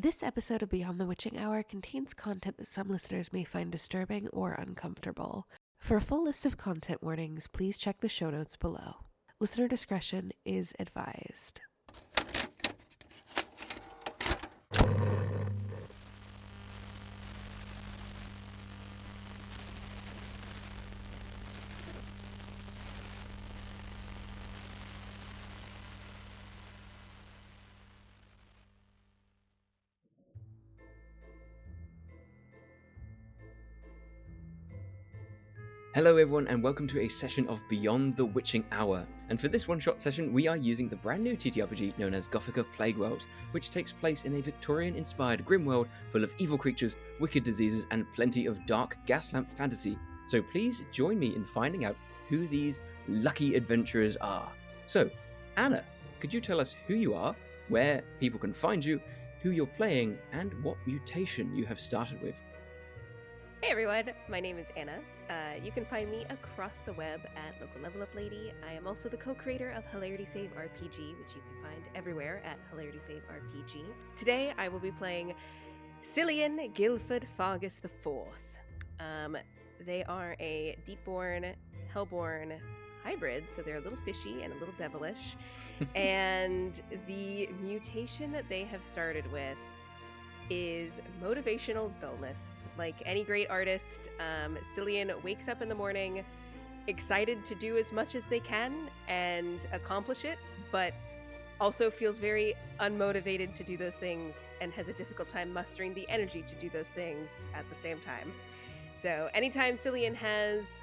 This episode of Beyond the Witching Hour contains content that some listeners may find disturbing or uncomfortable. For a full list of content warnings, please check the show notes below. Listener discretion is advised. Hello everyone and welcome to a session of Beyond the Witching Hour. And for this one-shot session, we are using the brand new TTRPG known as Gothica Plagueworlds, which takes place in a Victorian-inspired grim world full of evil creatures, wicked diseases, and plenty of dark gaslamp fantasy. So please join me in finding out who these lucky adventurers are. So, Anna, could you tell us who you are, where people can find you, who you're playing, and what mutation you have started with? Hey everyone, my name is Anna. You can find me across the web at Local Level Up Lady. I am also the co-creator of Hilarity Save RPG, which you can find everywhere at Hilarity Save RPG. Today I will be playing Cillian Guildford Fargus IV. They are a Deepborn, Hellborn hybrid, so they're a little fishy and a little devilish. And the mutation that they have started with is motivational dullness. Like any great artist, Cillian wakes up in the morning excited to do as much as they can and accomplish it, but also feels very unmotivated to do those things and has a difficult time mustering the energy to do those things at the same time. So anytime Cillian has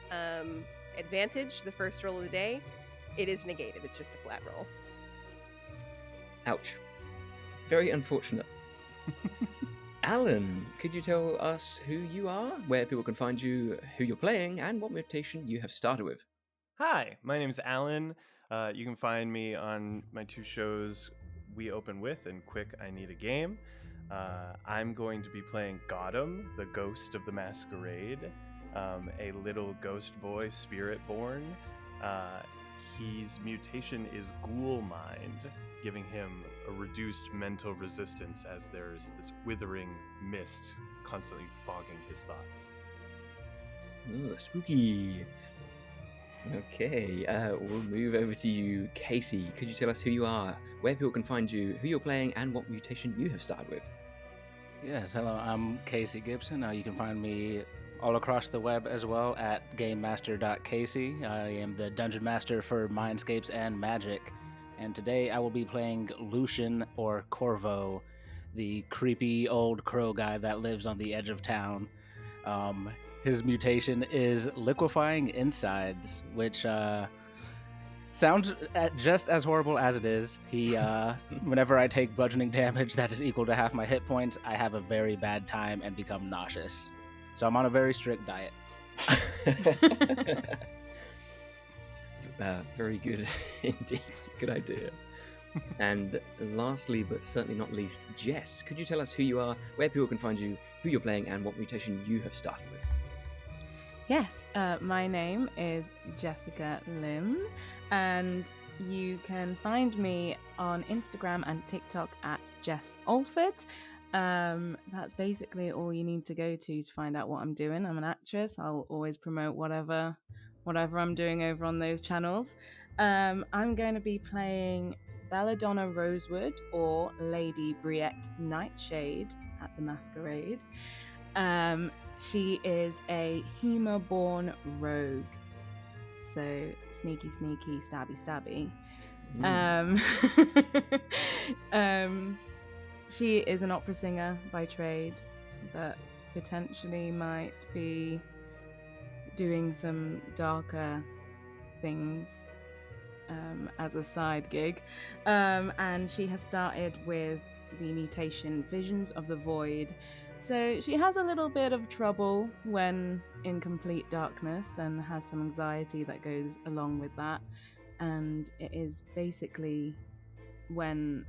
advantage, the first roll of the day, it is negated. It's just a flat roll. Ouch. Very unfortunate. Alan, could you tell us who you are, where people can find you, who you're playing, and what mutation you have started with? Hi, my name is Alan. You can find me on my two shows, We Open With and Quick, I Need a Game. I'm going to be playing Gotham, the ghost of the Masquerade, a little ghost boy, spirit-born. His mutation is Ghoul Mind, giving him a reduced mental resistance as there's this withering mist constantly fogging his thoughts. Ooh, spooky. Okay, we'll move over to you, Casey. Could you tell us who you are, where people can find you, who you're playing, and what mutation you have started with? Yes, hello, I'm Casey Gibson. You can find me all across the web as well at gamemaster.casey. I am the dungeon master for Mindscapes and Magic. And today I will be playing Lucian, or Corvo, the creepy old crow guy that lives on the edge of town. His mutation is Liquefying Insides, which sounds just as horrible as it is. He, whenever I take bludgeoning damage that is equal to half my hit points, I have a very bad time and become nauseous. So I'm on a very strict diet. Very good indeed. Good idea. And lastly, but certainly not least, Jess, could you tell us who you are, where people can find you, who you're playing, and what mutation you have started with? Yes, my name is Jessica Lim, and you can find me on Instagram and TikTok at Jess Alford. That's basically all you need to go to find out what I'm doing. I'm an actress. I'll always promote whatever I'm doing over on those channels. I'm going to be playing Belladonna Rosewood, or Lady Briette Nightshade at the Masquerade. She is a Hema-born rogue, so sneaky, stabby. She is an opera singer by trade, but potentially might be doing some darker things as a side gig. And she has started with the mutation Visions of the Void. So she has a little bit of trouble when in complete darkness and has some anxiety that goes along with that. And it is basically when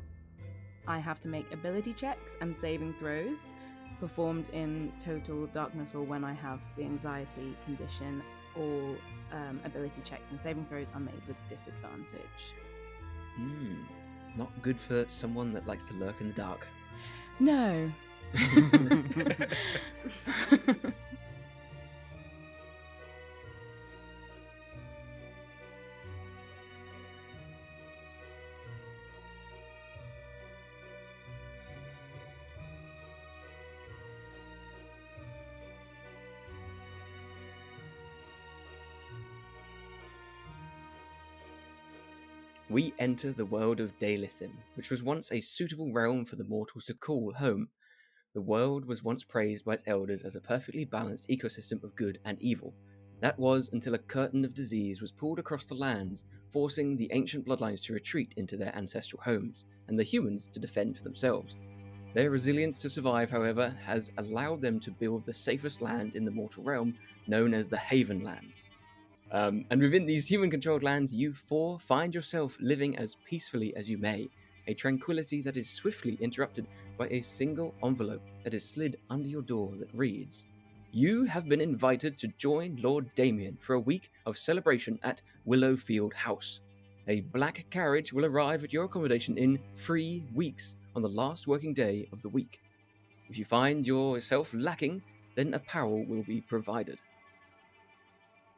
I have to make ability checks and saving throws performed in total darkness, or when I have the anxiety condition, all ability checks and saving throws are made with disadvantage. Not good for someone that likes to lurk in the dark. No. We enter the world of Daelithim, which was once a suitable realm for the mortals to call home. The world was once praised by its elders as a perfectly balanced ecosystem of good and evil. That was until a curtain of disease was pulled across the lands, forcing the ancient bloodlines to retreat into their ancestral homes, and the humans to defend for themselves. Their resilience to survive, however, has allowed them to build the safest land in the mortal realm, known as the Haven Lands. And within these human-controlled lands, you four find yourself living as peacefully as you may, a tranquility that is swiftly interrupted by a single envelope that is slid under your door that reads, "You have been invited to join Lord Damien for a week of celebration at Willowfield House. A black carriage will arrive at your accommodation in 3 weeks on the last working day of the week. If you find yourself lacking, then apparel will be provided."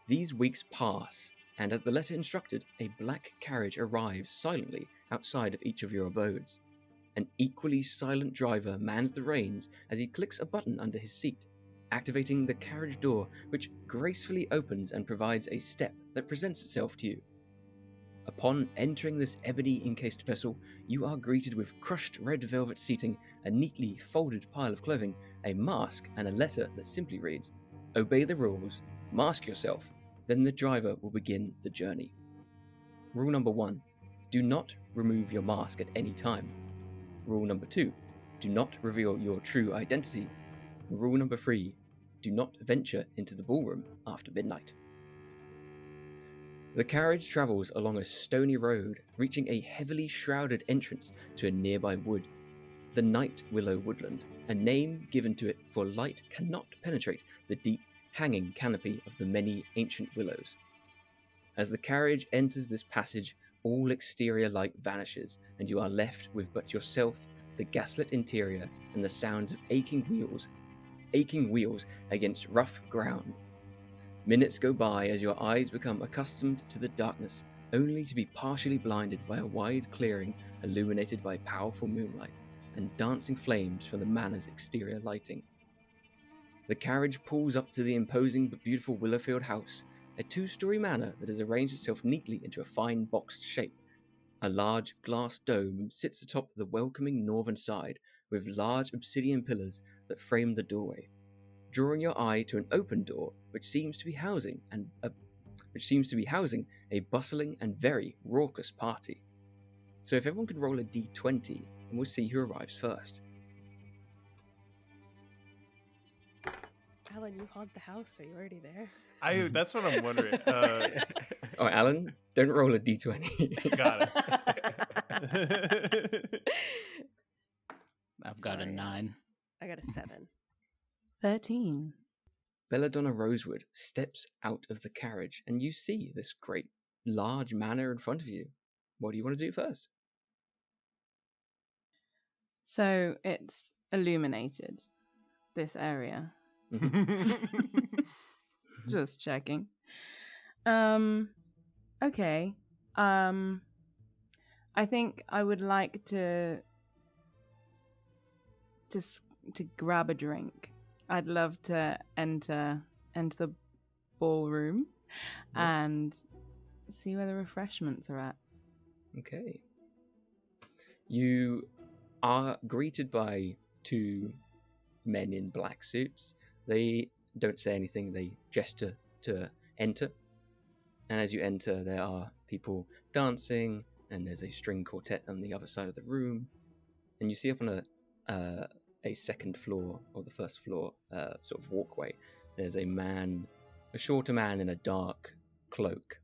These weeks pass, and as the letter instructed, a black carriage arrives silently outside of each of your abodes. An equally silent driver mans the reins as he clicks a button under his seat, activating the carriage door, which gracefully opens and provides a step that presents itself to you. Upon entering this ebony-encased vessel, you are greeted with crushed red velvet seating, a neatly folded pile of clothing, a mask, and a letter that simply reads, "Obey the rules, mask yourself, then the driver will begin the journey." Rule number 1, do not remove your mask at any time. Rule number 2, do not reveal your true identity. Rule number 3, do not venture into the ballroom after midnight. The carriage travels along a stony road, reaching a heavily shrouded entrance to a nearby wood. The Night Willow Woodland, a name given to it for light cannot penetrate the deep, hanging canopy of the many ancient willows. As the carriage enters this passage, all exterior light vanishes, and you are left with but yourself, the gaslit interior, and the sounds of aching wheels against rough ground. Minutes go by as your eyes become accustomed to the darkness, only to be partially blinded by a wide clearing illuminated by powerful moonlight and dancing flames from the manor's exterior lighting. The carriage pulls up to the imposing but beautiful Willowfield House, a 2-story manor that has arranged itself neatly into a fine boxed shape. A large glass dome sits atop the welcoming northern side, with large obsidian pillars that frame the doorway, drawing your eye to an open door which seems to be housing a bustling and very raucous party. So if everyone could roll a d20, and we'll see who arrives first. Alan, you haunt the house. Are you already there? That's what I'm wondering. Oh, Alan, don't roll a d20. Got it. I've got a Sorry. 9. I got a 7. 13. Belladonna Rosewood steps out of the carriage, and you see this great, large manor in front of you. What do you want to do first? So it's illuminated, this area. Just checking. Okay. I think I would like to grab a drink. I'd love to enter the ballroom and see where the refreshments are at. Okay. You are greeted by 2 men in black suits. They don't say anything, they gesture to enter. And as you enter, there are people dancing, and there's a string quartet on the other side of the room. And you see up on a second floor, or the first floor, sort of walkway, there's a shorter man in a dark cloak,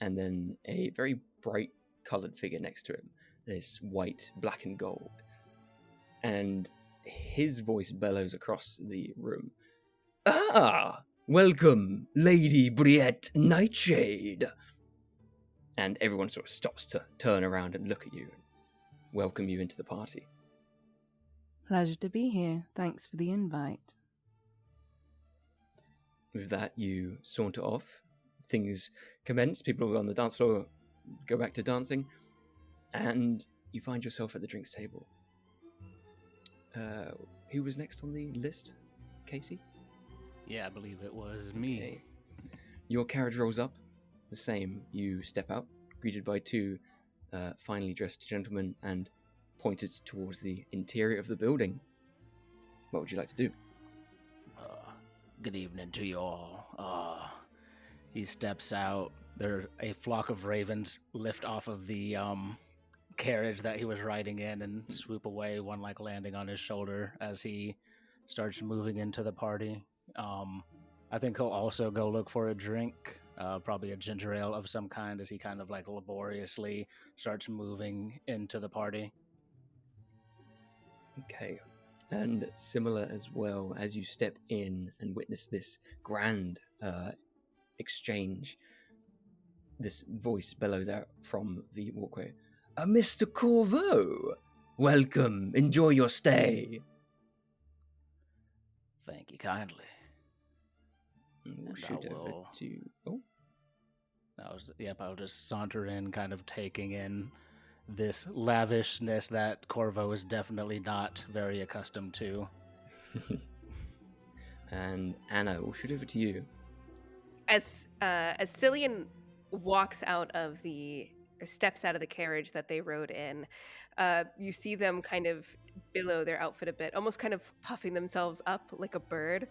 and then a very bright coloured figure next to him. This white, black and gold. And his voice bellows across the room. "Ah! Welcome, Lady Briette Nightshade!" And everyone sort of stops to turn around and look at you and welcome you into the party. Pleasure to be here. Thanks for the invite. With that, you saunter off. Things commence. People on the dance floor go back to dancing. And you find yourself at the drinks table. Who was next on the list? Casey? Yeah, I believe it was me. Okay. Your carriage rolls up. The same. You step out, greeted by two finely dressed gentlemen, and pointed towards the interior of the building. What would you like to do? Good evening to you all. He steps out. There, a flock of ravens lift off of the carriage that he was riding in and swoop away, one like landing on his shoulder as he starts moving into the party. I think he'll also go look for a drink, probably a ginger ale of some kind, as he kind of like laboriously starts moving into the party. Okay. And similar as well, as you step in and witness this grand exchange, this voice bellows out from the walkway. Mr. Corvo, welcome. Enjoy your stay. Thank you kindly. We'll And shoot I over will- to... Oh, I'll just saunter in, kind of taking in this lavishness that Corvo is definitely not very accustomed to. and Anna, we'll shoot over to you. As Cillian walks out of or steps out of the carriage that they rode in, you see them kind of below their outfit a bit, almost kind of puffing themselves up like a bird.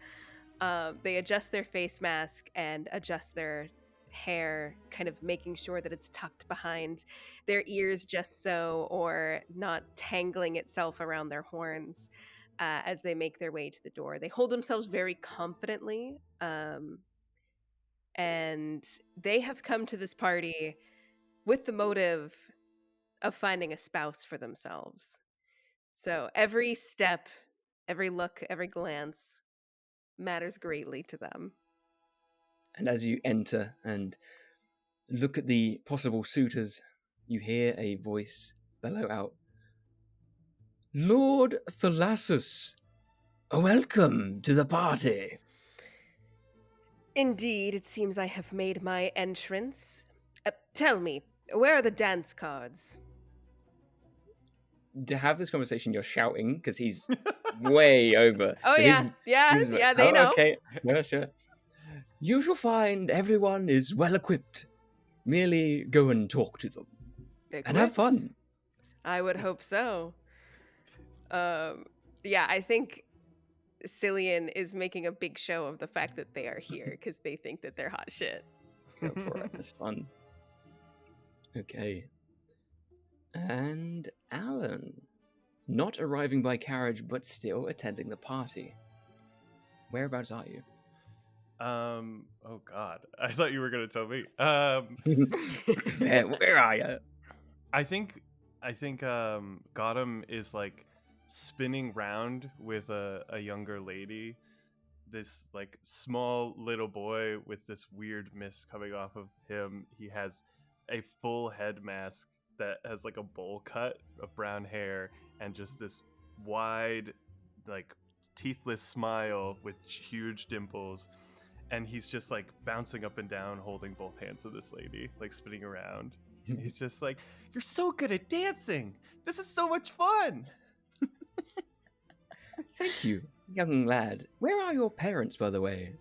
They adjust their face mask and adjust their hair, kind of making sure that it's tucked behind their ears just so, or not tangling itself around their horns as they make their way to the door. They hold themselves very confidently, and they have come to this party with the motive of finding a spouse for themselves. So every step, every look, every glance matters greatly to them. And as you enter and look at the possible suitors, you hear a voice bellow out, Lord Thalassus, welcome to the party. Indeed, it seems I have made my entrance. Tell me, where are the dance cards? To have this conversation, you're shouting because he's way over. Oh, So yeah, he's they know. Okay, no, sure. You shall find everyone is well equipped. Merely go and talk to them. And have fun. I would hope so. Yeah, I think Cillian is making a big show of the fact that they are here because they think that they're hot shit. Go for it. It's fun. Okay. And Alan. Not arriving by carriage, but still attending the party. Whereabouts are you? Oh God, I thought you were gonna tell me. Where are you? I think Gotham is like spinning round with a younger lady, this like small little boy with this weird mist coming off of him. He has a full head mask that has like a bowl cut of brown hair and just this wide, like teethless smile with huge dimples. And he's just like bouncing up and down, holding both hands of this lady, like spinning around. He's just like, "You're so good at dancing. This is so much fun." Thank you, young lad. Where are your parents, by the way?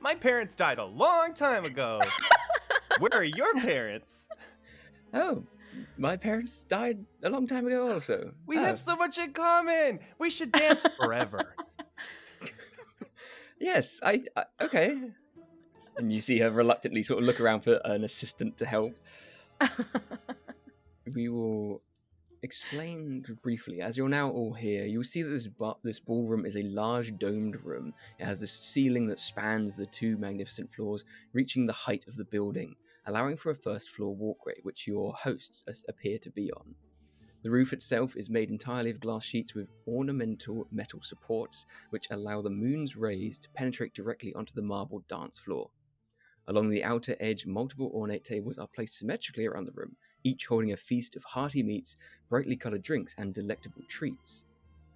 My parents died a long time ago. Where are your parents? Oh, my parents died a long time ago also. We have so much in common. We should dance forever. Yes, I okay. And you see her reluctantly sort of look around for an assistant to help. We will explain briefly. As you're now all here, you'll see that this ballroom is a large domed room. It has this ceiling that spans the two magnificent floors, reaching the height of the building, allowing for a first floor walkway, which your hosts appear to be on. The roof itself is made entirely of glass sheets with ornamental metal supports, which allow the moon's rays to penetrate directly onto the marble dance floor. Along the outer edge, multiple ornate tables are placed symmetrically around the room, each holding a feast of hearty meats, brightly coloured drinks, and delectable treats.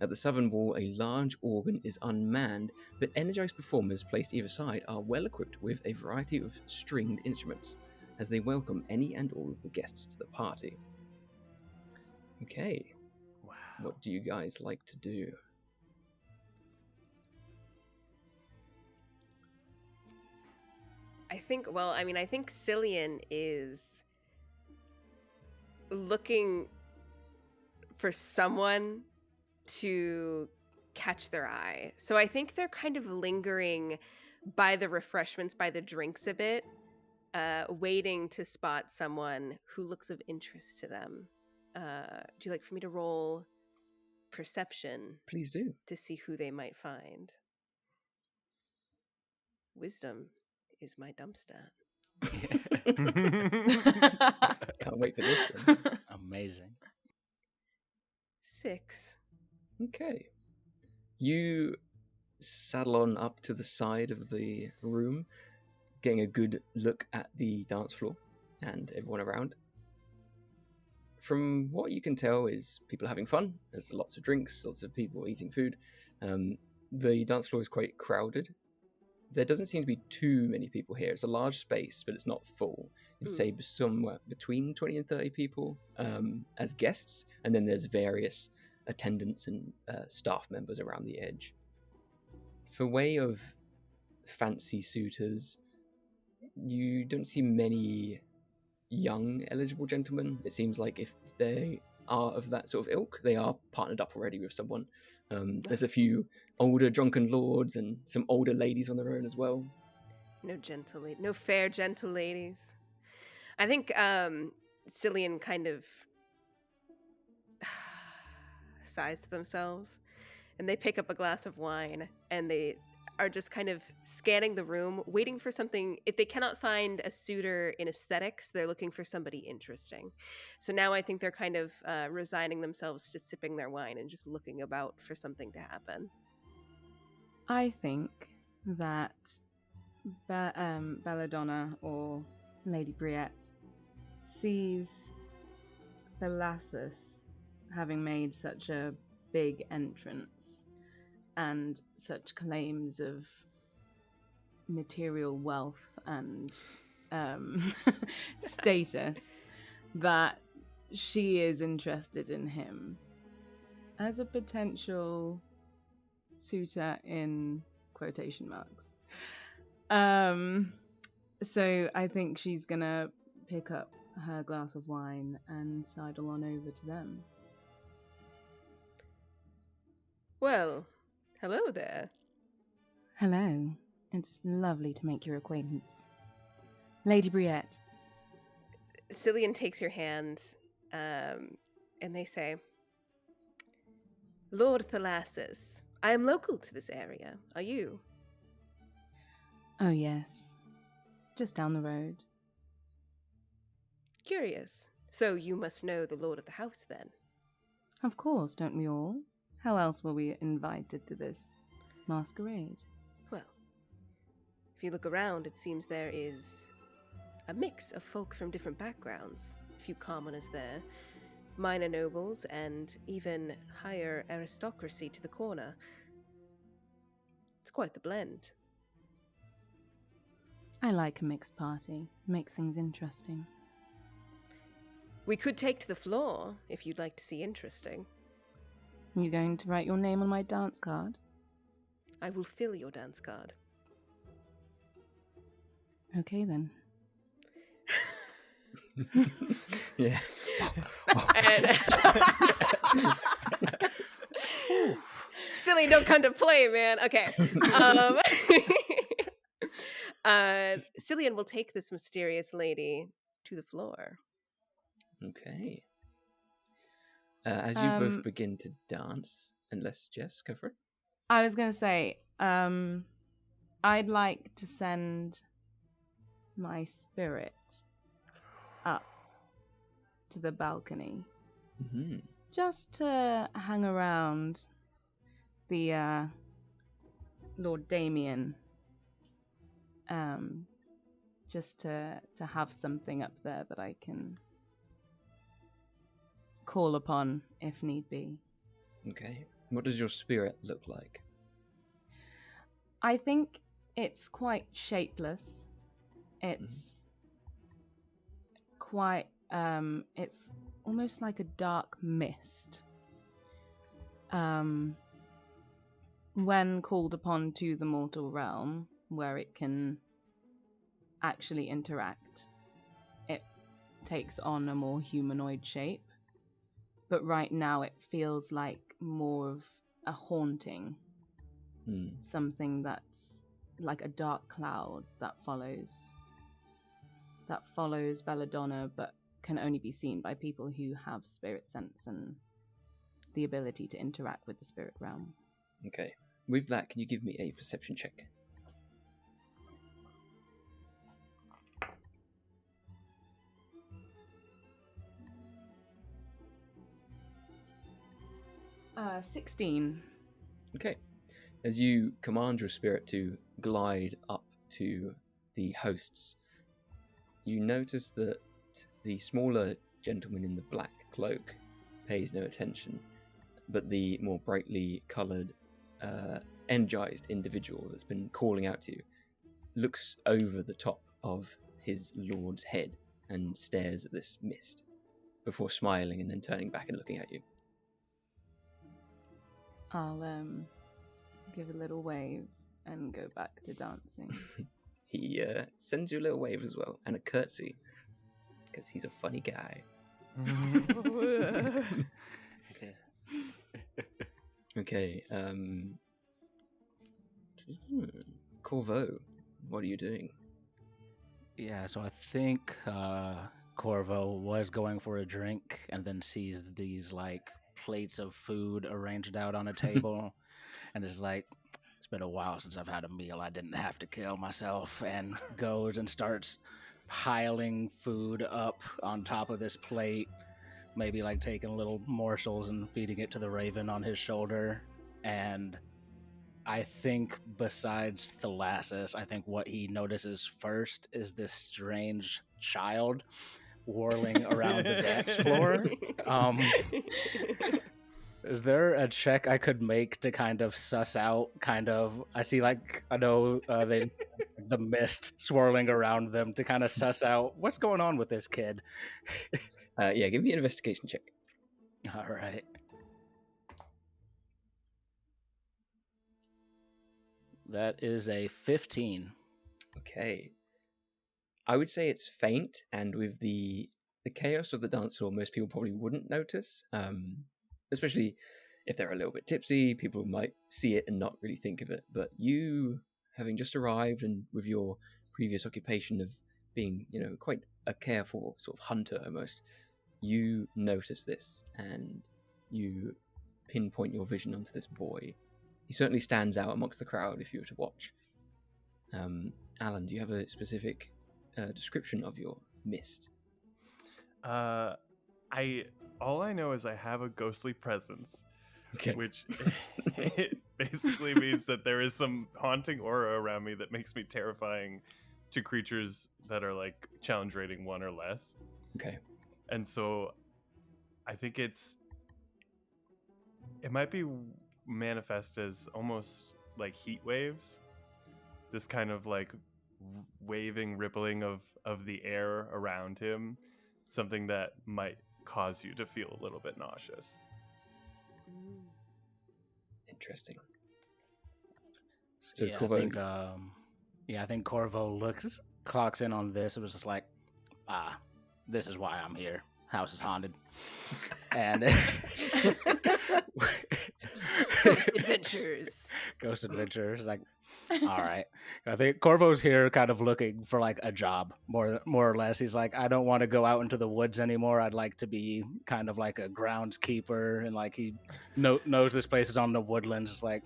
At the southern wall, a large organ is unmanned, but energized performers placed either side are well equipped with a variety of stringed instruments, as they welcome any and all of the guests to the party. Okay, Wow. what do you guys like to do? I think Cillian is looking for someone to catch their eye. So I think they're kind of lingering by the refreshments, by the drinks a bit, waiting to spot someone who looks of interest to them. Do you like for me to roll perception Please do. to see who they might find? Wisdom is my dump stat. Can't wait for this then. Amazing. 6. Okay. You saddle on up to the side of the room, getting a good look at the dance floor and everyone around. From what you can tell is people having fun. There's lots of drinks, lots of people eating food. The dance floor is quite crowded. There doesn't seem to be too many people here. It's a large space, but it's not full. You'd say somewhere between 20 and 30 people as guests, and then there's various attendants and staff members around the edge. For way of fancy suitors, you don't see many young eligible gentlemen. It seems like if they are of that sort of ilk, they are partnered up already with someone. There's a few older drunken lords and some older ladies on their own as well. No fair, gentle ladies. I think Cillian kind of sighs to themselves, and they pick up a glass of wine, and they are just kind of scanning the room, waiting for something. If they cannot find a suitor in aesthetics, they're looking for somebody interesting. So now I think they're kind of resigning themselves to sipping their wine and just looking about for something to happen. I think that Belladonna, or Lady Briette, sees Thalassus having made such a big entrance and such claims of material wealth and status that she is interested in him as a potential suitor in quotation marks. So I think she's gonna pick up her glass of wine and sidle on over to them. Well, hello there. Hello. It's lovely to make your acquaintance. Lady Briette. Cillian takes your hand, and they say, Lord Thalassus, I am local to this area. Are you? Oh, yes. Just down the road. Curious. So you must know the lord of the house, then? Of course, don't we all? How else were we invited to this masquerade? Well, if you look around, it seems there is a mix of folk from different backgrounds. A few commoners there, minor nobles, and even higher aristocracy to the corner. It's quite the blend. I like a mixed party. Makes things interesting. We could take to the floor, if you'd like to see interesting. Are you going to write your name on my dance card? I will fill your dance card. Okay, then. Yeah. Silly, don't come to play, man. Okay. Cillian will take this mysterious lady to the floor. Okay. As you both begin to dance, unless Jess, go for it. I was going to say, I'd like to send my spirit up to the balcony. Mm-hmm. Just to hang around the Lord Damien. Just to have something up there that I can call upon if need be. Okay. What does your spirit look like? I think it's quite shapeless. It's quite it's almost like a dark mist. When called upon to the mortal realm, where it can actually interact, it takes on a more humanoid shape. But right now it feels like more of a haunting. Something that's like a dark cloud that follows Belladonna, but can only be seen by people who have spirit sense and the ability to interact with the spirit realm. Okay. With that, can you give me a perception check? Uh, 16. Okay. As you command your spirit to glide up to the hosts, you notice that the smaller gentleman in the black cloak pays no attention, but the more brightly coloured, energized individual that's been calling out to you looks over the top of his lord's head and stares at this mist before smiling and then turning back and looking at you. I'll give a little wave and go back to dancing. He sends you a little wave as well and a curtsy because he's a funny guy. Okay. Corvo, what are you doing? Yeah, so I think Corvo was going for a drink and then sees these like plates of food arranged out on a table and is like, it's been a while since I've had a meal I didn't have to kill myself, and goes and starts piling food up on top of this plate, maybe like taking little morsels and feeding it to the raven on his shoulder. And I think besides Thalassus, I think what he notices first is this strange child whirling around the dance floor. Is there a check I could make to kind of suss out I see like, I know the mist swirling around them, to kind of suss out what's going on with this kid? Yeah, give me an investigation check. All right. That is a 15. Okay. I would say it's faint, and with the chaos of the dance floor, most people probably wouldn't notice. Especially if they're a little bit tipsy, people might see it and not really think of it. But you, having just arrived and with your previous occupation of being, quite a careful sort of hunter almost, you notice this and you pinpoint your vision onto this boy. He certainly stands out amongst the crowd if you were to watch. Alan, do you have a specific description of your mist? All I know is I have a ghostly presence, Okay. which it basically means that there is some haunting aura around me that makes me terrifying to creatures that are like challenge rating 1 or less. Okay. And so I think it might be manifest as almost like heat waves, this kind of like waving, rippling of the air around him, something that might cause you to feel a little bit nauseous. Interesting. So yeah, Corvo, I think Corvo clocks in on this. It was just like, this is why I'm here. House is haunted. And Ghost adventures. Ghost adventures. Like, all right. I think Corvo's here kind of looking for like a job, more or less. He's like, I don't want to go out into the woods anymore. I'd like to be kind of like a groundskeeper, and like he knows this place is on the woodlands. It's like,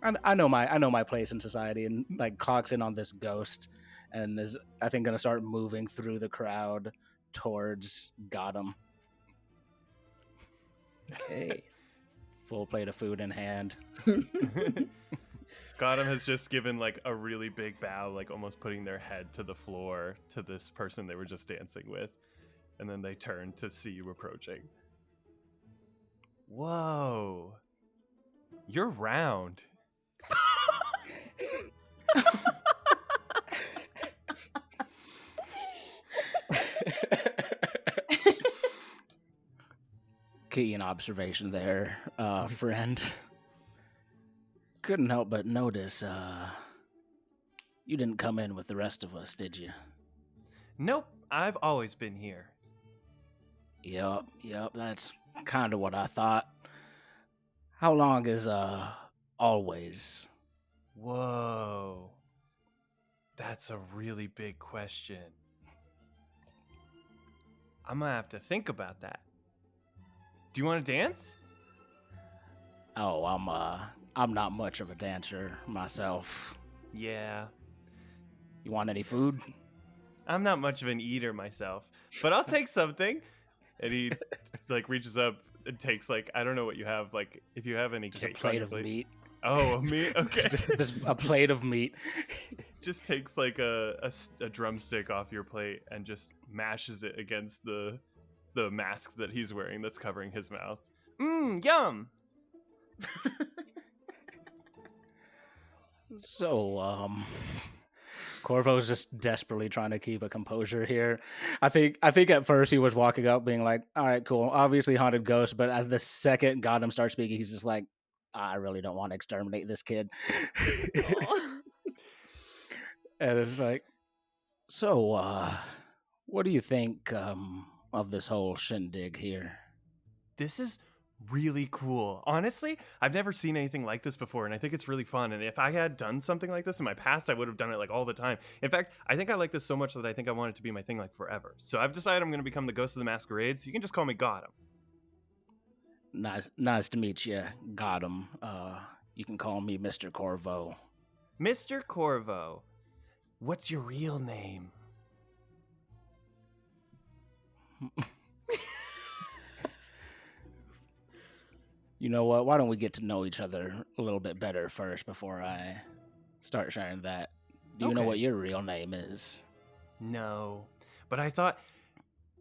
I know my place in society, and like clocks in on this ghost and is, I think, gonna start moving through the crowd towards Gotham. okay. Full plate of food in hand. Gotham has just given like a really big bow, like almost putting their head to the floor to this person they were just dancing with. And then they turn to see you approaching. Whoa. You're round. Keen observation there, friend. Couldn't help but notice, you didn't come in with the rest of us, did you? Nope, I've always been here. Yup, that's kind of what I thought. How long is, always? Whoa. That's a really big question. I'm gonna have to think about that. Do you want to dance? Oh, I'm not much of a dancer myself. Yeah. You want any food? I'm not much of an eater myself, but I'll take something. And he like reaches up and takes like, I don't know what you have, like if you have any Just a cake on plate your of meat. Oh, a meat? Okay. just a plate of meat. Just takes like a drumstick off your plate and just mashes it against the mask that he's wearing that's covering his mouth. Yum. So, Corvo's just desperately trying to keep a composure here. I think at first he was walking up being like, all right, cool. Obviously haunted ghost, but as the second Gotham starts speaking, he's just like, I really don't want to exterminate this kid. And it's like, so, what do you think of this whole shindig here? This is really cool. Honestly, I've never seen anything like this before, and I think it's really fun. And if I had done something like this in my past, I would have done it like all the time. In fact, I think I like this so much that I think I want it to be my thing like forever. So I've decided I'm going to become the Ghost of the Masquerade, so you can just call me Gotham. Nice to meet you, Gotham. You can call me Mr. Corvo. Mr. Corvo, what's your real name? You know what? Why don't we get to know each other a little bit better first before I start sharing that? Do you know what your real name is? No, but I thought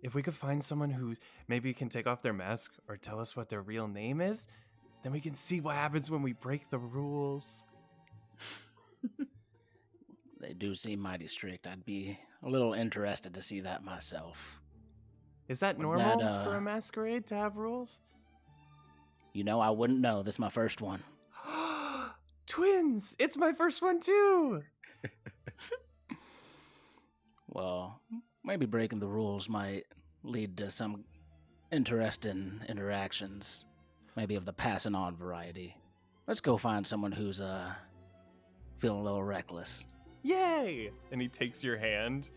if we could find someone who maybe can take off their mask or tell us what their real name is, then we can see what happens when we break the rules. They do seem mighty strict. I'd be a little interested to see that myself. Is that normal for a masquerade to have rules? You know, I wouldn't know. This is my first one. Twins! It's my first one too! Well, maybe breaking the rules might lead to some interesting interactions. Maybe of the passing on variety. Let's go find someone who's feeling a little reckless. Yay! And he takes your hand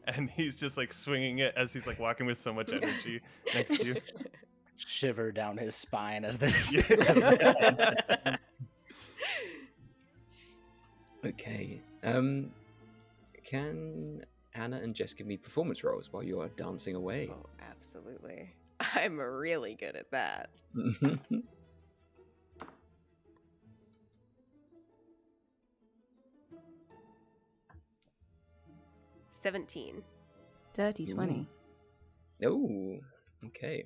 and he's just like swinging it as he's like walking with so much energy next to you. Shiver down his spine as this. Okay. Can Anna and Jess give me performance rolls while you are dancing away? Oh, absolutely. I'm really good at that. 17. Dirty 20. Oh, okay.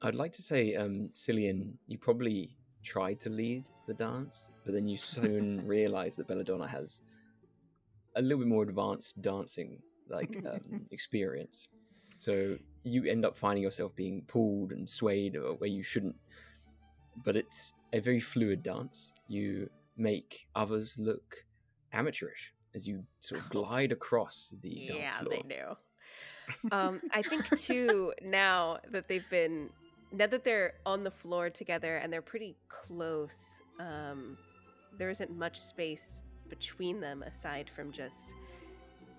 I'd like to say, Cillian, you probably tried to lead the dance, but then you soon realized that Belladonna has a little bit more advanced dancing experience. So you end up finding yourself being pulled and swayed where you shouldn't. But it's a very fluid dance. You make others look amateurish as you sort of glide across the dance floor. Yeah, they do. I think too, now that they're on the floor together and they're pretty close, there isn't much space between them aside from just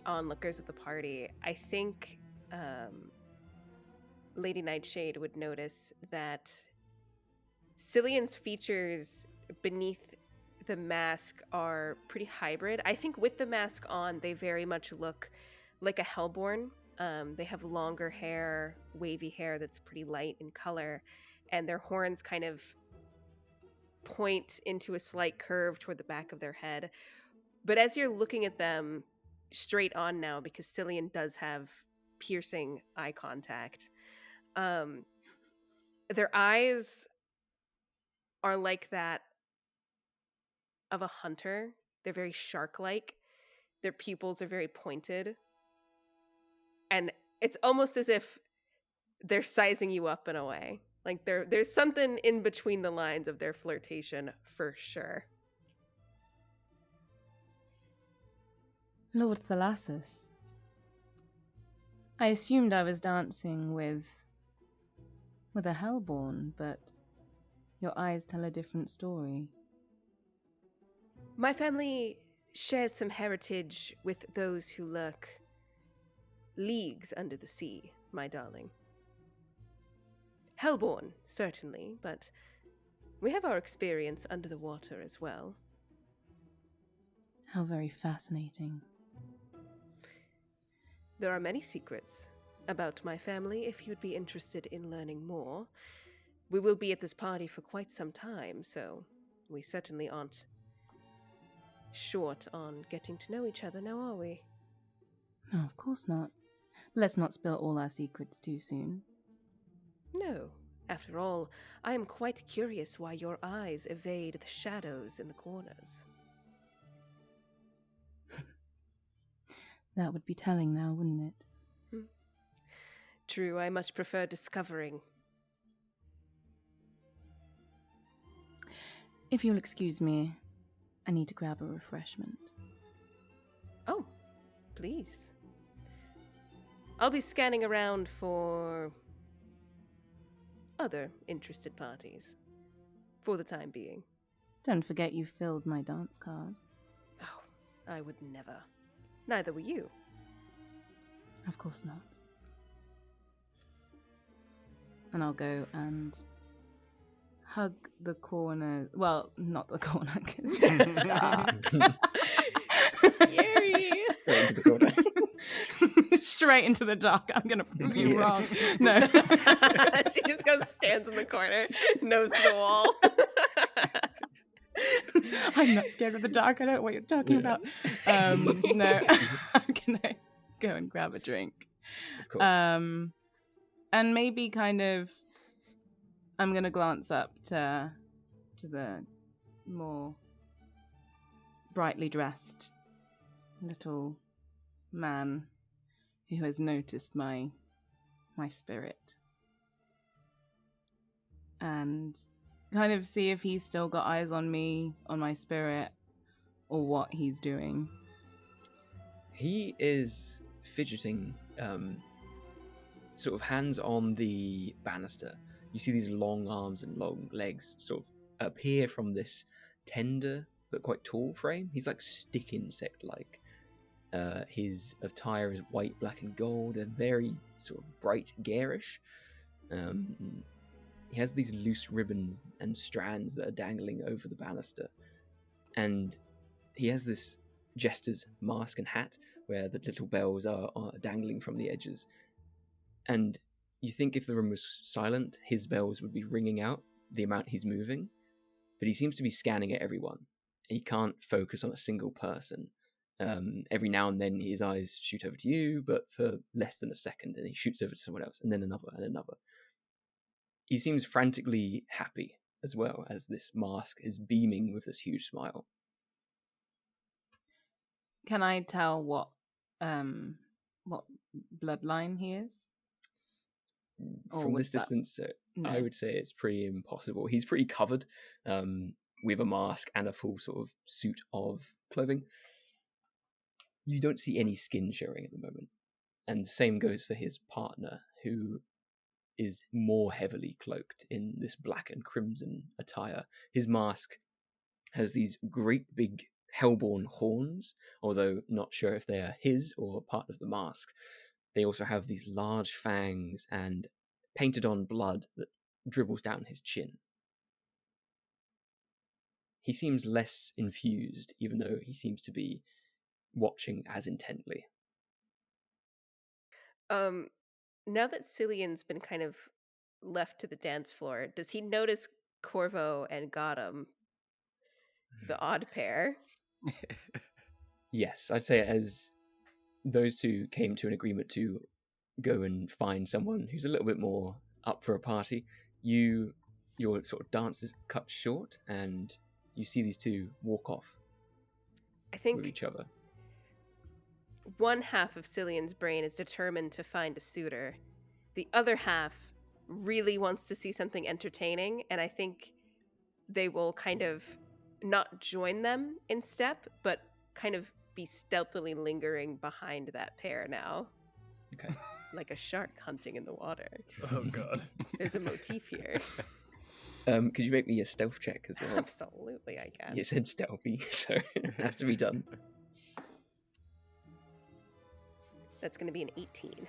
onlookers at the party. I think Lady Nightshade would notice that Cillian's features beneath the mask are pretty hybrid. I think with the mask on, they very much look like a Hellborn. They have longer hair, wavy hair that's pretty light in color, and their horns kind of point into a slight curve toward the back of their head. But as you're looking at them straight on now, because Cillian does have piercing eye contact, their eyes are like that of a hunter. They're very shark-like. Their pupils are very pointed. And it's almost as if they're sizing you up in a way. Like there's something in between the lines of their flirtation for sure. Lord Thalassus, I assumed I was dancing with a hellborn, but your eyes tell a different story. My family shares some heritage with those who lurk leagues under the sea, my darling. Hellborn, certainly, but we have our experience under the water as well. How very fascinating. There are many secrets about my family if you'd be interested in learning more. We will be at this party for quite some time, so we certainly aren't short on getting to know each other now, are we? No, of course not. Let's not spill all our secrets too soon. No. After all, I am quite curious why your eyes evade the shadows in the corners. That would be telling now, wouldn't it? True, I much prefer discovering. If you'll excuse me, I need to grab a refreshment. Oh, please. I'll be scanning around for other interested parties for the time being. Don't forget you filled my dance card. Oh, I would never. Neither were you. Of course not. And I'll go and hug the corner. Well, not the corner, because it's dark. Scary. Straight into the corner. Straight into the dark. I'm going to prove you wrong. No. She just goes, stands in the corner, nose to the wall. I'm not scared of the dark. I don't know what you're talking about. No. I'm going to go and grab a drink. Of course. And maybe kind of, I'm going to glance up to the more brightly dressed little man who has noticed my spirit, and kind of see if he's still got eyes on me, on my spirit, or what he's doing. He is fidgeting, sort of hands on the banister. You see these long arms and long legs sort of appear from this tender but quite tall frame. He's like stick insect-like. His attire is white, black, and gold, and very sort of bright, garish. He has these loose ribbons and strands that are dangling over the banister. And he has this jester's mask and hat where the little bells are dangling from the edges. And you think if the room was silent, his bells would be ringing out the amount he's moving. But he seems to be scanning at everyone. He can't focus on a single person. Every now and then his eyes shoot over to you, but for less than a second, and he shoots over to someone else, and then another, and another. He seems frantically happy as well, as this mask is beaming with this huge smile. Can I tell what bloodline he is? From this distance, No. I would say it's pretty impossible. He's pretty covered with a mask and a full sort of suit of clothing. You don't see any skin showing at the moment. And same goes for his partner, who is more heavily cloaked in this black and crimson attire. His mask has these great big hellborn horns, although not sure if they are his or part of the mask. They also have these large fangs and painted on blood that dribbles down his chin. He seems less infused, even though he seems to be watching as intently. Now that Cillian's been kind of left to the dance floor, does he notice Corvo and Gotham, the odd pair? Yes, I'd say as those two came to an agreement to go and find someone who's a little bit more up for a party, you your sort of dance is cut short, and you see these two walk off I with think each other. one half of Cillian's brain is determined to find a suitor. The other half really wants to see something entertaining, and I think they will kind of not join them in step, but kind of be stealthily lingering behind that pair now. Okay. Like a shark hunting in the water. Oh god. There's a motif here. Could you make me a stealth check as well? Absolutely, I can. You said stealthy, so it has to be done. That's going to be an 18.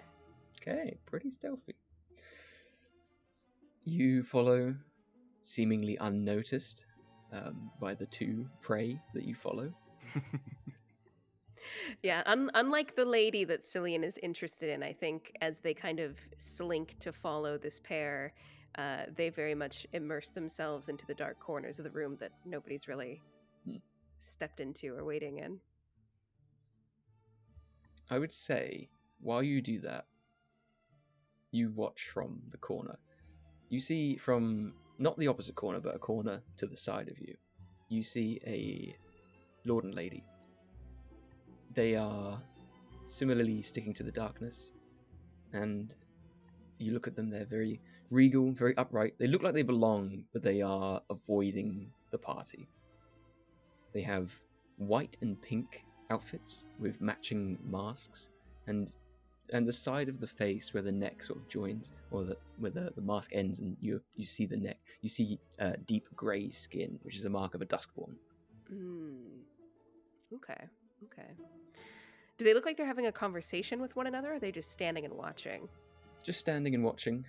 Okay, pretty stealthy. You follow, seemingly unnoticed by the two prey that you follow. Yeah, unlike the lady that Cillian is interested in, I think as they kind of slink to follow this pair, they very much immerse themselves into the dark corners of the room that nobody's really stepped into or waiting in. I would say, while you do that, you watch from the corner. You see from, not the opposite corner, but a corner to the side of you, you see a lord and lady. They are similarly sticking to the darkness, and you look at them, they're very regal, very upright. They look like they belong, but they are avoiding the party. They have white and pink outfits with matching masks, and the side of the face where the neck sort of joins, or where the mask ends and you see the neck, you see deep grey skin, which is a mark of a duskborn. Okay. Do they look like they're having a conversation with one another, or are they just standing and watching? Just standing and watching.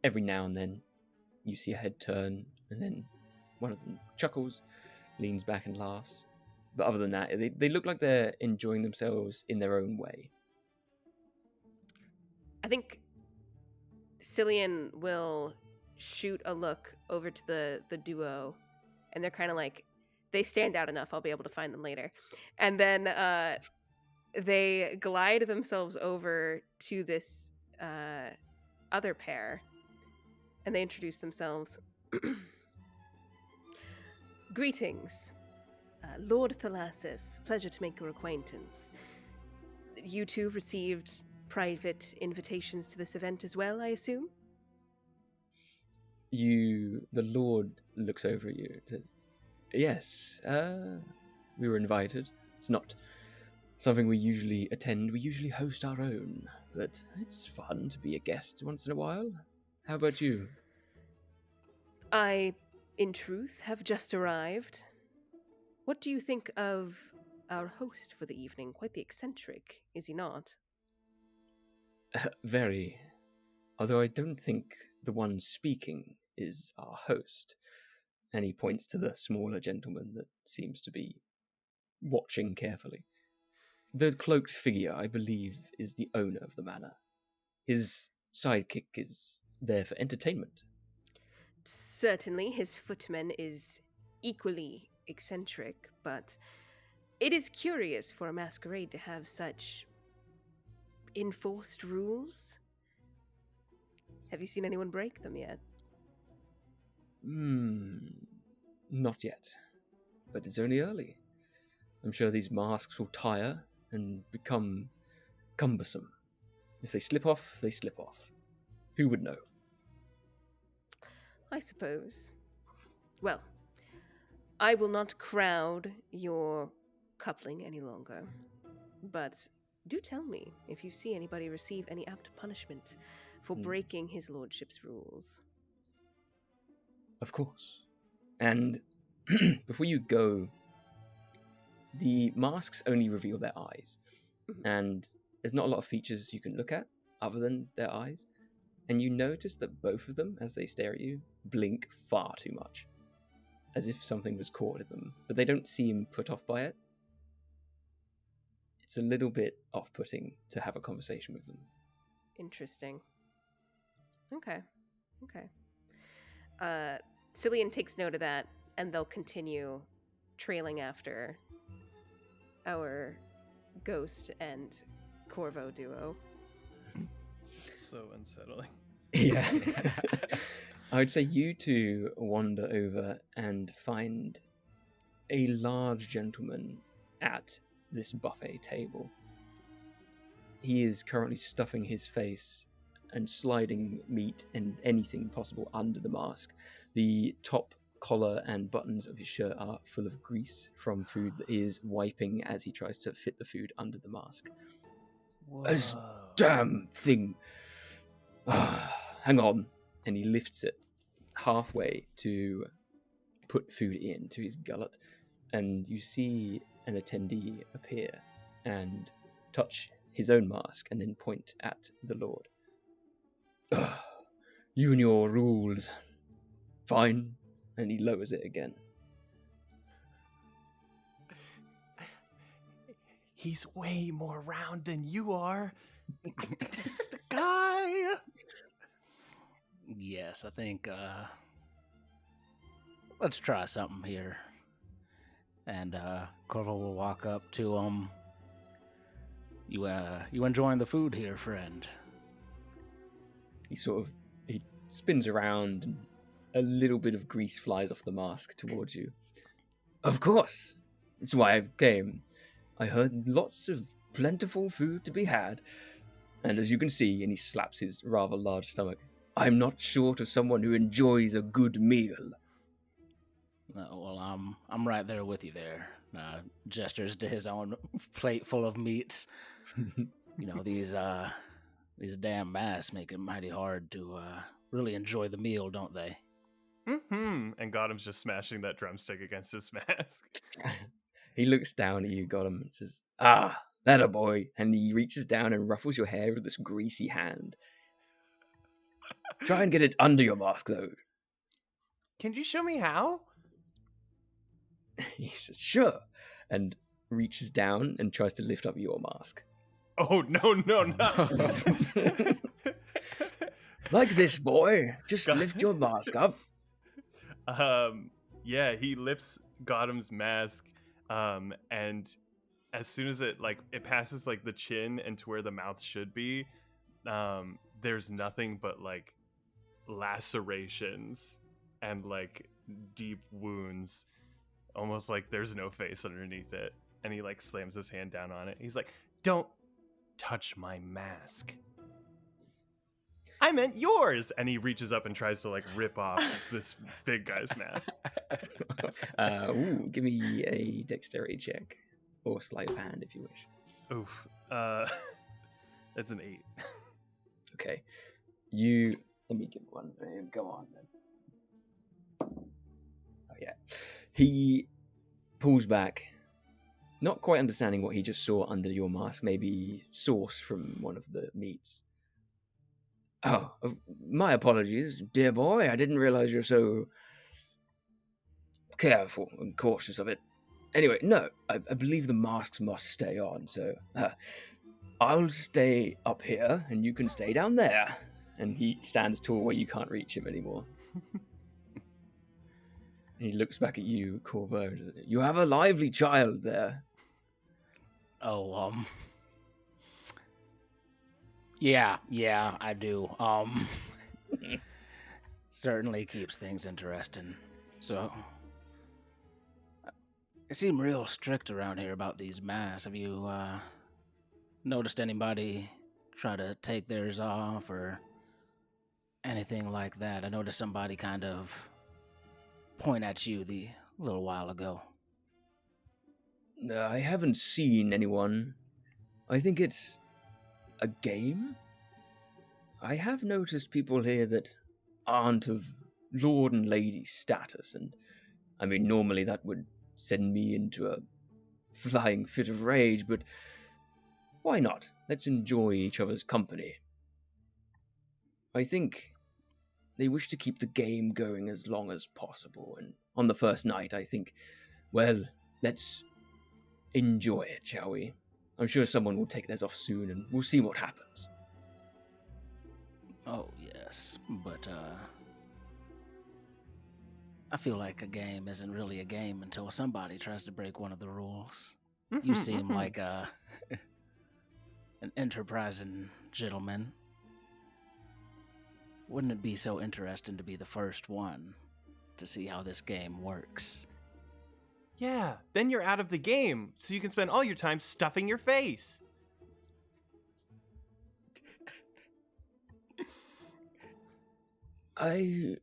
Every now and then you see a head turn, and then one of them chuckles, leans back and laughs. But other than that, they look like they're enjoying themselves in their own way. I think Cillian will shoot a look over to the duo, and they're kind of like, they stand out enough, I'll be able to find them later. And then they glide themselves over to this other pair, and they introduce themselves. Greetings, Lord Thalasis. Pleasure to make your acquaintance. You two received private invitations to this event as well, I assume? The Lord looks over at you and says, yes, we were invited. It's not something we usually attend. We usually host our own, but it's fun to be a guest once in a while. How about you? I, in truth, have just arrived. What do you think of our host for the evening? Quite the eccentric, is he not? Very. Although I don't think the one speaking is our host. And he points to the smaller gentleman that seems to be watching carefully. The cloaked figure, I believe, is the owner of the manor. His sidekick is there for entertainment. Certainly, his footman is equally eccentric, but it is curious for a masquerade to have such enforced rules. Have you seen anyone break them yet? Not yet. But it's only early. I'm sure these masks will tire and become cumbersome. If they slip off, they slip off. Who would know? I suppose. Well, I will not crowd your coupling any longer, but do tell me if you see anybody receive any apt punishment for breaking his lordship's rules. Of course. And before you go, the masks only reveal their eyes. And there's not a lot of features you can look at other than their eyes. And you notice that both of them, as they stare at you, blink far too much. As if something was caught in them. But they don't seem put off by it. It's a little bit off-putting to have a conversation with them. Interesting. Okay. Cillian takes note of that, and they'll continue trailing after our ghost and Corvo duo. So unsettling. Yeah. I would say you two wander over and find a large gentleman at this buffet table. He is currently stuffing his face and sliding meat and anything possible under the mask. The top collar and buttons of his shirt are full of grease from food that he is wiping as he tries to fit the food under the mask. This damn thing. Hang on. And he lifts it halfway to put food into his gullet, and you see an attendee appear and touch his own mask and then point at the Lord. You and your rules. Fine. And he lowers it again. He's way more round than you are. I think this is the guy. Yes, I think, let's try something here. And, Corvo will walk up to him. You enjoying the food here, friend? He spins around and a little bit of grease flies off the mask towards you. Of course. That's why I came. I heard lots of plentiful food to be had. And as you can see, and he slaps his rather large stomach, I'm not short of someone who enjoys a good meal. Well, I'm right there with you there. Gestures to his own plate full of meats. You know, these damn masks make it mighty hard to really enjoy the meal, don't they? Mm-hmm. And Gotham's just smashing that drumstick against his mask. He looks down at you, Gotham, and says, that a boy. And he reaches down and ruffles your hair with this greasy hand. Try and get it under your mask, though. Can you show me how? He says, sure. And reaches down and tries to lift up your mask. Oh, no. Like this, boy. Just lift your mask up. Yeah, he lifts Gotham's mask, and as soon as it passes the chin and to where the mouth should be, there's nothing but lacerations and deep wounds, almost like there's no face underneath it. And he slams his hand down on it. He's like, "Don't touch my mask. I meant yours." And he reaches up and tries to rip off this big guy's mask. Give me a dexterity check or sleight of hand if you wish. Oof. That's an 8. Okay. Let me give one for him. Go on then. Oh yeah. He pulls back, not quite understanding what he just saw under your mask, maybe sauce from one of the meats. Oh, my apologies, dear boy. I didn't realize you're so careful and cautious of it. Anyway, no, I believe the masks must stay on, so I'll stay up here and you can stay down there. And he stands tall where you can't reach him anymore. And he looks back at you, Corvo. You have a lively child there. Oh, yeah, I do. Certainly keeps things interesting. So, it seems real strict around here about these masks. Have you noticed anybody try to take theirs off or anything like that? I noticed somebody kind of point at you a little while ago. I haven't seen anyone. I think it's a game? I have noticed people here that aren't of lord and lady status, and I mean, normally that would send me into a flying fit of rage, but why not? Let's enjoy each other's company. I think they wish to keep the game going as long as possible, and on the first night, I think, well, let's enjoy it, shall we? I'm sure someone will take theirs off soon, and we'll see what happens. Oh, yes, but, I feel like a game isn't really a game until somebody tries to break one of the rules. You seem like an enterprising gentleman. Wouldn't it be so interesting to be the first one to see how this game works? Yeah, then you're out of the game, so you can spend all your time stuffing your face. I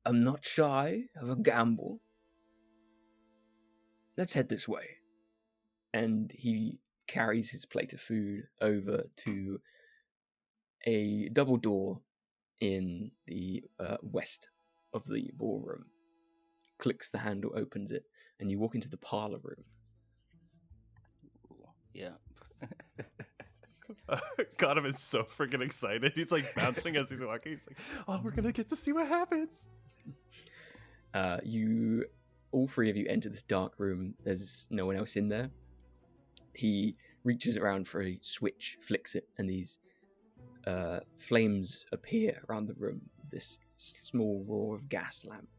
am not shy of a gamble. Let's head this way. And he carries his plate of food over to a double door in the west of the ballroom. Clicks the handle, opens it, and you walk into the parlor room. Yeah. Gotham is so freaking excited. He's like bouncing as he's walking. He's like, "Oh, we're gonna get to see what happens." All three of you enter this dark room. There's no one else in there. He reaches around for a switch, flicks it, and these flames appear around the room. This small roar of gas lamp.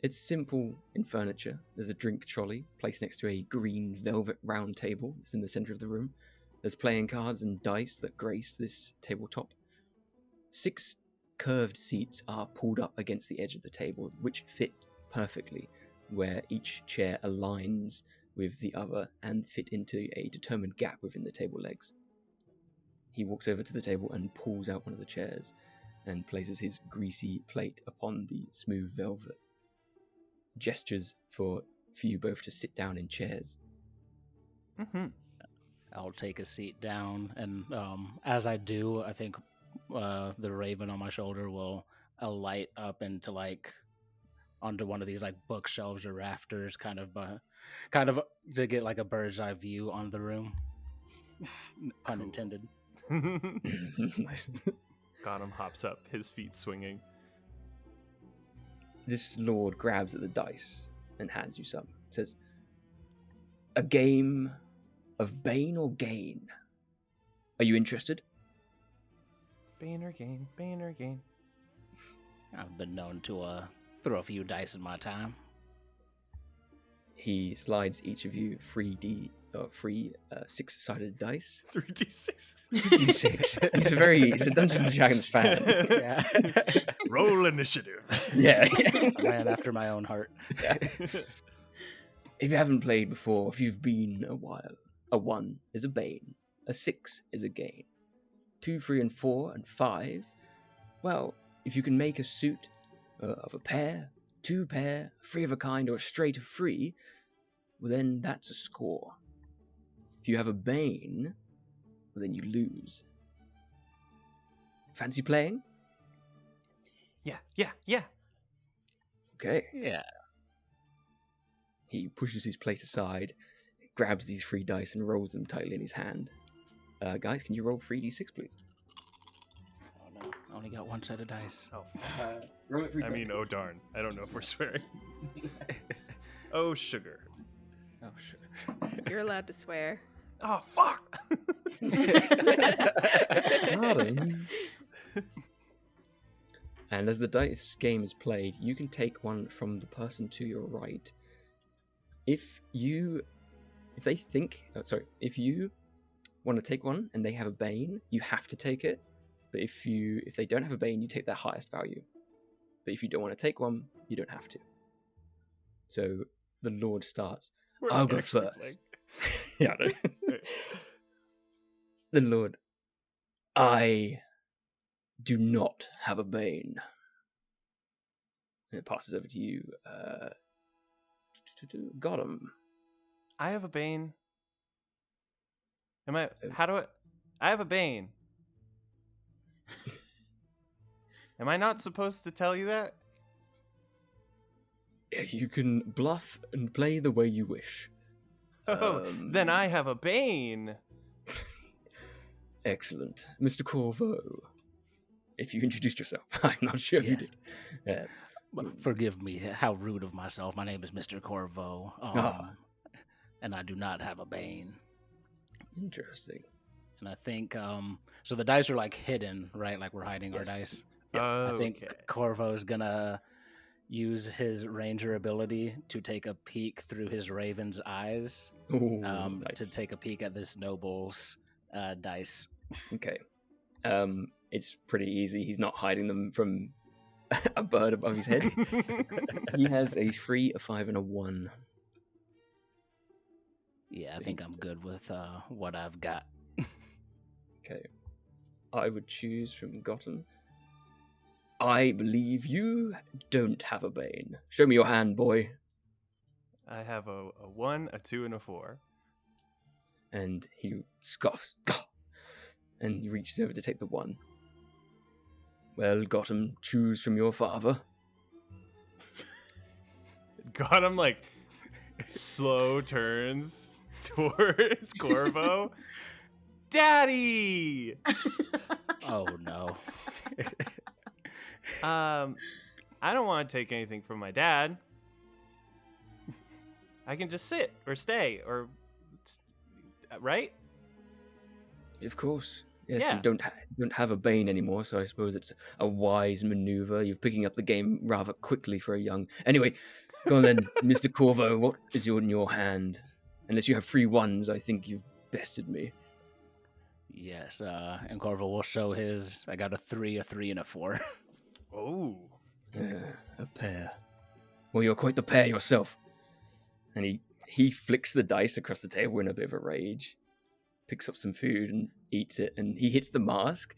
It's simple in furniture. There's a drink trolley placed next to a green velvet round table that's in the center of the room. There's playing cards and dice that grace this tabletop. 6 curved seats are pulled up against the edge of the table, which fit perfectly, where each chair aligns with the other and fit into a determined gap within the table legs. He walks over to the table and pulls out one of the chairs and places his greasy plate upon the smooth velvet. Gestures for you both to sit down in chairs. Mm-hmm. I'll take a seat down, and as I do, I think the raven on my shoulder will alight up into onto one of these bookshelves or rafters, kind of to get a bird's eye view on the room. Pun intended. Nice. Gotham hops up, his feet swinging. This lord grabs at the dice and hands you some. Says, "A game of bane or gain. Are you interested?" Bane or gain, bane or gain. I've been known to throw a few dice in my time. He slides each of you three 6-sided dice. 3d6. 3d6. He's a Dungeons & Dragons fan. Yeah. Roll initiative. Yeah. A man after my own heart. Yeah. If you haven't played before, if you've been a while, a 1 is a bane, a 6 is a gain. 2, 3, and 4, and 5, well, if you can make a suit of a pair, 2 pair, 3 of a kind, or a straight of 3, well then that's a score. If you have a bane, well then you lose. Fancy playing? Yeah. Okay. Yeah. He pushes his plate aside, grabs these 3 dice and rolls them tightly in his hand. Guys, can you roll 3d6, please? Oh no, I only got one set of dice. Oh, Roll it 3 I mean, oh darn. I don't know if we're swearing. Oh, sugar. Oh sure. You're allowed to swear. Oh, fuck! Pardon. And as the dice game is played, you can take one from the person to your right. If you want to take one and they have a bane, you have to take it. But if they don't have a bane, you take their highest value. But if you don't want to take one, you don't have to. So the Lord starts. We're I'll not go actually first. Yeah. The Lord. I do not have a bane. And it passes over to you. Got him. I have a bane. I have a bane. Am I not supposed to tell you that? You can bluff and play the way you wish. Oh, then I have a bane. Excellent. Mr. Corvo. If you introduced yourself. I'm not sure if you did. Forgive me, how rude of myself. My name is Mr. Corvo, and I do not have a bane. Interesting. And I think, so the dice are hidden, right? We're hiding our dice. Yeah. I think Corvo's gonna use his ranger ability to take a peek through his raven's eyes, Ooh, nice. to take a peek at this noble's dice. Okay. It's pretty easy. He's not hiding them from a bird above his head. He has a 3, a 5, and a 1. Yeah, So I think I'm good with what I've got. Okay. I would choose from Gotham. I believe you don't have a bane. Show me your hand, boy. I have a 1, a 2, and a 4. And he scoffs. Gah! And he reaches over to take the 1. Well, Gotham, choose from your father. Got him like slow turns towards Corvo. Daddy! Oh no. I don't want to take anything from my dad. I can just sit or stay or right? Of course. Yes, Yeah. you don't have a bane anymore, so I suppose it's a wise maneuver. You're picking up the game rather quickly for a young... Anyway, go on then, Mr. Corvo, what is in your hand? Unless you have 3 1s, I think you've bested me. Yes, and Corvo will show his. I got a 3, a 3, and a 4. Oh. A pair. Well, you're quite the pair yourself. And he flicks the dice across the table in a bit of a rage. Picks up some food and eats it, and he hits the mask.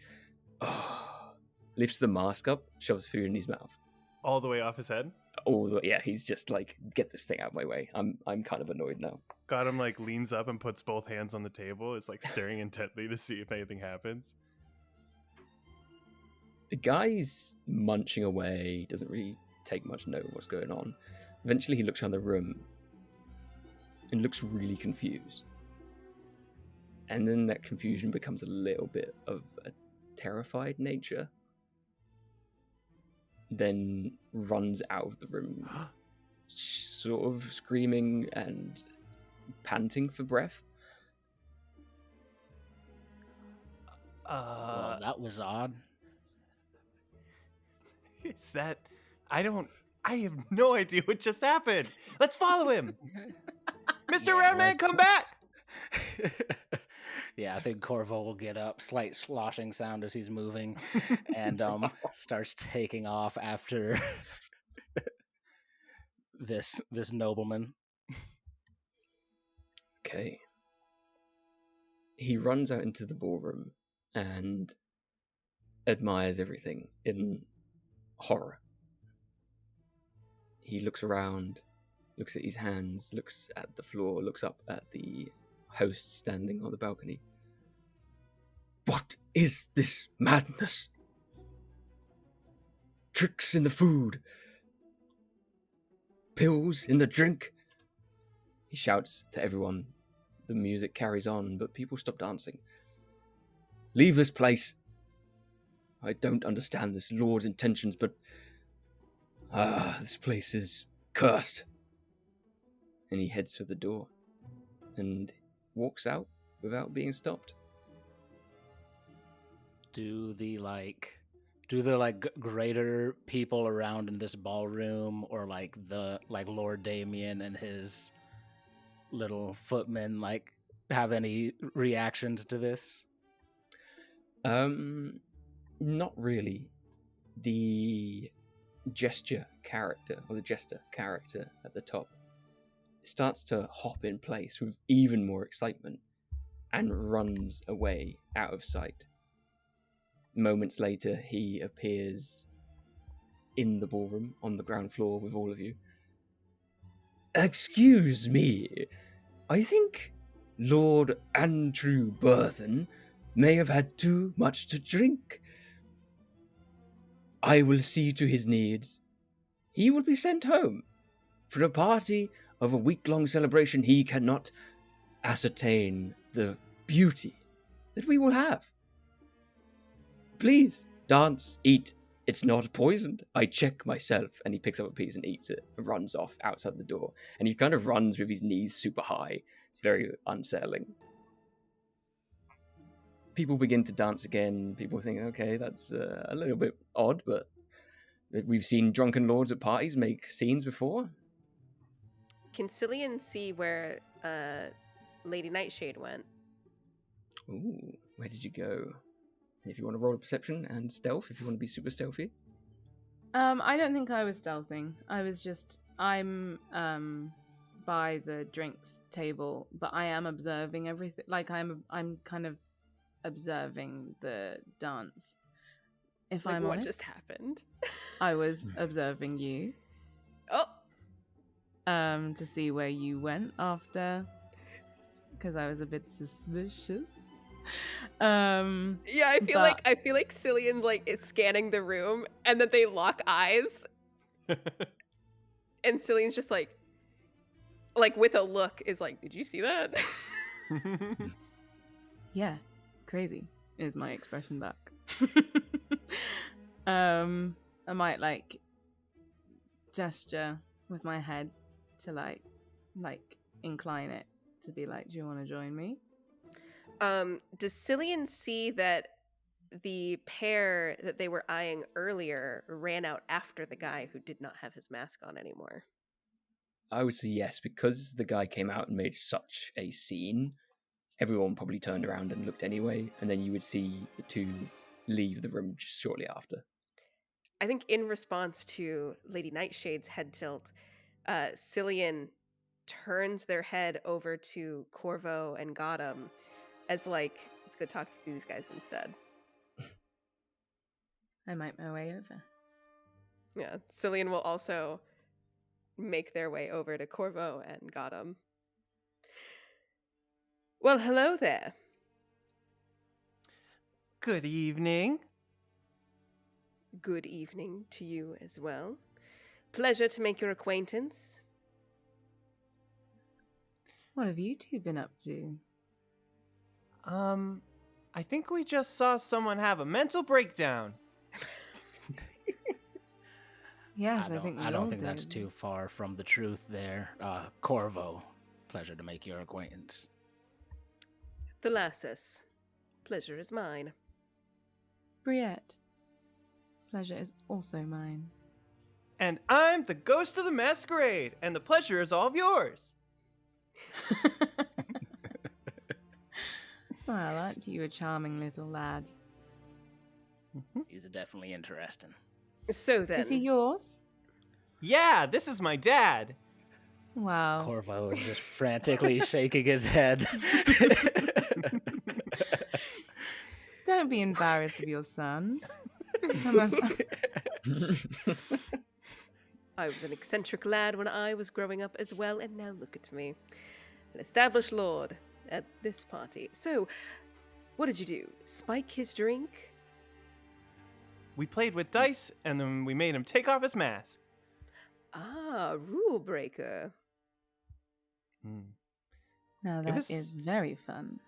Oh, lifts the mask up, shoves food in his mouth. All the way off his head? Oh, yeah, he's just like, get this thing out of my way. I'm kind of annoyed now. Got him like leans up and puts both hands on the table. Is like staring intently to see if anything happens. The guy's munching away, doesn't really take much note of what's going on. Eventually he looks around the room and looks really confused. And then that confusion becomes a little bit of a terrified nature. Then runs out of the room, sort of screaming and panting for breath. Well, that was odd. Is that... I have no idea what just happened. Let's follow him. Mr. Yeah, Roundman, come back. Yeah, I think Corvo will get up, slight sloshing sound as he's moving, and starts taking off after this nobleman. Okay. He runs out into the ballroom and admires everything in horror. He looks around, looks at his hands, looks at the floor, looks up at the host standing on the balcony. What is this madness? Tricks in the food, pills in the drink. He shouts to everyone. The music carries on, but people stop dancing. Leave this place. I don't understand this Lord's intentions, but this place is cursed. And he heads for the door and walks out without being stopped. Do the greater people around in this ballroom, or like Lord Damien and his little footmen, like, have any reactions to this? Not really. The jester character at the top starts to hop in place with even more excitement and runs away out of sight. Moments later, he appears in the ballroom on the ground floor with all of you. Excuse me, I think Lord Andrew Burthen may have had too much to drink. I will see to his needs. He will be sent home. For a party of a week-long celebration, he cannot ascertain the beauty that we will have. Please, dance, eat. It's not poisoned. I check myself. And he picks up a piece and eats it and runs off outside the door. And he kind of runs with his knees super high. It's very unsettling. People begin to dance again. People think, okay, that's a little bit odd, but we've seen drunken lords at parties make scenes before. Can Cillian see where Lady Nightshade went? Ooh, where did you go? If you want to roll a perception and stealth, if you want to be super stealthy. I don't think I was stealthing. I'm by the drinks table, but I am observing everything. Like I'm kind of observing the dance. If Like, I'm what honest, just happened? I was observing you. Oh, To see where you went after, because I was a bit suspicious. yeah. I feel like Cillian like is scanning the room, and then they lock eyes, and Cillian's just like with a look is like, "Did you see that?" yeah, crazy is my expression back. I might like gesture with my head to like incline it to be like, do you want to join me? Does Cillian see that the pair that they were eyeing earlier ran out after the guy who did not have his mask on anymore? I would say yes, because the guy came out and made such a scene. Everyone probably turned around and looked anyway, and then you would see the two leave the room just shortly after. I think in response to Lady Nightshade's head tilt, Cillian turns their head over to Corvo and Gotham as like, let's go talk to these guys instead. I might my way over. Yeah, Cillian will also make their way over to Corvo and Gotham. Well, hello there. Good evening. Good evening to you as well. Pleasure to make your acquaintance. What have you two been up to? I think we just saw someone have a mental breakdown. Yes, I think we I all don't think did. that's too far from the truth there. Corvo, pleasure to make your acquaintance. Thalassus, pleasure is mine. Briette, pleasure is also mine. And I'm the ghost of the Masquerade, and the pleasure is all of yours. Well, aren't you a charming little lad? He's definitely interesting. So then, Is he yours? Yeah, this is my dad. Wow. Corvo is just frantically shaking his head. Don't be embarrassed of your son. I was an eccentric lad when I was growing up as well, and now look at me. An established lord at this party. So, what did you do? Spike his drink? We played with dice, and then we made him take off his mask. Ah, rule breaker. Now that is very fun.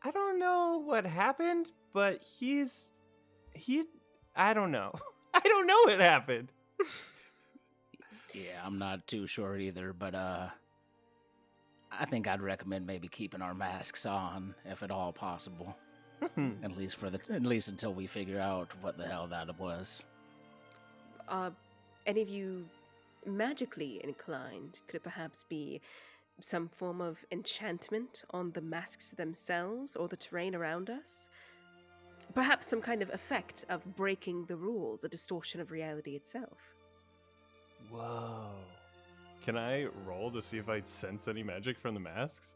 I don't know what happened, but I don't know. I don't know what happened. Yeah, I'm not too sure either, but I think I'd recommend maybe keeping our masks on, if at all possible. at least until we figure out what the hell that was. Any of you magically inclined? Could it perhaps be some form of enchantment on the masks themselves or the terrain around us? Perhaps some kind of effect of breaking the rules, a distortion of reality itself. Whoa. Can I roll to see if I sense any magic from the masks?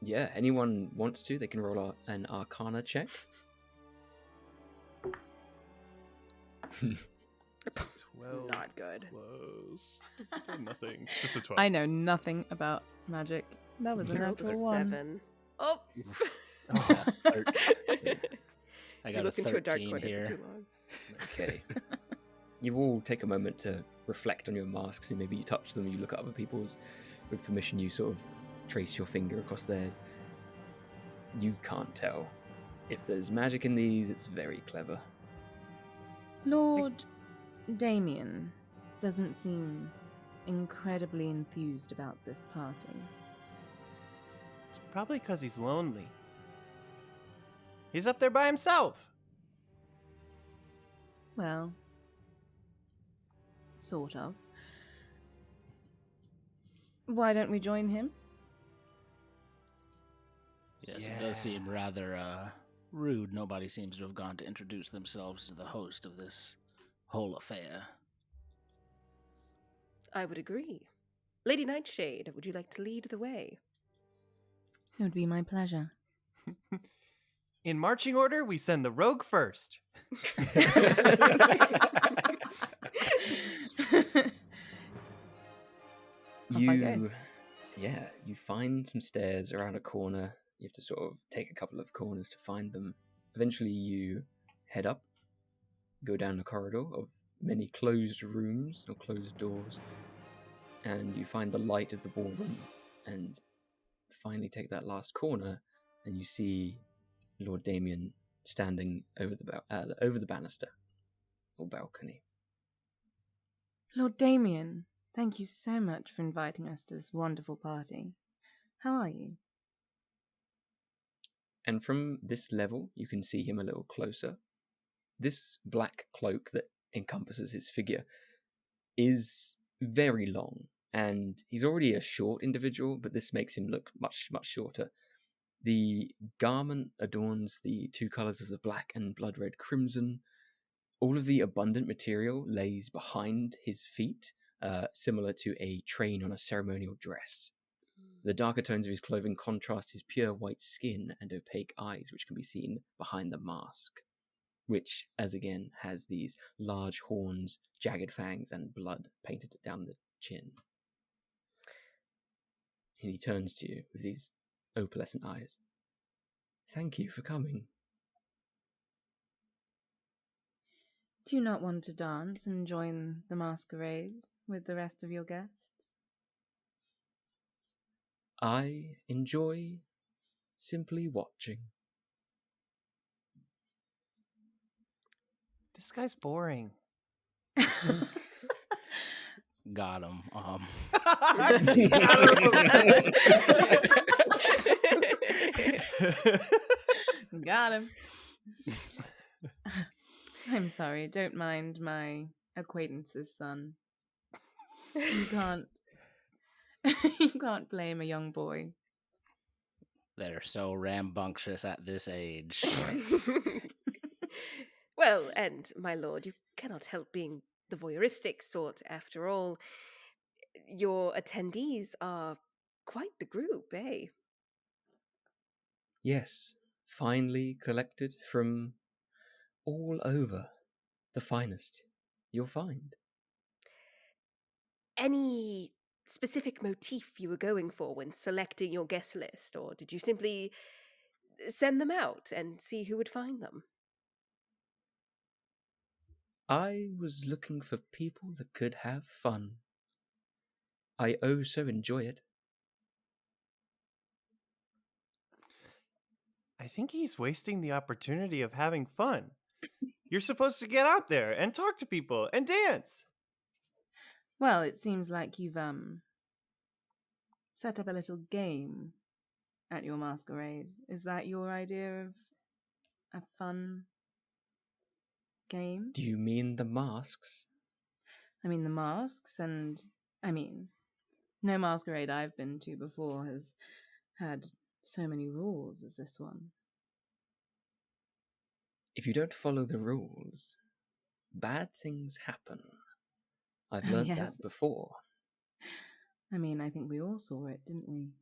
Yeah, anyone wants to, they can roll an Arcana check. 12. Not good. Plus nothing. Just a 12. I know nothing about magic. That was a You rolled a natural one. 7. Oh! I You got look a into a dark 13 corner here. for too long. Okay. You all take a moment to reflect on your masks, and maybe you touch them, you look at other people's. With permission, you sort of trace your finger across theirs. You can't tell. If there's magic in these, it's very clever. Lord Damien doesn't seem incredibly enthused about this party. It's probably because he's lonely. He's up there by himself. Well, sort of. Why don't we join him? Yes, it does seem rather Rude. Nobody seems to have gone to introduce themselves to the host of this whole affair. I would agree. Lady Nightshade, would you like to lead the way? It would be my pleasure. In marching order, we send the rogue first. Off I go. You find some stairs around a corner. You have to sort of take a couple of corners to find them. Eventually you head up, go down a corridor of many closed rooms or closed doors, and you find the light of the ballroom, and finally take that last corner, and you see Lord Damien standing over the banister or balcony. Lord Damien, thank you so much for inviting us to this wonderful party. How are you? And from this level, you can see him a little closer. This black cloak that encompasses his figure is very long, and he's already a short individual, but this makes him look much, much shorter. The garment adorns the two colours of the black and blood-red crimson. All of the abundant material lays behind his feet, similar to a train on a ceremonial dress. The darker tones of his clothing contrast his pure white skin and opaque eyes, which can be seen behind the mask, which, as again, has these large horns, jagged fangs, and blood painted down the chin. And he turns to you with these opalescent eyes. Thank you for coming. Do you not want to dance and join the masquerade with the rest of your guests? I enjoy simply watching. This guy's boring. Got him. Got him. I'm sorry, don't mind my acquaintance's son. You can't you can't blame a young boy. They're so rambunctious at this age. Well, and, my lord, you cannot help being the voyeuristic sort, after all. Your attendees are quite the group, eh? Yes, finely collected from all over. The finest you'll find. Any specific motif you were going for when selecting your guest list, or did you simply send them out and see who would find them? I was looking for people that could have fun. I oh so enjoy it. I think he's wasting the opportunity of having fun. You're supposed to get out there and talk to people and dance. Well, it seems like you've set up a little game at your masquerade. Is that your idea of a fun game? Do you mean the masks? I mean, the masks, and no masquerade I've been to before has had so many rules as this one. If you don't follow the rules, bad things happen. I've learned Yes. that before. I mean, I think we all saw it, didn't we?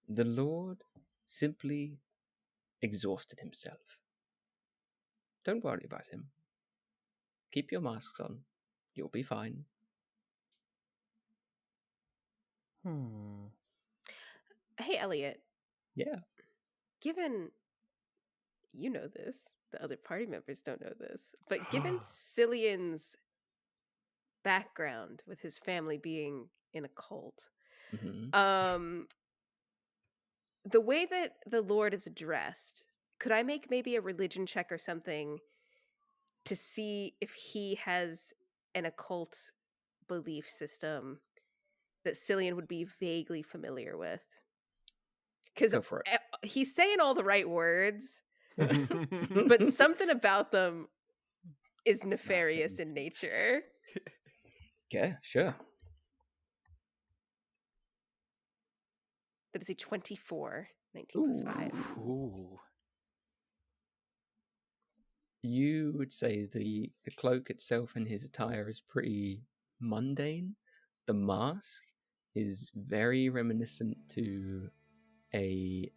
The Lord simply exhausted himself. Don't worry about him. Keep your masks on. You'll be fine. Hey, Elliot. Yeah. Given you know this, the other party members don't know this, but given Cillian's background with his family being in a cult, the way that the Lord is addressed, could I make maybe a religion check or something to see if he has an occult belief system that Cillian would be vaguely familiar with? Because he's saying all the right words, but something about them is nefarious in nature. Yeah, sure. That is a 24. 19 plus 5. Ooh. You would say the cloak itself and his attire is pretty mundane. The mask is very reminiscent to a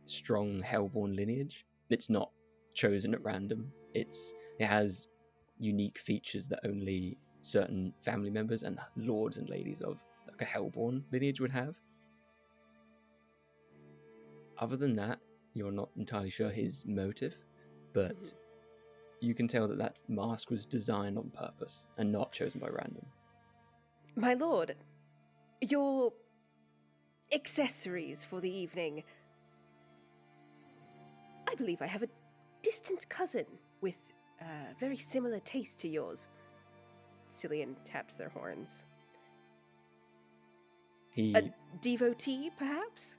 strong Hellborn lineage. It's not chosen at random. It has unique features that only certain family members and lords and ladies of like a Hellborn lineage would have. Other than that, you're not entirely sure his motive, but you can tell that that mask was designed on purpose and not chosen by random. My lord, your accessories for the evening. I believe I have a distant cousin with very similar taste to yours. Cillian taps their horns. A devotee, perhaps?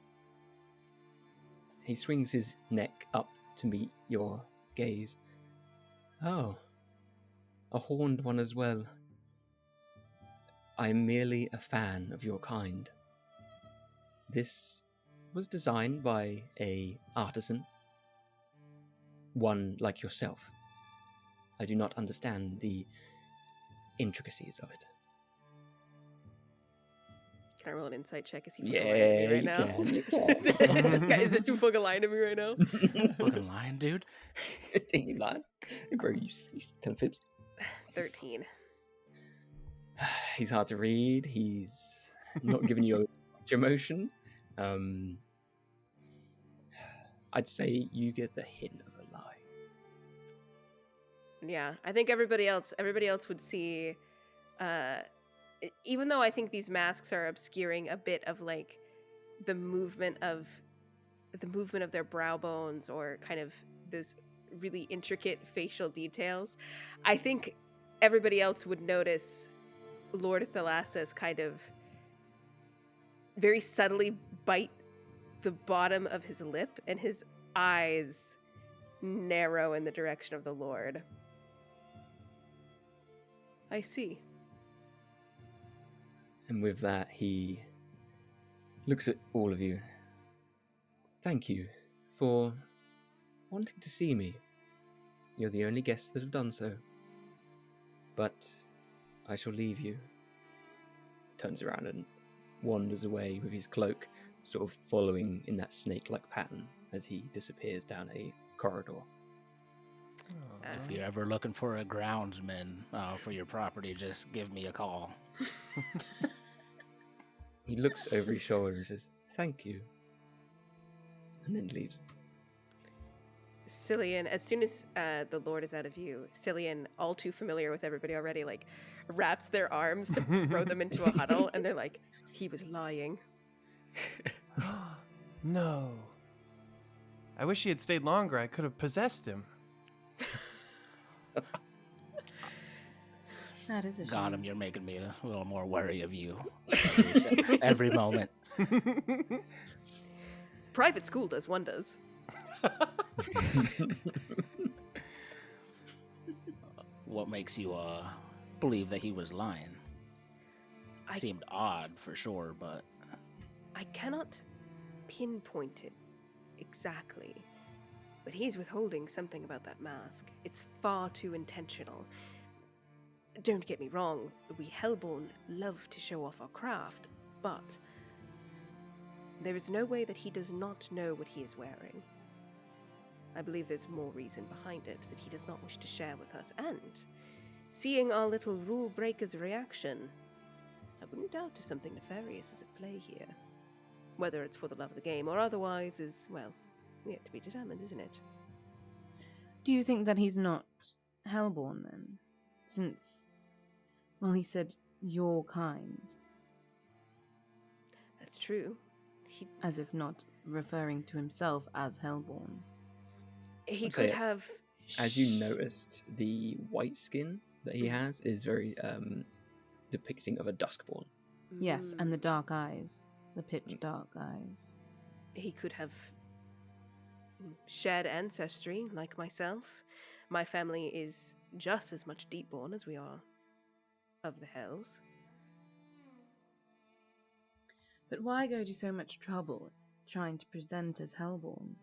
He swings his neck up to meet your gaze. Oh, a horned one as well. I am merely a fan of your kind. This was designed by an artisan, one like yourself. I do not understand the intricacies of it. Can I roll an insight check? Is he fucking lying to me right now? You can. Is this too fucking lying to me right now? Fucking lying, dude. You lying? Bro, you tell fibs. 13. He's hard to read. He's not giving you much emotion. I'd say you get the hint of a lie. Yeah, I think everybody else would see, even though I think these masks are obscuring a bit of like the movement of their brow bones or kind of those really intricate facial details, I think everybody else would notice Lord Thalassa's kind of very subtly bite the bottom of his lip and his eyes narrow in the direction of the Lord. I see. And with that, he looks at all of you. Thank you for wanting to see me. You're the only guests that have done so. But I shall leave you. Turns around and wanders away with his cloak, sort of following in that snake-like pattern as he disappears down a corridor. If you're ever looking for a groundsman for your property, just give me a call. He looks over his shoulder and says, "Thank you," and then leaves. Cillian, as soon as the Lord is out of view, Cillian, all too familiar with everybody already, like wraps their arms to throw them into a huddle, and they're like, "He was lying." No. I wish he had stayed longer. I could have possessed him. That is a shame. Got him. You're making me a little more wary of you every moment. Private school does wonders. What makes you believe that he was lying? Seemed odd for sure, but I cannot pinpoint it exactly, but he's withholding something about that mask. It's far too intentional. Don't get me wrong, we Hellborn love to show off our craft, but there is no way that he does not know what he is wearing. I believe there's more reason behind it that he does not wish to share with us, and seeing our little rule breaker's reaction, I wouldn't doubt if something nefarious is at play here. Whether it's for the love of the game or otherwise is, well, yet to be determined, isn't it? Do you think that he's not Hellborn then? Since, well, he said your kind. That's true. As if not referring to himself as Hellborn. He I'd could say, have... as you noticed, the white skin that he has is very depicting of a Duskborn. Yes, and the dark eyes. The pitch dark eyes. He could have shared ancestry, like myself. My family is just as much Deepborn as we are of the Hells. But why go to so much trouble trying to present as Hellborn.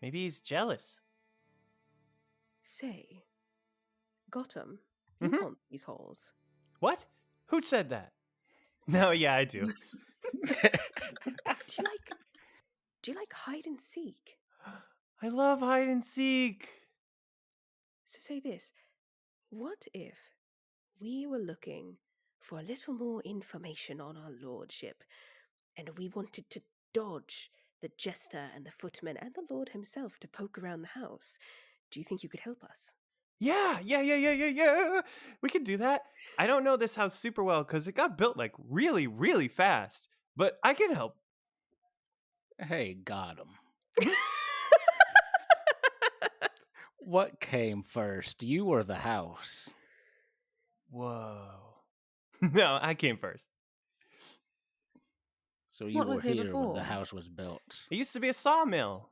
Maybe he's jealous. Say, Gotham, you Mhm. haunt these halls. What? Who said that? No, yeah, I do. Do you like hide and seek? I love hide and seek. So say this, what if we were looking for a little more information on our lordship, and we wanted to dodge the jester and the footman and the lord himself to poke around the house? Do you think you could help us? Yeah. We can do that. I don't know this house super well because it got built like really, really fast, but I can help. Hey, got him. What came first, you or the house? Whoa. No, I came first. So you What were was here here when before? the house was built. It used to be a sawmill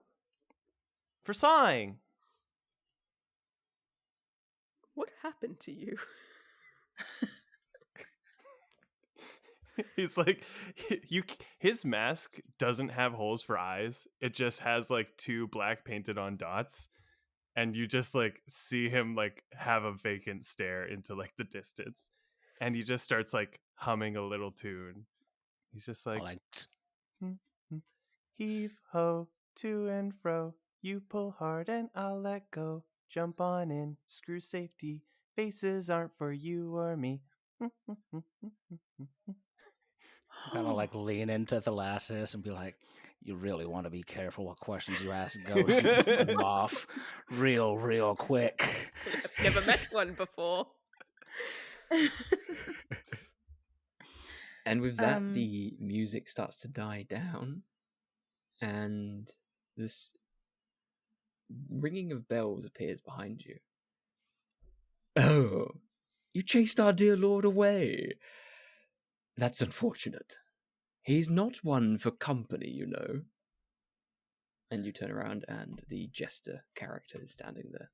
for sawing. What happened to you? It's like his mask doesn't have holes for eyes. It just has like 2 black painted on dots, and you just like see him like have a vacant stare into like the distance, and he just starts like humming a little tune. He's just like, heave ho to and fro, you pull hard and I'll let go, jump on in, screw safety, faces aren't for you or me. kind of like lean into Thalasis and be like, you really want to be careful what questions you ask ghosts. You set them off real quick. I've never met one before. And with that, the music starts to die down, and this ringing of bells appears behind you. Oh, you chased our dear lord away. That's unfortunate. He's not one for company, you know. And you turn around, and the jester character is standing there.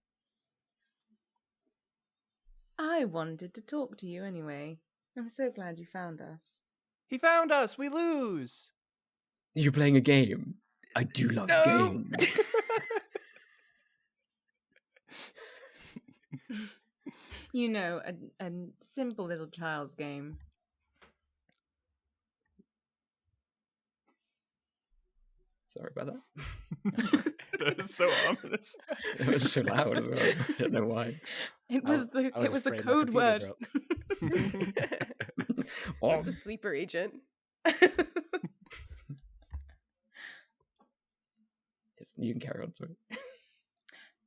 I wanted to talk to you anyway. I'm so glad you found us. He found us. We lose. You're playing a game. I do love games. You know, a simple little child's game. Sorry about that. That is so ominous. It was so loud as well. I don't know why. It was the afraid my code computer word. broke. Where's the sleeper agent? Yes, you can carry on, sorry.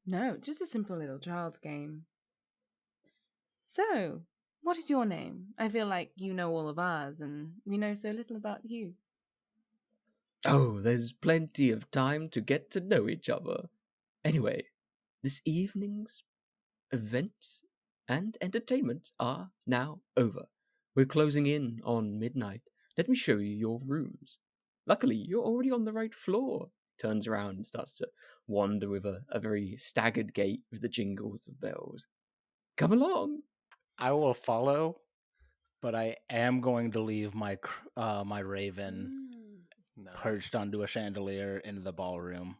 No, just a simple little child's game. So, what is your name? I feel like you know all of ours, and we know so little about you. Oh, there's plenty of time to get to know each other. Anyway, this evening's events and entertainment are now over. We're closing in on midnight. Let me show you your rooms. Luckily, you're already on the right floor. Turns around and starts to wander with a very staggered gait with the jingles of bells. Come along. I will follow, but I am going to leave my my raven Nice. perched onto a chandelier in the ballroom.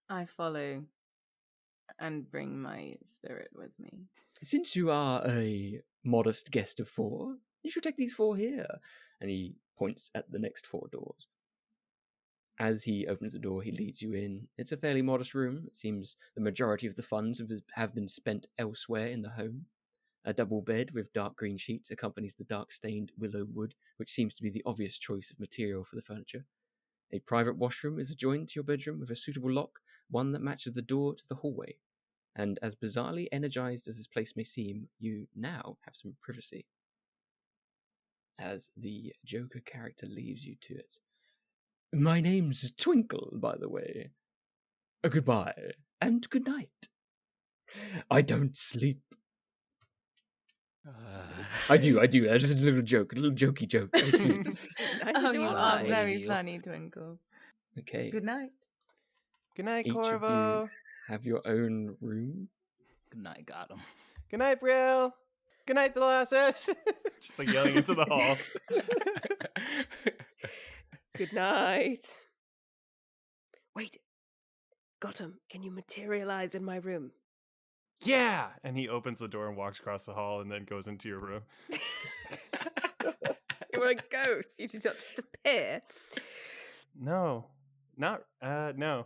I follow and bring my spirit with me. Since you are a modest guest of 4, you should take these 4 here. And he points at the next 4 doors. As he opens the door, he leads you in. It's a fairly modest room. It seems the majority of the funds have been spent elsewhere in the home. A double bed with dark green sheets accompanies the dark-stained willow wood, which seems to be the obvious choice of material for the furniture. A private washroom is adjoined to your bedroom with a suitable lock, one that matches the door to the hallway. And as bizarrely energized as this place may seem, you now have some privacy. As the Joker character leaves you to it. My name's Twinkle, by the way. Goodbye, and good night. I don't sleep. I do. That's just a little joke, a little jokey joke. I sleep. Oh, you are I very hate you. funny, Twinkle. Okay. Good night. Good night, Each of Corvo. you have your own room. Good night, got him. Good night, Brielle. Good night, Thalasis. Just like yelling into the hall. Good night. Wait. Gotham, can you materialize in my room? Yeah! And he opens the door and walks across the hall and then goes into your room. You're a ghost. You did not just appear. No. No.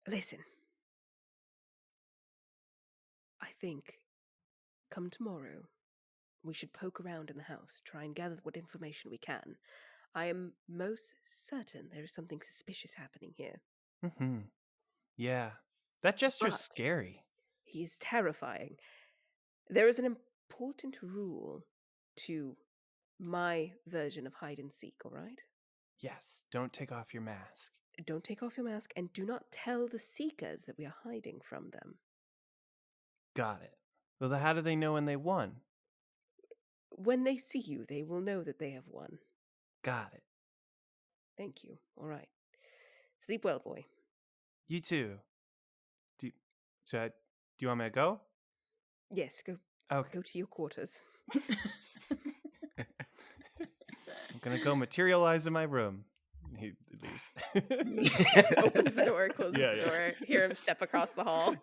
Listen. I think come tomorrow, we should poke around in the house, try and gather what information we can. I am most certain there is something suspicious happening here. Mm-hmm. Yeah. That gesture's But- scary. He's terrifying. There is an important rule to my version of hide and seek, all right? Yes, don't take off your mask. Don't take off your mask and do not tell the seekers that we are hiding from them. Got it. Well, how do they know when they won? When they see you, they will know that they have won. Got it. Thank you. All right. Sleep well, boy. You too. Do you want me to go? Yes, go Okay. to your quarters. I'm gonna go materialize in my room. He leaves. Opens the door, closes Yeah, the yeah. door. Hear him step across the hall.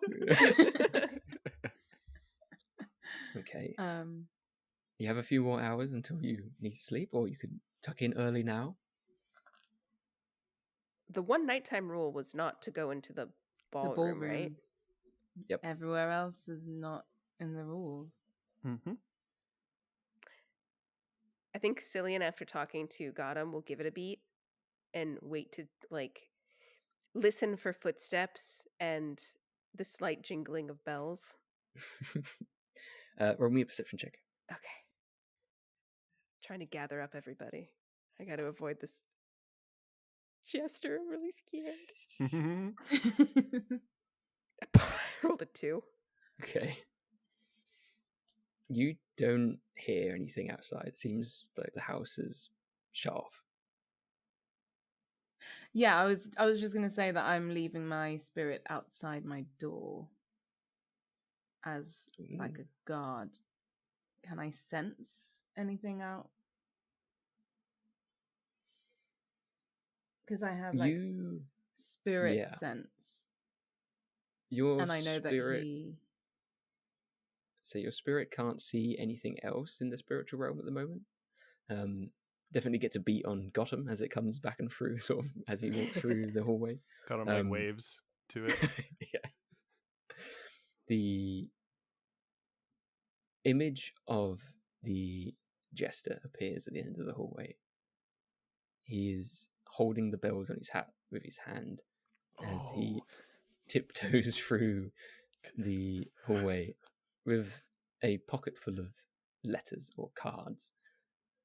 Okay. Um, You have a few more hours until you need to sleep, or you could tuck in early now. The one nighttime rule was not to go into the ballroom, ballroom. right? Yep. Everywhere else is not in the rules. Mm-hmm. I think Cillian, after talking to Gotham, will give it a beat and wait to listen for footsteps and the slight jingling of bells. Roll me a perception check. Okay. Trying to gather up everybody. I got to avoid this jester. I'm really scared. I rolled a 2. Okay. You don't hear anything outside. It seems like the house is shut off. Yeah, I was just gonna say that I'm leaving my spirit outside my door as like a guard. Can I sense anything out? Because I have like You, spirit yeah. sense, your and I know that spirit. he. So your spirit can't see anything else in the spiritual realm at the moment. Definitely gets a beat on Gotham as it comes back and through, sort of as he walks through the hallway. Gotta make waves to it. Yeah. The image of the jester appears at the end of the hallway. He is holding the bells on his hat with his hand as he tiptoes through the hallway with a pocket full of letters or cards.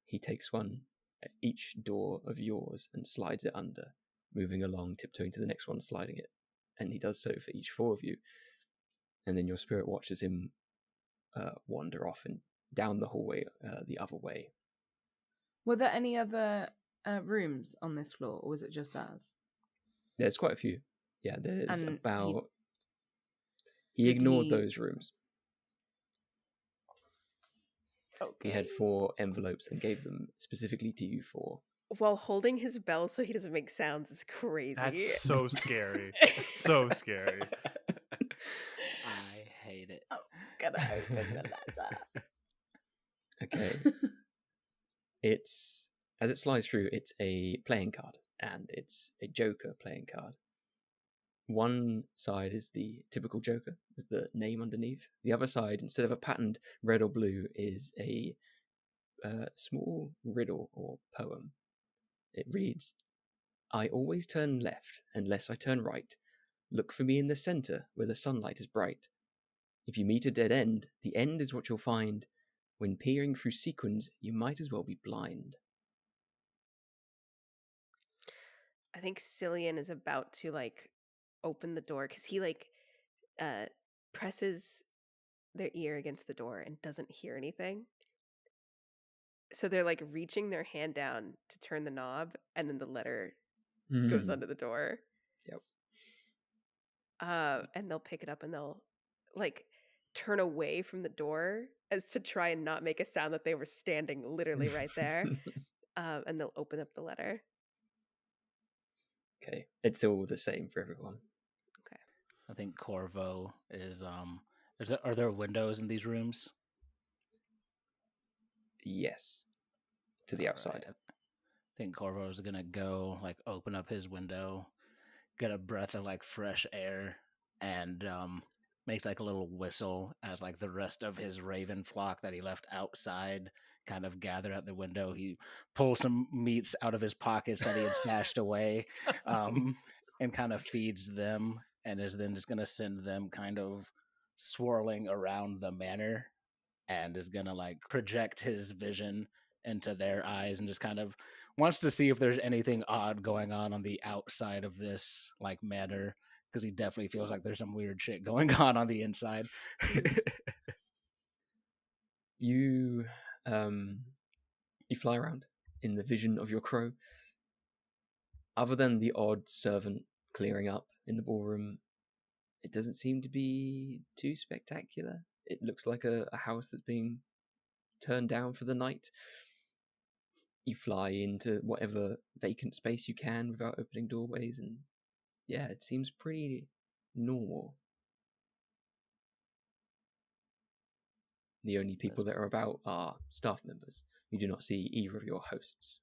He takes one at each door of yours and slides it under, moving along, tiptoeing to the next one, sliding it. And he does so for each 4 of you. And then your spirit watches him wander off and down the hallway the other way. Were there any other rooms on this floor, or was it just ours? There's quite a few. Yeah, there's And about... He did ignored he- those rooms. Okay. He had 4 envelopes and gave them specifically to you 4. While holding his bell so he doesn't make sounds is crazy. That's so scary. So scary. I hate it. Gonna open the letter. Okay. It's, as it slides through, it's a playing card, and it's a Joker playing card. One side is the typical Joker with the name underneath. The other side, instead of a patterned red or blue, is a small riddle or poem. It reads, "I always turn left unless I turn right. Look for me in the center where the sunlight is bright. If you meet a dead end, the end is what you'll find. When peering through sequins, you might as well be blind." I think Cillian is about to open the door because he presses their ear against the door and doesn't hear anything. So they're reaching their hand down to turn the knob, and then the letter goes under the door. Yep. And they'll pick it up and they'll turn away from the door as to try and not make a sound that they were standing literally right there. And they'll open up the letter. Okay, it's all the same for everyone. I think Corvo is are there windows in these rooms? Yes, to the All outside. right. I think Corvo is gonna go like open up his window, get a breath of like fresh air, and makes like a little whistle as like the rest of his raven flock that he left outside kind of gather at the window. He pulls some meats out of his pockets that he had stashed away, and kind of feeds them, and is then just gonna send them kind of swirling around the manor, and is gonna like project his vision into their eyes and just kind of wants to see if there's anything odd going on the outside of this like manor, because he definitely feels like there's some weird shit going on the inside. You you fly around in the vision of your crow. Other than the odd servant clearing up in the ballroom, it doesn't seem to be too spectacular. It looks like a house that's being turned down for the night. You fly into whatever vacant space you can without opening doorways, and yeah, it seems pretty normal. The only people that are about are staff members. You do not see either of your hosts.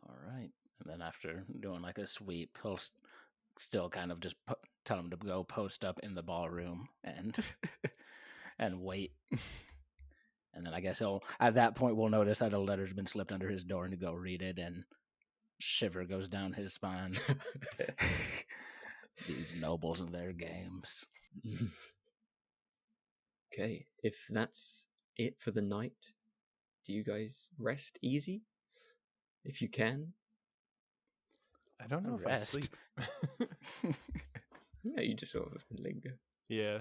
All right. And then after doing like a sweep, he'll still kind of just tell him to go post up in the ballroom and and wait. And then I guess at that point we'll notice that a letter's been slipped under his door and to go read it, and shiver goes down his spine. These nobles and their games. Okay, if that's it for the night, do you guys rest easy? If you can? I don't know if Rest. I sleep. No, you just sort of linger. Yeah.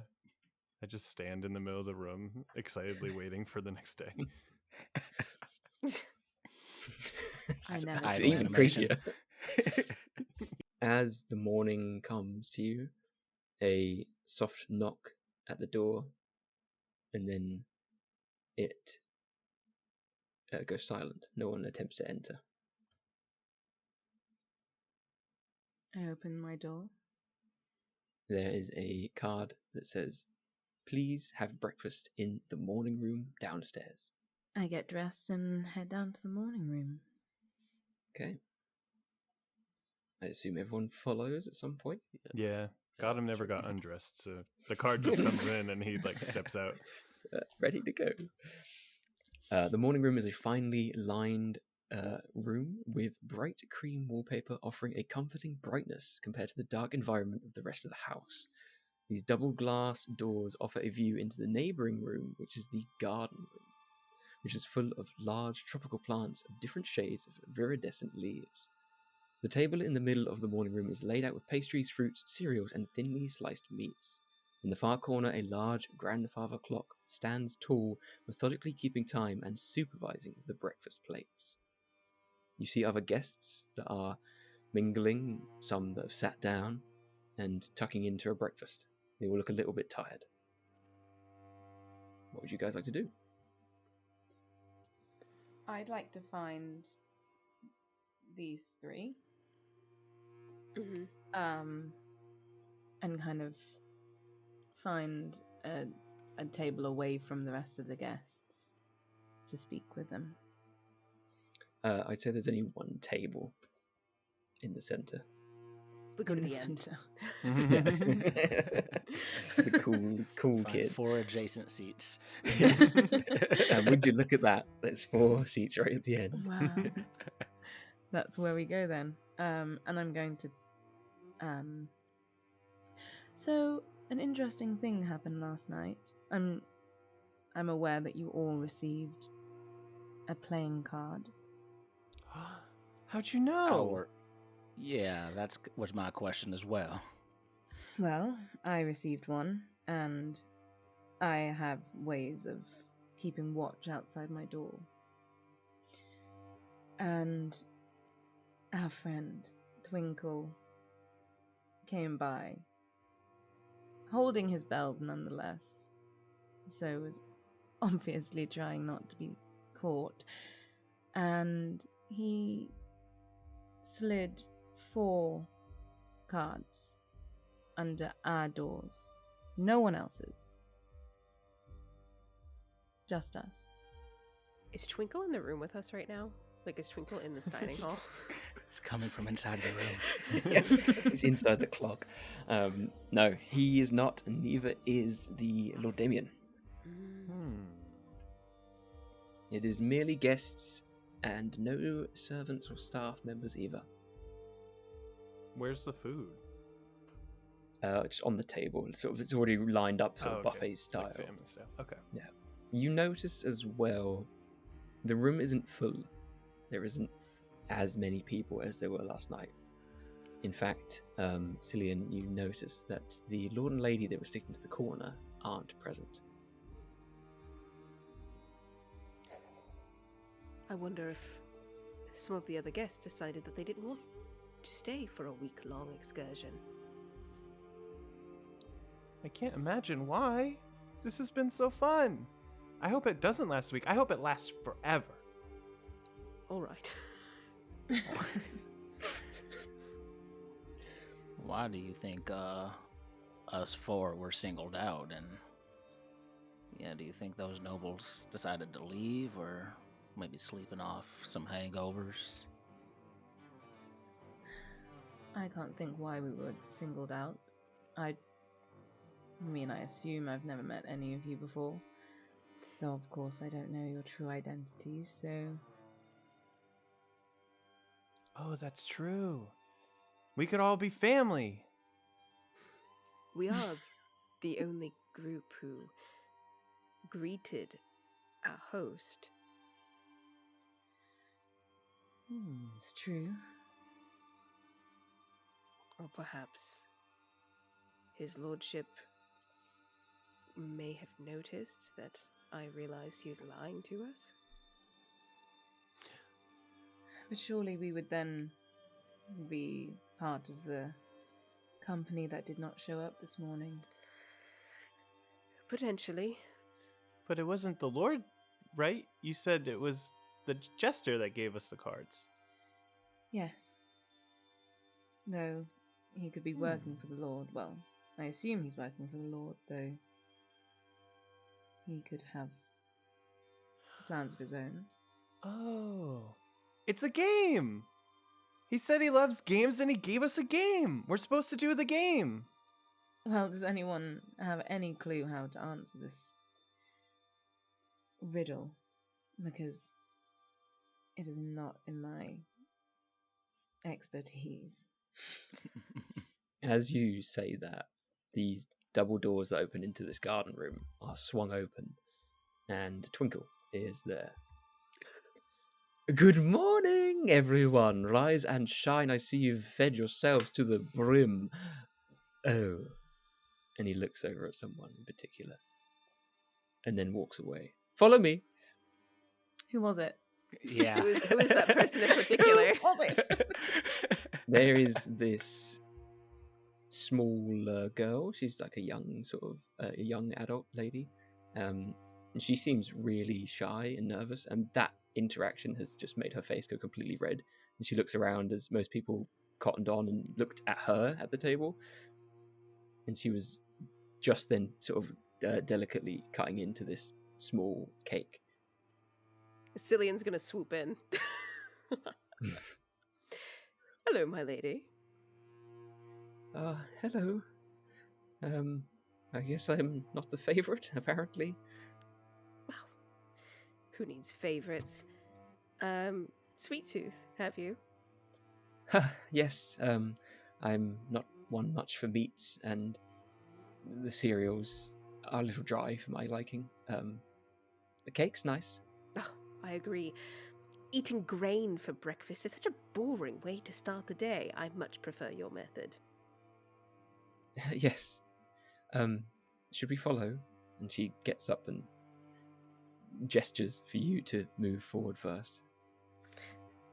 I just stand in the middle of the room, excitedly waiting for the next day. I never It's sleep. even creepier. As the morning comes to you, a soft knock at the door, and then it goes silent. No one attempts to enter. I open my door. There is a card that says, "Please have breakfast in the morning room downstairs." I get dressed and head down to the morning room. Okay. I assume everyone follows at some point. Yeah. Gotham never got undressed, so the card just comes in and he like steps out. Ready to go. The morning room is a finely lined room with bright cream wallpaper offering a comforting brightness compared to the dark environment of the rest of the house. These double glass doors offer a view into the neighbouring room, which is the garden room, which is full of large tropical plants of different shades of viridescent leaves. The table in the middle of the morning room is laid out with pastries, fruits, cereals, and thinly sliced meats. In the far corner, a large grandfather clock stands tall, methodically keeping time and supervising the breakfast plates. You see other guests that are mingling, some that have sat down and tucking into a breakfast. They all look a little bit tired. What would you guys like to do? I'd like to find these three. Mm-hmm. And kind of find a table away from the rest of the guests to speak with them. I'd say there's only one table in the centre. We go to In the end. centre. The cool Find kid. 4 adjacent seats. And would you look at that? There's 4 seats right at the end. Wow. That's where we go then. And I'm going to... So, an interesting thing happened last night. I'm aware that you all received a playing card. How'd you know? Yeah, that was my question as well. Well, I received one, and I have ways of keeping watch outside my door. And our friend, Twinkle, came by, holding his bells nonetheless, so was obviously trying not to be caught, and he slid 4 cards under our doors. No one else's. Just us. Is Twinkle in the room with us right now? Like, is Twinkle in this dining hall? It's coming from inside the room. Yeah, he's inside the clock. No, he is not, and neither is the Lord Damien. It is merely guests and no servants or staff members either. Where's the food? Just on the table. It's already lined up, sort of okay. buffet style. Like family style. Okay. Yeah. You notice as well, the room isn't full. There isn't as many people as there were last night. In fact, Cillian, you notice that the Lord and Lady that were sticking to the corner aren't present. I wonder if some of the other guests decided that they didn't want to stay for a week-long excursion. I can't imagine why. This has been so fun. I hope it doesn't last a week. I hope it lasts forever. All right. Why do you think us 4 were singled out? And yeah, do you think those nobles decided to leave, or maybe sleeping off some hangovers? I can't think why we were singled out. I assume I've never met any of you before. Though, of course, I don't know your true identities, so... Oh, that's true. We could all be family. We are the only group who greeted our host. It's true. Or perhaps his lordship may have noticed that I realized he was lying to us. But surely we would then be part of the company that did not show up this morning. Potentially. But it wasn't the Lord, right? You said it was the jester that gave us the cards. Yes. Though he could be working for the Lord. Well, I assume he's working for the Lord, though he could have plans of his own. Oh. It's a game! He said he loves games and he gave us a game! We're supposed to do the game! Well, does anyone have any clue how to answer this riddle? Because it is not in my expertise. As you say that, these double doors that open into this garden room are swung open, and Twinkle is there. Good morning, everyone. Rise and shine. I see you've fed yourselves to the brim. Oh. And he looks over at someone in particular, and then walks away. Follow me. Who was it? Yeah. Who is that person in particular? Who was it? There is this small girl. She's like a young a young adult lady. And she seems really shy and nervous, and that interaction has just made her face go completely red. And she looks around as most people cottoned on and looked at her at the table. And she was just then sort of delicately cutting into this small cake. Cillian's gonna swoop in. Hello, my lady. Hello. I guess I'm not the favorite, apparently. Wow. Who needs favorites? Sweet Tooth, have you? Yes, I'm not one much for meats, and the cereals are a little dry for my liking. The cake's nice. Oh, I agree. Eating grain for breakfast is such a boring way to start the day. I much prefer your method. Yes. Should we follow? And she gets up and gestures for you to move forward first.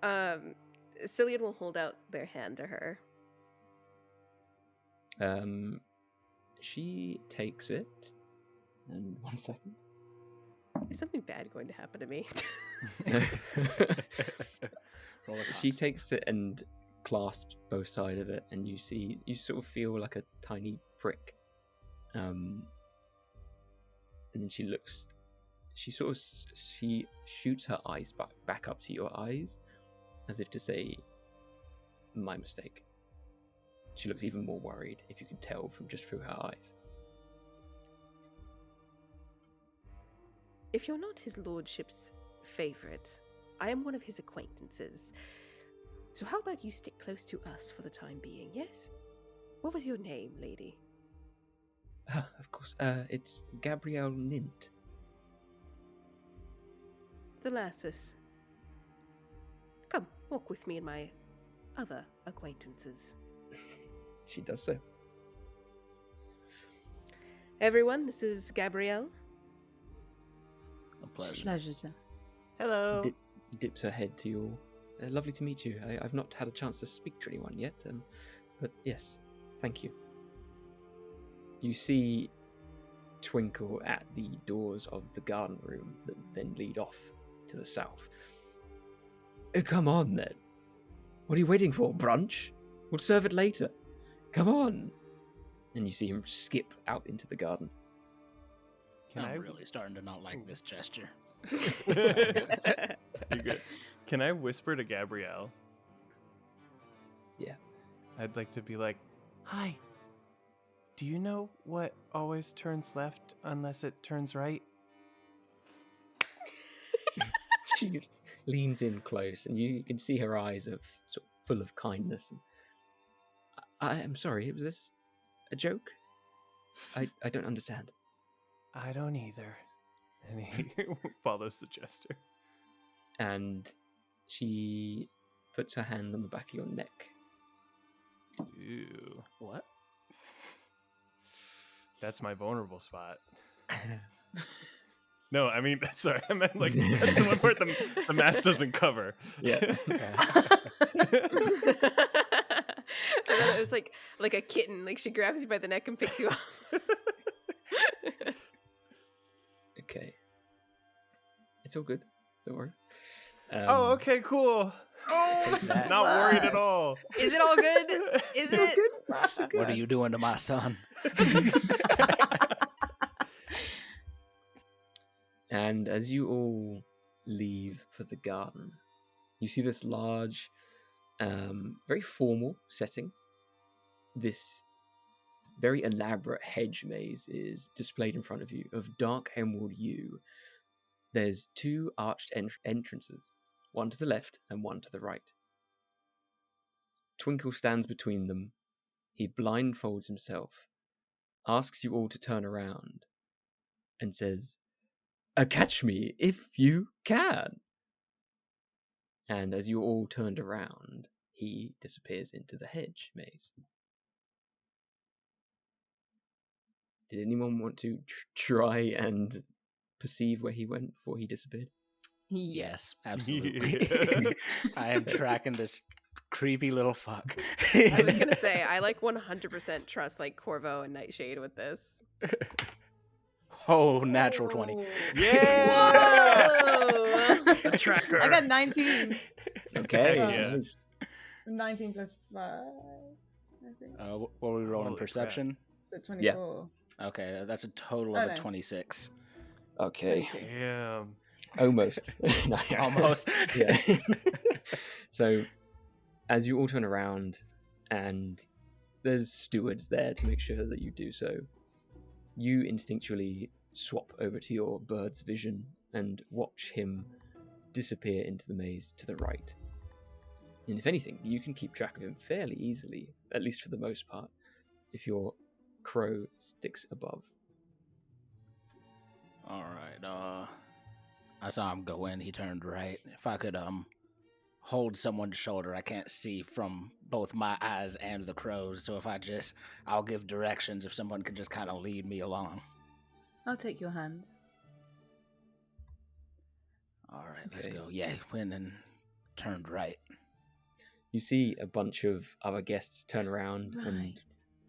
Cillian will hold out their hand to her. She takes it, and 1 second. Is something bad going to happen to me? She takes it and clasps both sides of it, and you sort of feel like a tiny prick. And then she shoots her eyes back up to your eyes, as if to say, my mistake. She looks even more worried, if you can tell from just through her eyes. If you're not his lordship's favorite, I am one of his acquaintances. So how about you stick close to us for the time being, yes? What was your name, lady? Of course, it's Gabrielle Nint. The lasses. Come, walk with me and my other acquaintances. She does so. Everyone, this is Gabrielle. A pleasure. Pleasure. Hello. Dips her head to your... lovely to meet you. I've not had a chance to speak to anyone yet, but yes, thank you. You see Twinkle at the doors of the garden room that then lead off to the south. Oh, come on, then. What are you waiting for? Brunch? We'll serve it later. Come on. And you see him skip out into the garden. I'm really starting to not like this gesture. You're good. Can I whisper to Gabrielle? Yeah. I'd like to be like, hi. Do you know what always turns left unless it turns right? She leans in close, and you can see her eyes are sort of full of kindness. I am sorry, was this a joke? I don't understand. I don't either. And he follows the gesture. And she puts her hand on the back of your neck. Ew. What? That's my vulnerable spot. No, I mean, sorry, I meant like that's the one part the mask doesn't cover. Yeah. And then it was like a kitten, like she grabs you by the neck and picks you up. Okay. It's all good. Don't worry. Oh, okay, cool. Oh, It's not worried at all. Is it all good? Is it? What are you doing to my son? And as you all leave for the garden, you see this large, very formal setting. This very elaborate hedge maze is displayed in front of you of dark emerald hue. There's two arched entrances, one to the left and one to the right. Twinkle stands between them. He blindfolds himself, asks you all to turn around, and says, catch me if you can. And as you all turned around, he disappears into the hedge maze. Did anyone want to try and perceive where he went before he disappeared? Yes, absolutely. Yeah. I am tracking this creepy little fuck. I was gonna say I like 100% trust like Corvo and Nightshade with this. Oh, natural 20. Yeah! Whoa! The tracker. I got 19. Okay. Yeah. Nice. 19 plus 5, I think. What were we rolling? Holy Perception? So 24. Okay, that's a total of Oh, a no. 26. Okay. Damn. Almost. No. Almost. Yeah. So, as you all turn around, and there's stewards there to make sure that you do so, you instinctually swap over to your bird's vision and watch him disappear into the maze to the right. And if anything, you can keep track of him fairly easily, at least for the most part, if your crow sticks above. All right. I saw him go in. He turned right. If I could hold someone's shoulder, I can't see from both my eyes and the crows. So if I'll give directions if someone could just kind of lead me along. I'll take your hand. All right, let's Okay. go. Yeah, he went and turned right. You see a bunch of other guests turn around and Right.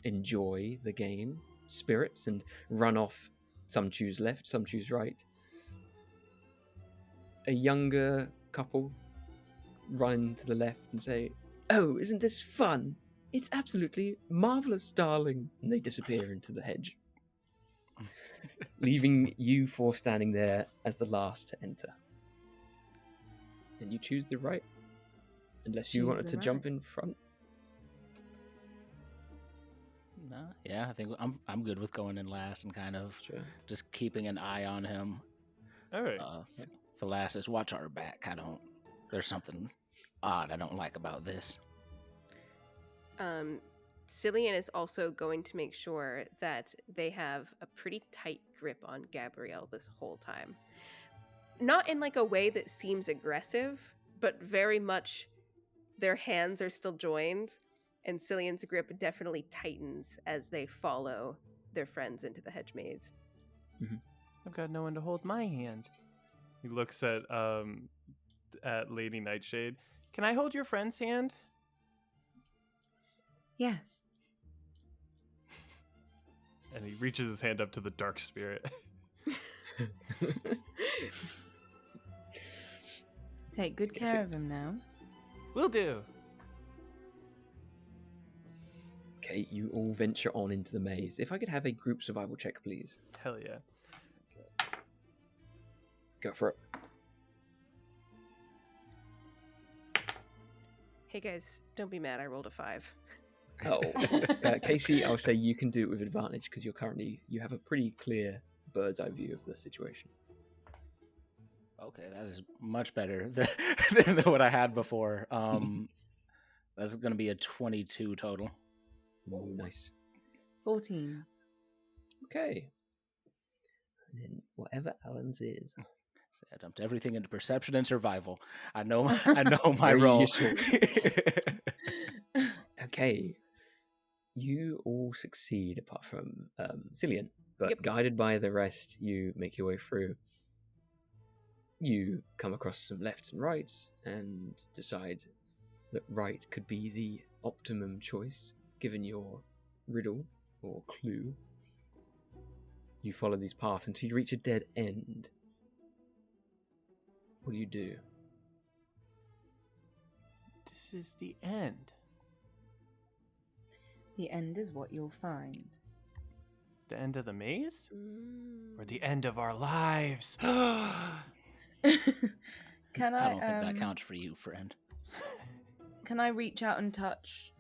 enjoy the game, spirits, and run off. Some choose left, some choose right. A younger couple run to the left and say, "Oh, isn't this fun? It's absolutely marvelous, darling." And they disappear into the hedge, leaving you four standing there as the last to enter. And you choose the right, unless you Choose wanted the to jump right. in front. No, yeah, I think I'm good with going in last and kind of Sure. just keeping an eye on him. All right. Thalasis, watch our back. There's something odd I don't like about this. Cillian is also going to make sure that they have a pretty tight grip on Gabrielle this whole time. Not in like a way that seems aggressive, but very much their hands are still joined, and Cillian's grip definitely tightens as they follow their friends into the hedge maze. I've got no one to hold my hand. He looks at Lady Nightshade. Can I hold your friend's hand? Yes. And he reaches his hand up to the dark spirit. Take good care of him now. Will do. Okay, you all venture on into the maze. If I could have a group survival check, please. Hell yeah. Go for it. Hey guys, don't be mad, I rolled a 5. Oh, Casey, I'll say you can do it with advantage because you have a pretty clear bird's eye view of the situation. Okay, that is much better than what I had before. That's going to be a 22 total. Oh, nice. 14. Okay. And then whatever Alan's is. So I dumped everything into perception and survival. I know my Very role. useful. Okay. You all succeed apart from Cillian, but Yep. guided by the rest, you make your way through. You come across some lefts and rights and decide that right could be the optimum choice given your riddle or clue. You follow these paths until you reach a dead end. What do you do? This is the end. The end is what you'll find. The end of the maze? Or the end of our lives? Can I don't think that counts for you, friend. Can I reach out and touch?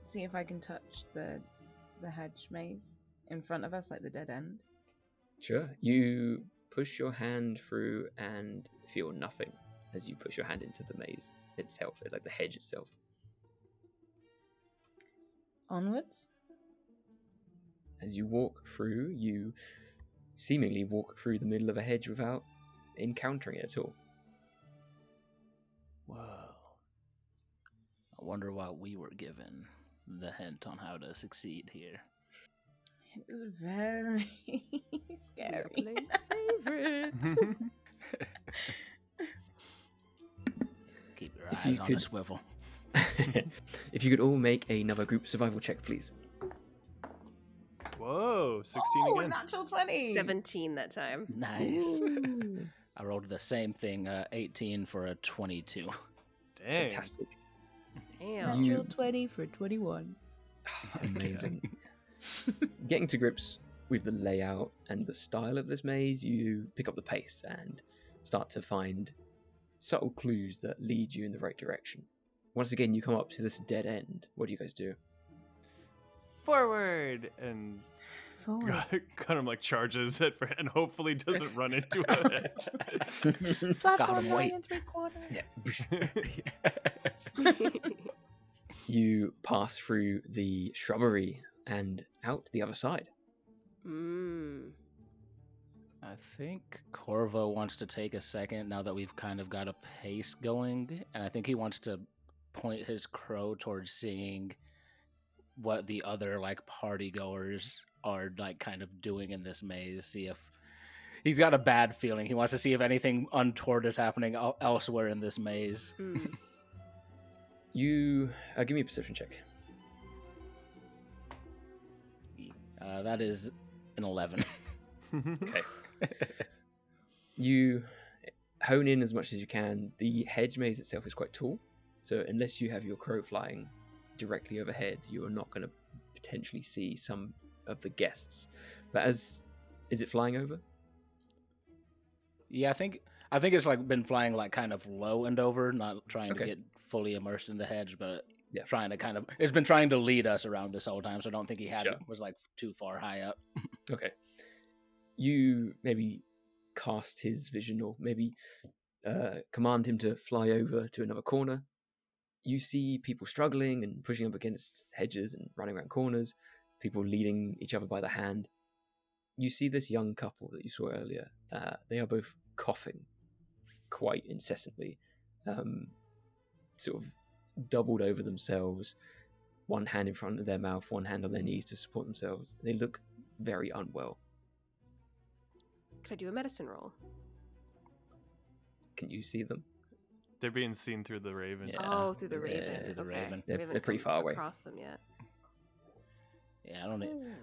See if I can touch the hedge maze in front of us, like the dead end. Sure. You push your hand through and feel nothing as you push your hand into the maze itself, like the hedge itself. Onwards. As you walk through, you seemingly walk through the middle of a hedge without encountering it at all. Whoa. I wonder why we were given the hint on how to succeed here. It's very scary. Favorites. Keep your If eyes you on could- a swivel. If you could all make another group survival check, please. Whoa, 16 Oh, again. natural 20. 17 that time. Nice. I rolled the same thing, 18 for a 22. Dang. Fantastic. Damn. You- Natural 20 for 21. Amazing. Getting to grips with the layout and the style of this maze, you pick up the pace and start to find subtle clues that lead you in the right direction. Once again, you come up to this dead end. What do you guys do? Forward! And Forward. Gunham like charges it and hopefully doesn't run into a hedge. Platform him, wait. 9 3/4. You pass through the shrubbery and out the other side. I think Corvo wants to take a second now that we've kind of got a pace going, and I think he wants to point his crow towards seeing what the other like party-goers are like kind of doing in this maze. See if he's got a bad feeling. He wants to see if anything untoward is happening elsewhere in this maze. You give me a perception check. That is an 11. Okay. You hone in as much as you can. The hedge maze itself is quite tall, So unless you have your crow flying directly overhead, you are not going to potentially see some of the guests. But is it flying over? Yeah, I think it's like been flying like kind of low and over, not trying to Okay. get fully immersed in the hedge, but Yeah. trying to it's been trying to lead us around this whole time. So I don't think he Sure. was like too far high up. Okay. You maybe cast his vision, or maybe command him to fly over to another corner. You see people struggling and pushing up against hedges and running around corners, people leading each other by the hand. You see this young couple that you saw earlier. They are both coughing quite incessantly, sort of doubled over themselves, one hand in front of their mouth, one hand on their knees to support themselves. They look very unwell. Could I do a medicine roll? Can you see them? They're being seen through the raven. Yeah. Oh, through the Yeah, raven. through the Okay. raven. We They're haven't pretty come far away. across them yet. Yeah,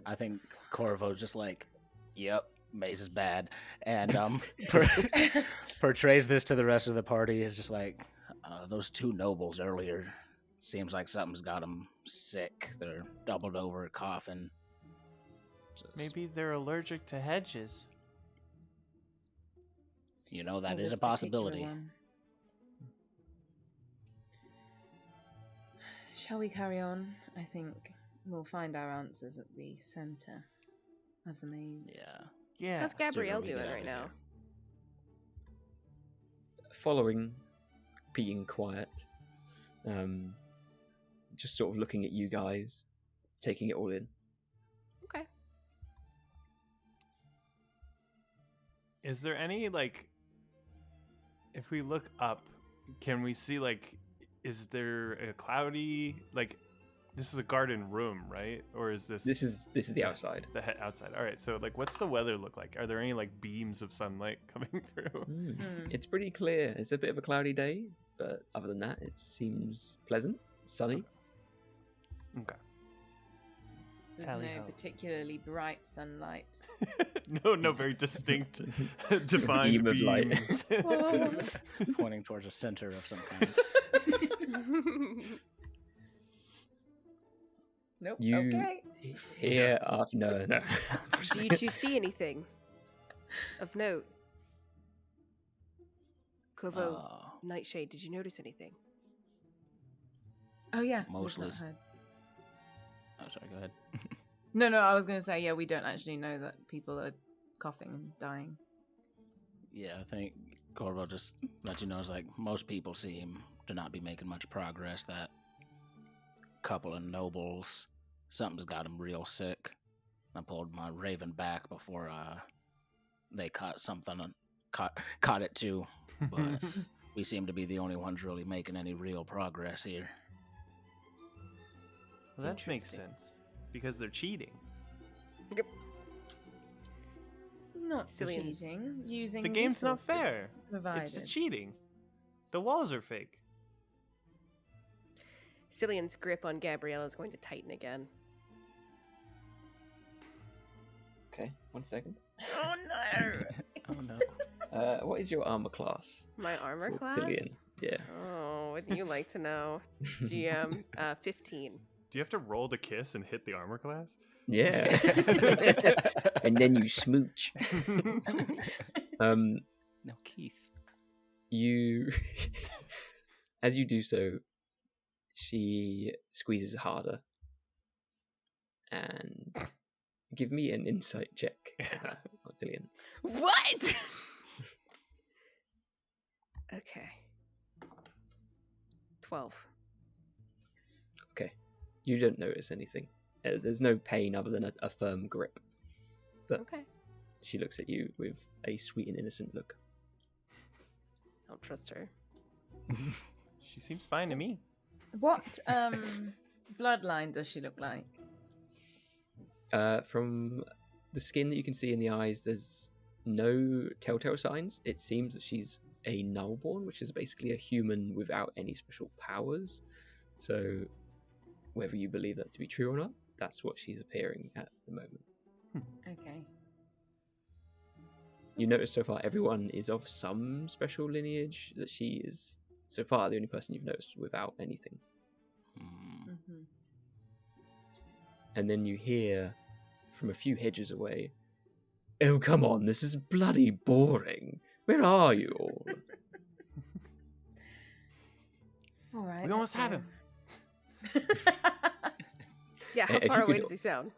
I think Corvo's just like, yep, Maze is bad, and portrays this to the rest of the party as just like, those two nobles earlier. Seems like something's got them sick. They're doubled over, coughing. Maybe they're allergic to hedges. You know, that is This a possibility. particular one. Shall we carry on? I think we'll find our answers at the center of the maze. Yeah. Yeah. How's Gabrielle we get doing out right of now? here. Following, being quiet, just sort of looking at you guys, taking it all in. Okay. Is there any, like, if we look up, can we see, like, is there a cloudy, like, this is a garden room, right? Or is this... This is the outside. The outside. All right, so, like, what's the weather look like? Are there any, like, beams of sunlight coming through? It's pretty clear. It's a bit of a cloudy day, but other than that, it seems pleasant, sunny. Okay. There's Tally no ho. particularly bright sunlight. No, very distinct, defined Beam of light. beams. Pointing towards a center of some kind. Nope. You Okay. here after no. Do you two see anything of note? Kovo, Nightshade, did you notice anything? Oh yeah. we've Mostly. not heard. Oh, sorry, go ahead. No, I was going to say, yeah, we don't actually know that people are coughing and dying. Yeah, I think Corvo just let you know, it's like, most people seem to not be making much progress. That couple of nobles, something's got them real sick. I pulled my raven back before they caught something and caught it too. But we seem to be the only ones really making any real progress here. Well, that makes Interesting. sense because they're cheating. Not Cillian's- cheating. Using The game's not resources fair. Provided. It's cheating. The walls are fake. Cillian's grip on Gabrielle is going to tighten again. Okay, 1 second. Oh no! Oh no. What is your armor class? My armor For class? Cillian. Yeah. Oh, would you like to know? GM, 15. Do you have to roll to kiss and hit the armor class? Yeah. And then you smooch. No, Keith. You, as you do so, she squeezes harder. And give me an insight check, Cillian. What? Okay. 12. Okay. You don't notice anything. There's no pain other than a firm grip. But Okay. she looks at you with a sweet and innocent look. I don't trust her. She seems fine to me. What bloodline does she look like? From the skin that you can see in the eyes, there's no telltale signs. It seems that she's a nullborn, which is basically a human without any special powers. So whether you believe that to be true or not, that's what she's appearing at the moment. Okay. You notice so far everyone is of some special lineage, that she is so far the only person you've noticed without anything. Mm-hmm. And then you hear from a few hedges away, "Oh, come on, this is bloody boring. Where are you all?" All right. We almost have him. Yeah, how If far you away could- does he sound?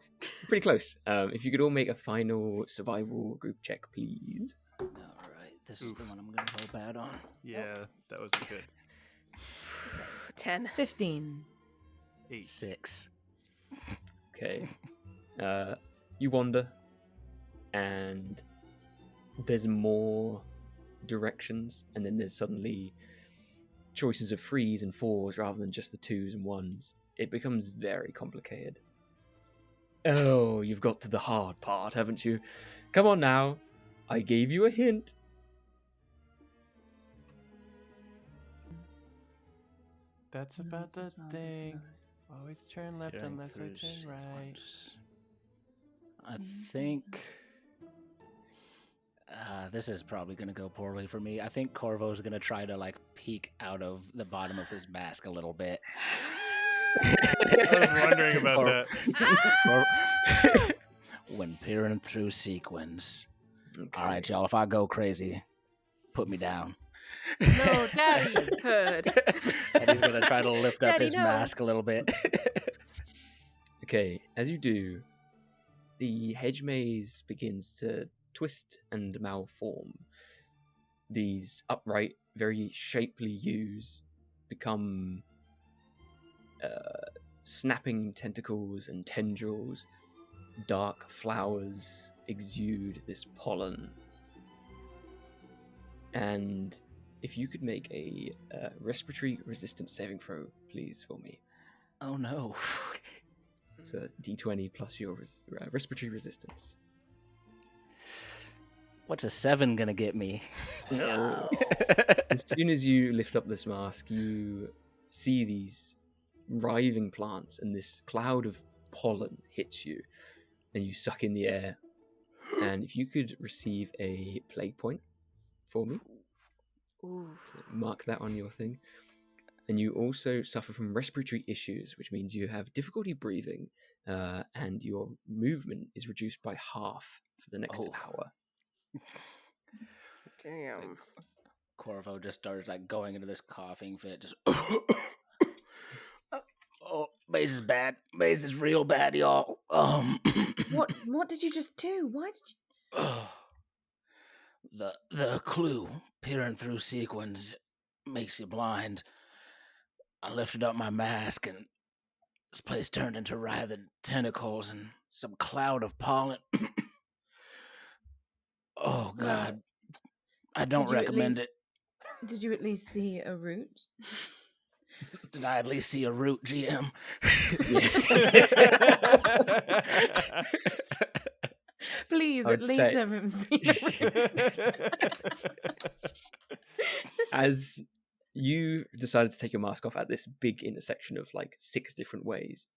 Pretty close. If you could all make a final survival group check, please. All right, this is the one I'm gonna roll bad on. Yeah, that was a good 10. 15. 8. 6. Okay. You wander, and there's more directions, and then there's suddenly choices of 3s and 4s rather than just the 2s and 1s. It becomes very complicated. Oh, you've got to the hard part, haven't you? Come on now. I gave you a hint. That's about the thing. Always turn left Hearing unless I through turn right. sequence. I think this is probably going to go poorly for me. I think Corvo's going to try to like peek out of the bottom of his mask a little bit. I was wondering about that. When peering through sequins. Okay. All right, y'all. If I go crazy, put me down. No, Daddy! Hood. And he's gonna try to lift up Daddy, his no. mask a little bit. Okay, as you do, the hedge maze begins to twist and malform. These upright, very shapely yews become snapping tentacles and tendrils. Dark flowers exude this pollen. And if you could make a respiratory resistance saving throw, please, for me. Oh no. So D20 plus your respiratory resistance. What's a 7 gonna get me? As soon as you lift up this mask, you see these writhing plants, and this cloud of pollen hits you, and you suck in the air. And if you could receive a plague point for me, Ooh. so mark that on your thing. And you also suffer from respiratory issues, which means you have difficulty breathing, and your movement is reduced by half for the next hour. Damn. Corvo just starts like going into this coughing fit. Just oh, maze is bad. Maze is real bad, y'all. What did you just do? Why did you? The clue peering through sequins makes you blind. I lifted up my mask and this place turned into writhing tentacles and some cloud of pollen. Oh God, I don't Did you at recommend least- Did you at least see a root? it. Did I at least see a root, GM? Please, I at would least say- have him see a root. As you decided to take your mask off at this big intersection of like 6 different ways,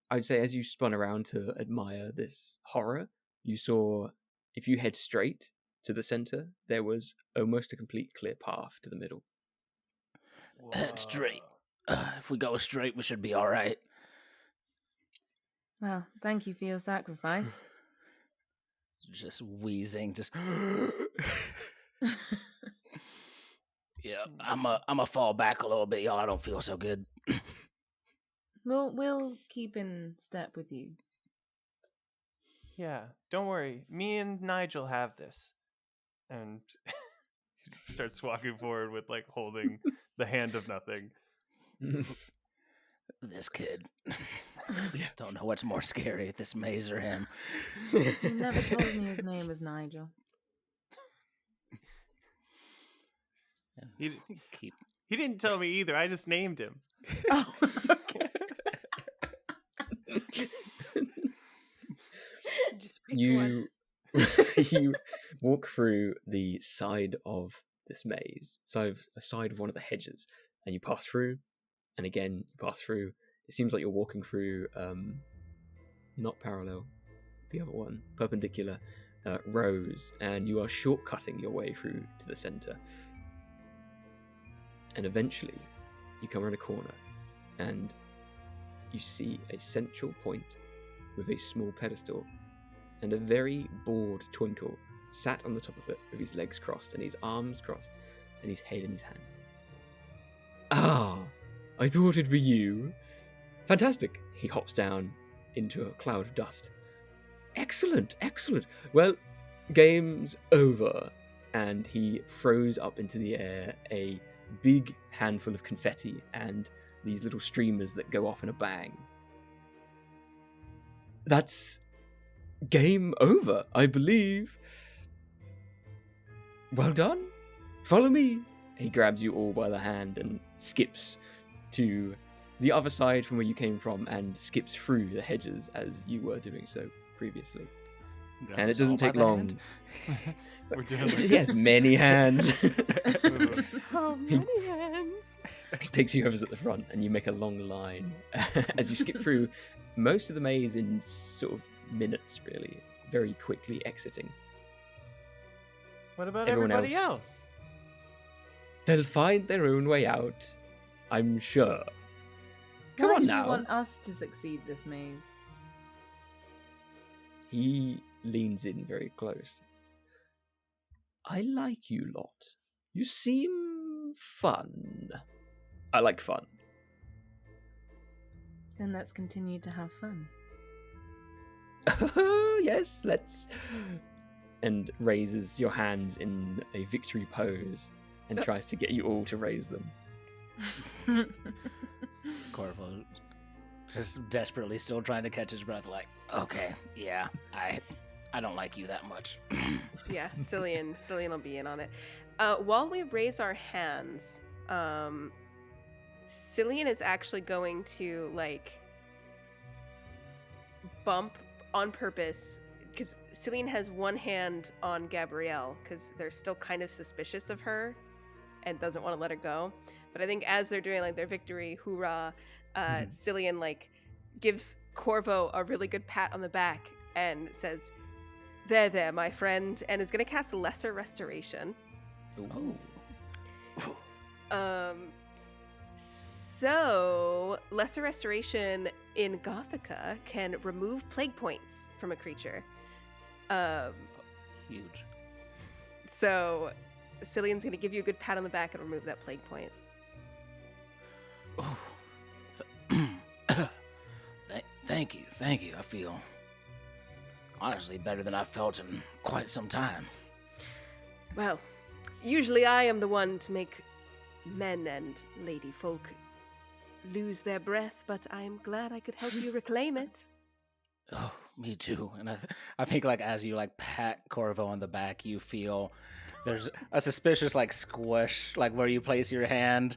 I'd say as you spun around to admire this horror, you saw, if you head straight to the center, there was almost a complete clear path to the middle. Head straight. If we go straight, we should be all right. Well, thank you for your sacrifice. Just wheezing, just. Yeah, I'm a fall back a little bit, y'all. I don't feel so good. We'll keep in step with you. Yeah, don't worry. Me and Nigel have this. And he starts walking forward with like holding the hand of nothing. This kid. Don't know what's more scary, this maze or him. He never told me his name was Nigel. He Keep. didn't tell me either. I just named him. Oh, okay. Just pick one. You walk through the side of this maze, a side of one of the hedges, and you pass through, and again you pass through. It seems like you're walking through not parallel, the other one, perpendicular rows, and you are shortcutting your way through to the center. And eventually, you come around a corner, and you see a central point with a small pedestal, and a very bored Twinkle sat on the top of it with his legs crossed and his arms crossed and his head in his hands. Ah, I thought it'd be you. Fantastic. He hops down into a cloud of dust. Excellent, excellent. Well, game's over. And he throws up into the air a big handful of confetti and these little streamers that go off in a bang. That's game over, I believe. Well done. Follow me. He grabs you all by the hand and skips to the other side from where you came from and skips through the hedges as you were doing so previously. And it doesn't take long. We're doing He has many hands. How many hands? He takes you over at the front and you make a long line as you skip through most of the maze in sort of minutes, really, very quickly exiting. What about Everyone everybody else? else? They'll find their own way out, I'm sure. Come Why on did now. you want us to succeed this maze? He leans in very close. I like you lot. You seem fun. I like fun. Then let's continue to have fun. Yes, let's. And raises your hands in a victory pose and tries to get you all to raise them. Corvo just desperately still trying to catch his breath, like, okay, yeah, I don't like you that much. Yeah, Cillian will be in on it. While we raise our hands, Cillian is actually going to bump on purpose, because Cillian has one hand on Gabrielle because they're still kind of suspicious of her and doesn't want to let her go. But I think as they're doing their victory hoorah, Cillian gives Corvo a really good pat on the back and says, there, my friend, and is going to cast Lesser Restoration. Ooh. So Lesser Restoration in Gothica can remove plague points from a creature. Huge. So Cillian's going to give you a good pat on the back and remove that plague point. Oh, thank you. I feel honestly better than I've felt in quite some time. Well, usually I am the one to make men and lady folk lose their breath, but I'm glad I could help you reclaim it. Oh, me too. And I think as you pat Corvo on the back, you feel there's a suspicious squish, where you place your hand,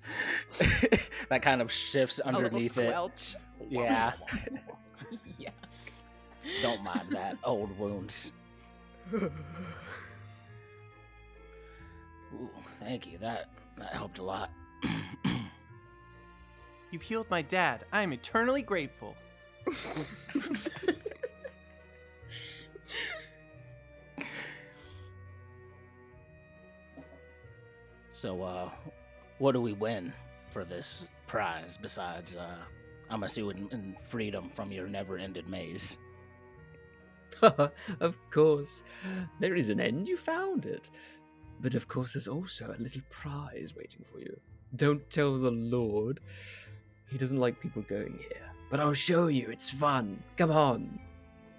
that kind of shifts underneath it. Squelch. Yeah. Yeah. Don't mind that. Old wounds. Ooh, thank you. That helped a lot. You've healed my dad. I am eternally grateful. So, what do we win for this prize besides, I'm assuming, in freedom from your never-ended maze? Of course. There is an end, you found it. But of course there's also a little prize waiting for you. Don't tell the Lord. He doesn't like people going here. But I'll show you, it's fun. Come on.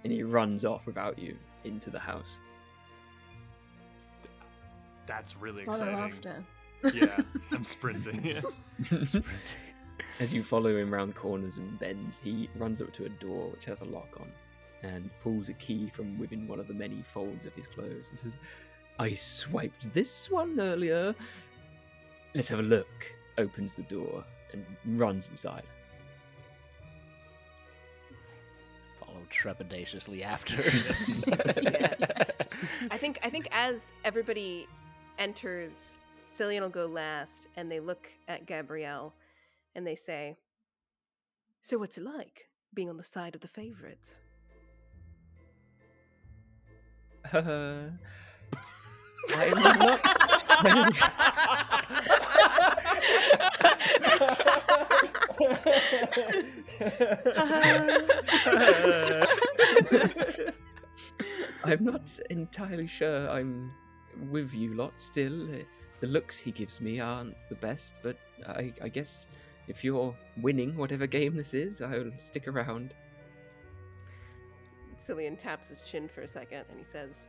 And he runs off without you into the house. That's really Follow exciting. after. Yeah, I'm sprinting. As you follow him around corners and bends, he runs up to a door which has a lock on and pulls a key from within one of the many folds of his clothes and says, I swiped this one earlier. Let's have a look. Opens the door and runs inside. Follow trepidatiously after. Yeah. I think as everybody enters, Cillian will go last, and they look at Gabrielle, and they say, "So what's it like being on the side of the favorites?" I'm not. I'm not entirely sure I'm with you lot still. The looks he gives me aren't the best, but I guess if you're winning whatever game this is, I'll stick around. Cillian taps his chin for a second and he says,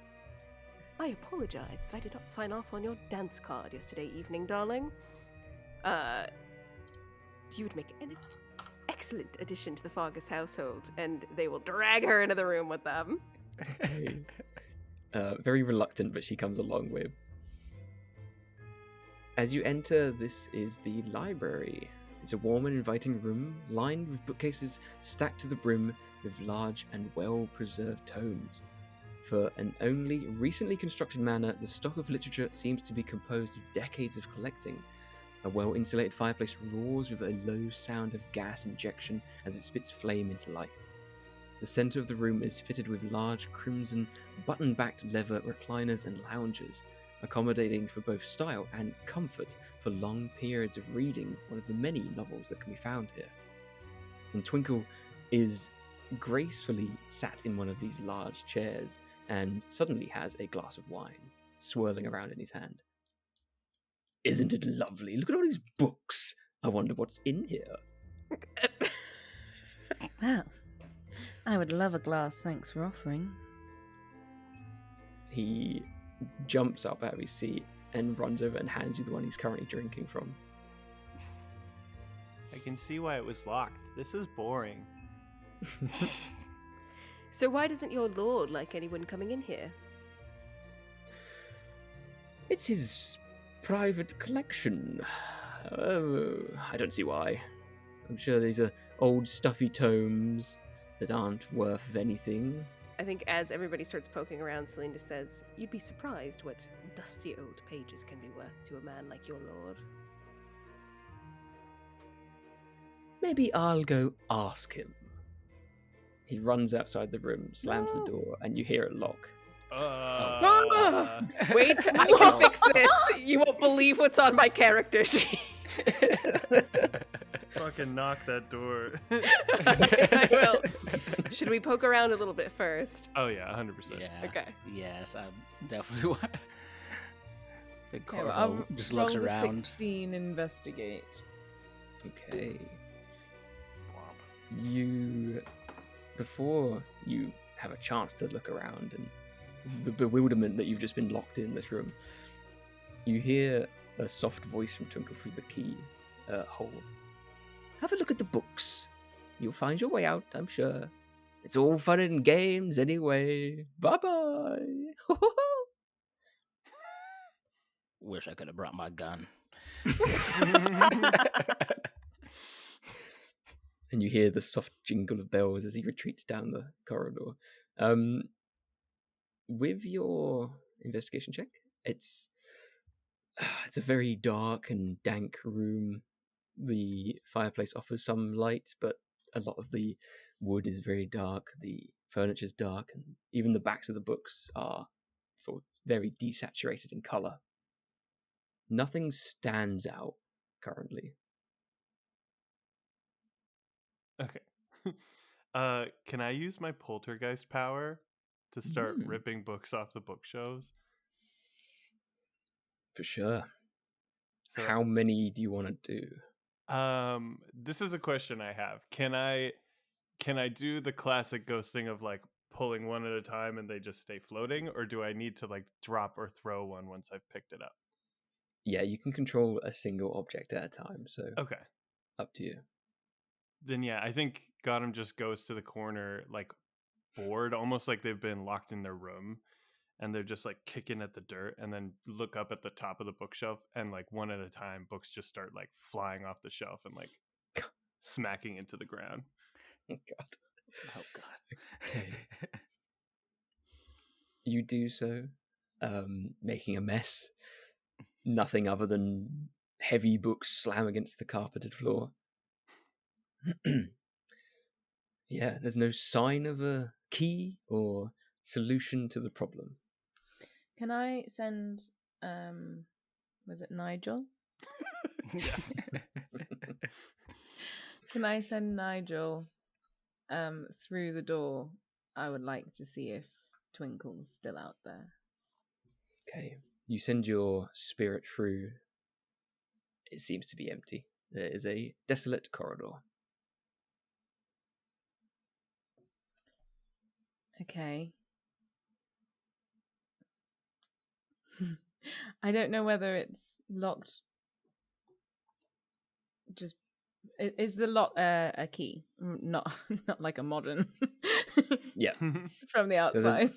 I apologize that I did not sign off on your dance card yesterday evening, darling. You would make an excellent addition to the Fargus household, and they will drag her into the room with them. Very reluctant, but she comes along with. As you enter, this is the library. It's a warm and inviting room, lined with bookcases stacked to the brim with large and well-preserved tomes. For an only recently constructed manor, the stock of literature seems to be composed of decades of collecting. A well-insulated fireplace roars with a low sound of gas injection as it spits flame into life. The centre of the room is fitted with large crimson button-backed leather recliners and lounges, accommodating for both style and comfort for long periods of reading one of the many novels that can be found here. And Twinkle is gracefully sat in one of these large chairs and suddenly has a glass of wine swirling around in his hand. Isn't it lovely? Look at all these books. I wonder what's in here. Well, I would love a glass, thanks for offering. He jumps up out of his seat and runs over and hands you the one he's currently drinking from. I can see why it was locked. This is boring. So why doesn't your lord like anyone coming in here? It's his private collection. I don't see why. I'm sure these are old stuffy tomes that aren't worth anything. I think as everybody starts poking around, Celine just says, you'd be surprised what dusty old pages can be worth to a man like your lord. Maybe I'll go ask him. He runs outside the room, slams the door, and you hear it lock. Wait, I can fix this. You won't believe what's on my character sheet. Fucking knock that door. I will. Should we poke around a little bit first? Oh yeah, 100%. Yeah. Okay. Yes, I definitely want. I think Okay, well, Corvo I'll just roll looks the around. 16 investigate. Okay. Before you have a chance to look around and the bewilderment that you've just been locked in this room, you hear a soft voice from Twinkle through the key hole. Have a look at the books. You'll find your way out, I'm sure. It's all fun and games anyway. Bye-bye. Wish I could have brought my gun. And you hear the soft jingle of bells as he retreats down the corridor. With your investigation check, it's a very dark and dank room. The fireplace offers some light, but a lot of the wood is very dark, the furniture's dark, and even the backs of the books are very desaturated in colour. Nothing stands out currently. Okay. Can I use my poltergeist power to start ripping books off the bookshelves? For sure. So, how many do you want to do? This is a question I have. Can I do the classic ghost thing of like pulling one at a time and they just stay floating, or do I need to like drop or throw one once I've picked it up? Yeah, you can control a single object at a time, so okay, up to you. Then yeah, I think Gotham just goes to the corner like bored, almost like they've been locked in their room and they're just like kicking at the dirt, and then look up at the top of the bookshelf and like one at a time books just start like flying off the shelf and like smacking into the ground. Oh god. Oh god. Okay. You do so, making a mess. Nothing other than heavy books slam against the carpeted floor. Yeah, there's no sign of a key or solution to the problem. Can I send, was it Nigel? Can I send Nigel through the door? I would like to see if Twinkle's still out there. Okay. You send your spirit through. It seems to be empty. There is a desolate corridor. Okay. I don't know whether it's locked. Just is the lock a key? Not like a modern. Yeah. From the So outside.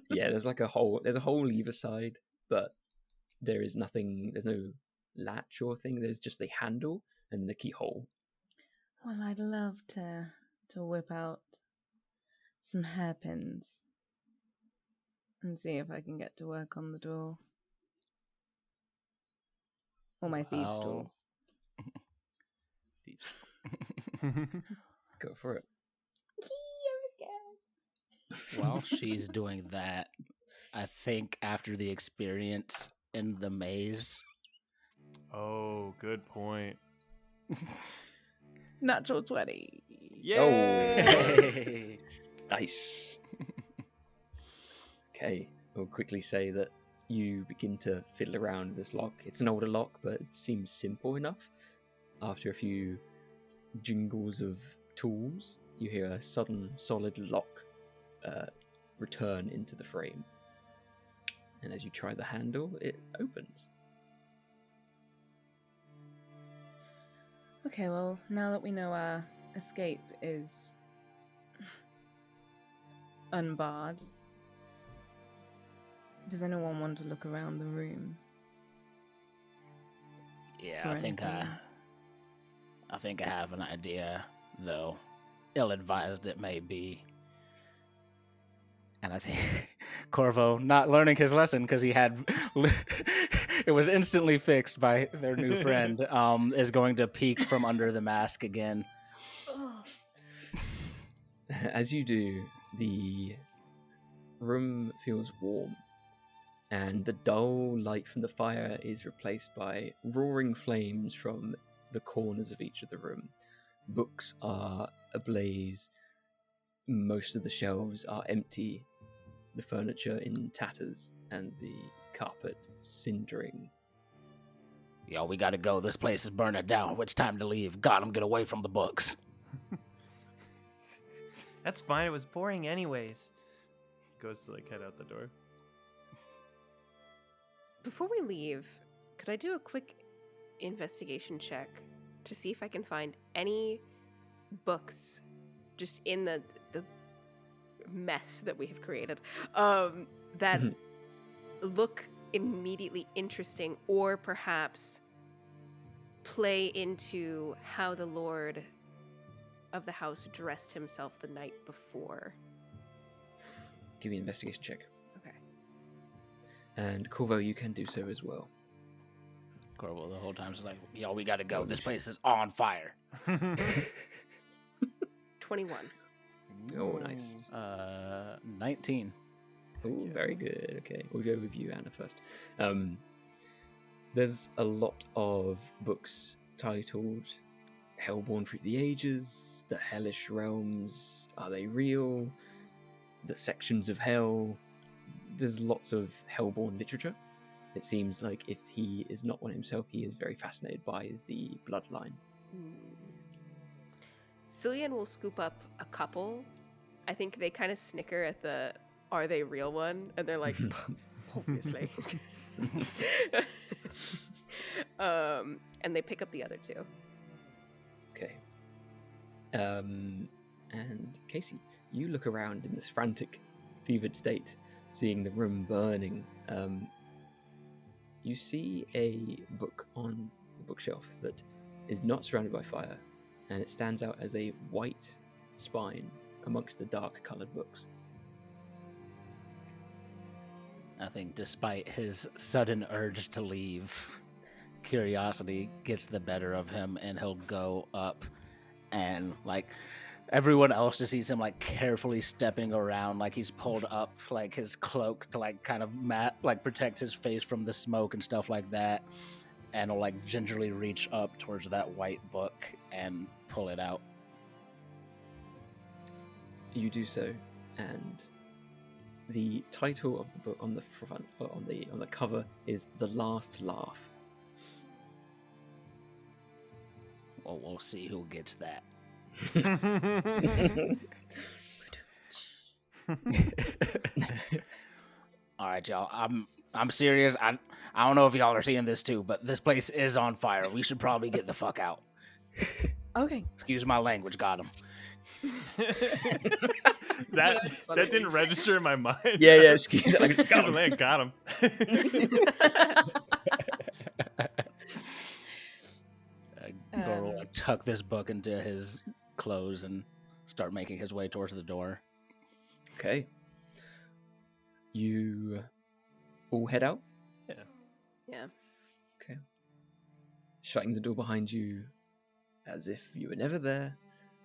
there's like a hole. There's a hole either side, but there is nothing. There's no latch or thing. There's just the handle and the keyhole. Well, I'd love to whip out some hairpins and see if I can get to work on the door. Or my thieves' tools. Go for it. I'm scared. While she's doing that, I think after the experience in the maze. Oh, good point. Natural 20. Yay! Nice. Okay, we'll quickly say that you begin to fiddle around this lock. It's an older lock, but it seems simple enough. After a few jingles of tools, you hear a sudden solid lock return into the frame. And as you try the handle, it opens. Okay, well, now that we know our escape is unbarred, does anyone want to look around the room? Yeah, For I think anything? I have an idea, though ill-advised it may be. And I think Corvo, not learning his lesson because he had it was instantly fixed by their new friend, is going to peek from under the mask again. As you do, the room feels warm, and the dull light from the fire is replaced by roaring flames from the corners of each of the room. Books are ablaze. Most of the shelves are empty, the furniture in tatters, and the carpet cindering. Yo, we gotta go. This place is burning down. It's time to leave. God, I'm get away from the books. That's fine. It was boring anyways. Goes to head out the door. Before we leave, could I do a quick investigation check to see if I can find any books just in the mess that we have created that look immediately interesting, or perhaps play into how the lord of the house dressed himself the night before? Give me an investigation check. Okay. And Corvo, you can do so as well. Corvo the whole time is like, yo, we gotta go. This place is on fire. 21. Oh, nice. 19. Oh, very good. Okay, we'll go with you, Anna, first. There's a lot of books titled Hellborn Through the Ages, The Hellish Realms, Are They Real? The Sections of Hell. There's lots of Hellborn literature. It seems like if he is not one himself, he is very fascinated by the bloodline. Cillian will scoop up a couple. I think they kind of snicker at the "Are they real?" one, and they're like, obviously. And they pick up the other two. Okay. And Casey, you look around in this frantic, fevered state, seeing the room burning. You see a book on the bookshelf that is not surrounded by fire, and it stands out as a white spine amongst the dark-coloured books. I think despite his sudden urge to leave, curiosity gets the better of him, and he'll go up and everyone else just sees him carefully stepping around, he's pulled up his cloak to kind of protect his face from the smoke and stuff like that, and he'll gingerly reach up towards that white book and pull it out. You do so, and the title of the book on the front, or on the cover, is "The Last Laugh." Well, we'll see who gets that. All right, y'all. I'm serious. I don't know if y'all are seeing this too, but this place is on fire. We should probably get the fuck out. Okay. Excuse my language. Got him. that didn't register in my mind. Yeah, excuse me. Got him. Goro will tuck this book into his clothes and start making his way towards the door. Okay. You all head out? Yeah. Okay. Shutting the door behind you as if you were never there,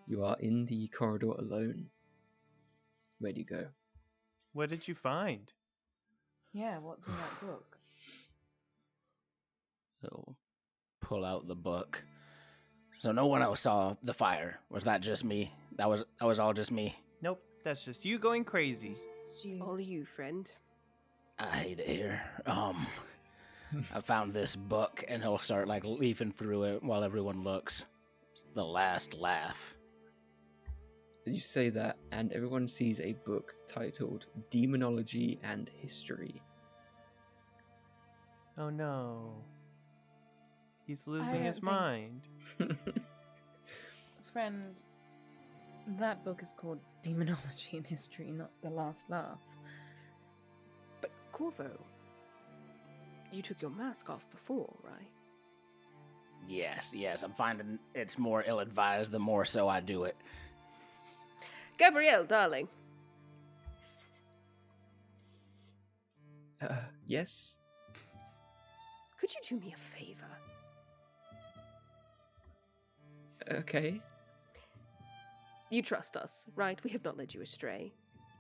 you are in the corridor alone. Where do you go? What did you find? Yeah, what's in that book? He'll pull out the book. So no one else saw the fire. Was that just me? That was all just me. Nope, that's just you going crazy. Just you. All you, friend. I hate it here. I found this book, and he'll start like leafing through it while everyone looks. It's The Last Laugh. You say that, and everyone sees a book titled Demonology and History. Oh no. He's losing don't his think- mind. Friend, that book is called Demonology in History, not The Last Laugh. But Corvo, you took your mask off before, right? Yes. I'm finding it's more ill-advised the more so I do it. Gabrielle, darling. Yes? Could you do me a favor? Okay. You trust us, right? We have not led you astray.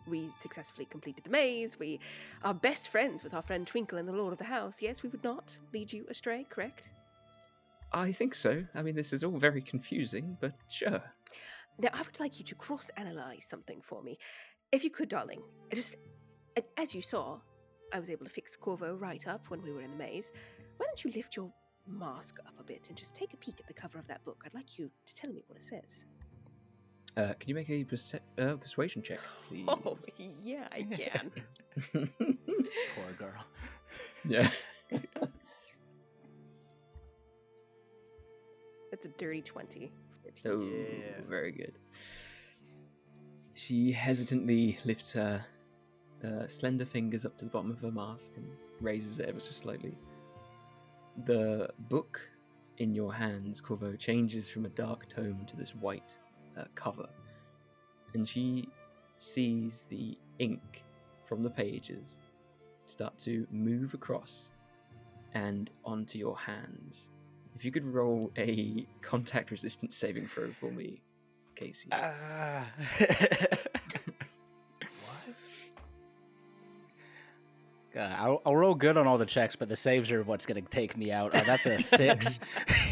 We successfully completed the maze. We are best friends with our friend Twinkle and the Lord of the House. Yes, we would not lead you astray, correct? I think so. I mean, this is all very confusing, but sure. Now, I would like you to cross-analyze something for me. If you could, darling. Just, as you saw, I was able to fix Corvo right up when we were in the maze. Why don't you lift your mask up a bit and just take a peek at the cover of that book? I'd like you to tell me what it says. Can you make a persuasion check, please? Oh, yeah, I can. Poor girl. Yeah. That's a dirty 20. Oh, Yeah. very good. She hesitantly lifts her slender fingers up to the bottom of her mask and raises it ever so slightly. The book in your hands, Corvo, changes from a dark tome to this white cover, and she sees the ink from the pages start to move across and onto your hands. If you could roll a contact resistance saving throw for me, Casey. I'll roll good on all the checks, but the saves are what's going to take me out. That's a 6.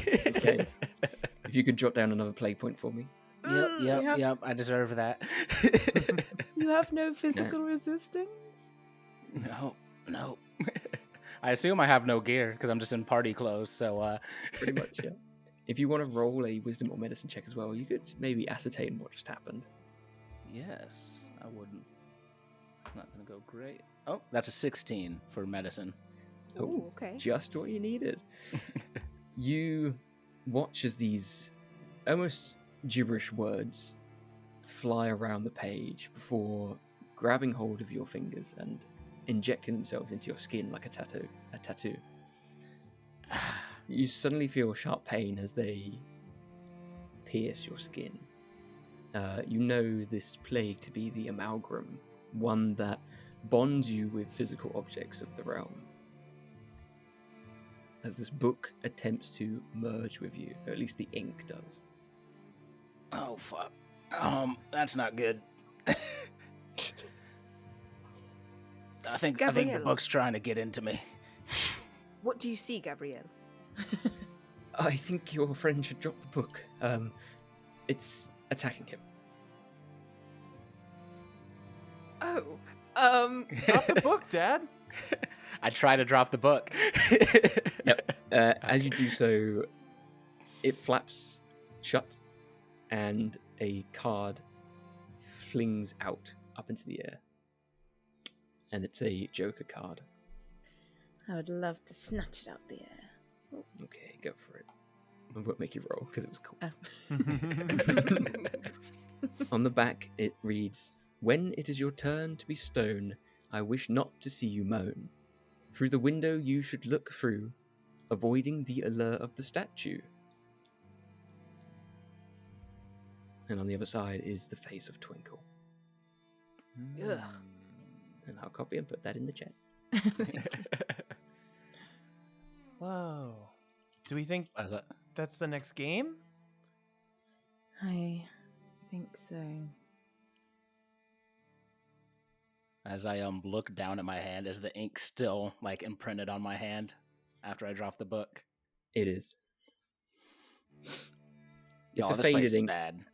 Okay. If you could jot down another play point for me. Yep. I deserve that. You have no physical resistance? No. I assume I have no gear because I'm just in party clothes. So Pretty much, yeah. If you want to roll a wisdom or medicine check as well, you could maybe ascertain what just happened. Yes, I wouldn't. It's not going to go great. Oh, that's a 16 for medicine. Oh, okay. Just what you needed. You watch as these almost gibberish words fly around the page before grabbing hold of your fingers and injecting themselves into your skin like a tattoo. You suddenly feel sharp pain as they pierce your skin. You know this plague to be the amalgam, one that bonds you with physical objects of the realm. As this book attempts to merge with you, or at least the ink does. Oh, fuck. That's not good. I think the Gabrielle. book's trying to get into me. What do you see, Gabrielle? I think your friend should drop the book. It's attacking him. Oh. Drop the book, Dad. I try to drop the book. Yep. As you do so, it flaps shut, and a card flings out up into the air. And it's a Joker card. I would love to snatch it out the air. Okay, go for it. I won't make you roll because it was cool. Oh. On the back, it reads, "When it is your turn to be stone, I wish not to see you moan. Through the window you should look through, avoiding the allure of the statue." And on the other side is the face of Twinkle. Ugh. And I'll copy and put that in the chat. Whoa. Do we think What is it? that's the next game? I think so. As I look down at my hand, is the ink still like imprinted on my hand after I drop the book? It is. It's Y'all, a this place faded is ink. bad.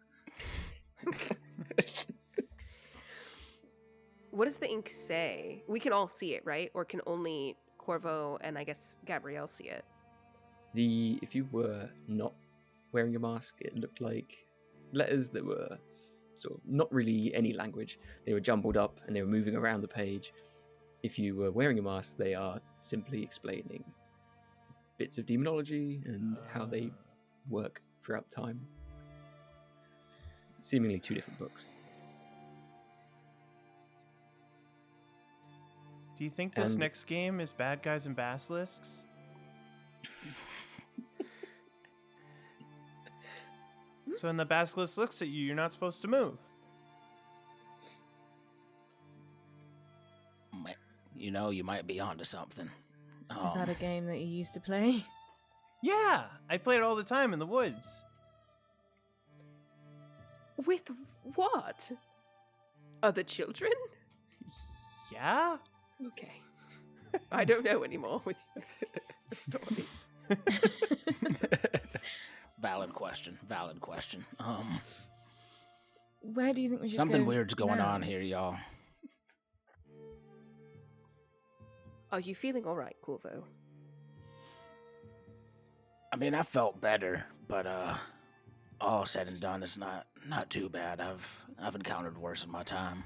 What does the ink say? We can all see it, right? Or can only Corvo and I guess Gabrielle see it? If you were not wearing a mask, it looked like letters that were sort of not really any language. They were jumbled up and they were moving around the page. If you were wearing a mask, they are simply explaining bits of demonology and how they work throughout time. Seemingly two different books. Do you think this And- next game is Bad Guys and Basilisks? So when the basilisk looks at you, you're not supposed to move. You might be onto something. Is that a game that you used to play? Yeah, I play it all the time in the woods. With what? Other children? Yeah? Okay. I don't know anymore with the stories. Valid question. Valid question. Where do you think we should Something go weird's going now? on here, y'all. Are you feeling all right, Corvo? I mean, I felt better, but all said and done, it's not too bad. I've encountered worse in my time.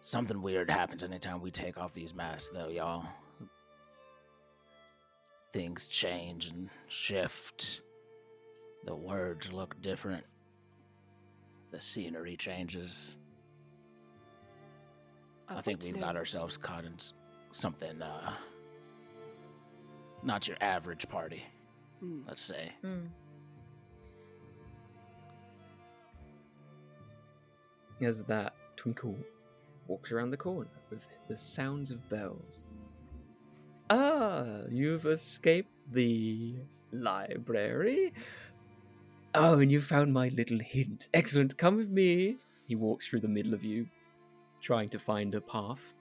Something weird happens anytime we take off these masks, though, y'all. Things change and shift. The words look different. The scenery changes. I think we've got ourselves caught in something, not your average party, let's say. As that, Twinkle walks around the corner with the sounds of bells. Ah, you've escaped the library? Oh, and you found my little hint. Excellent, come with me. He walks through the middle of you, trying to find a path.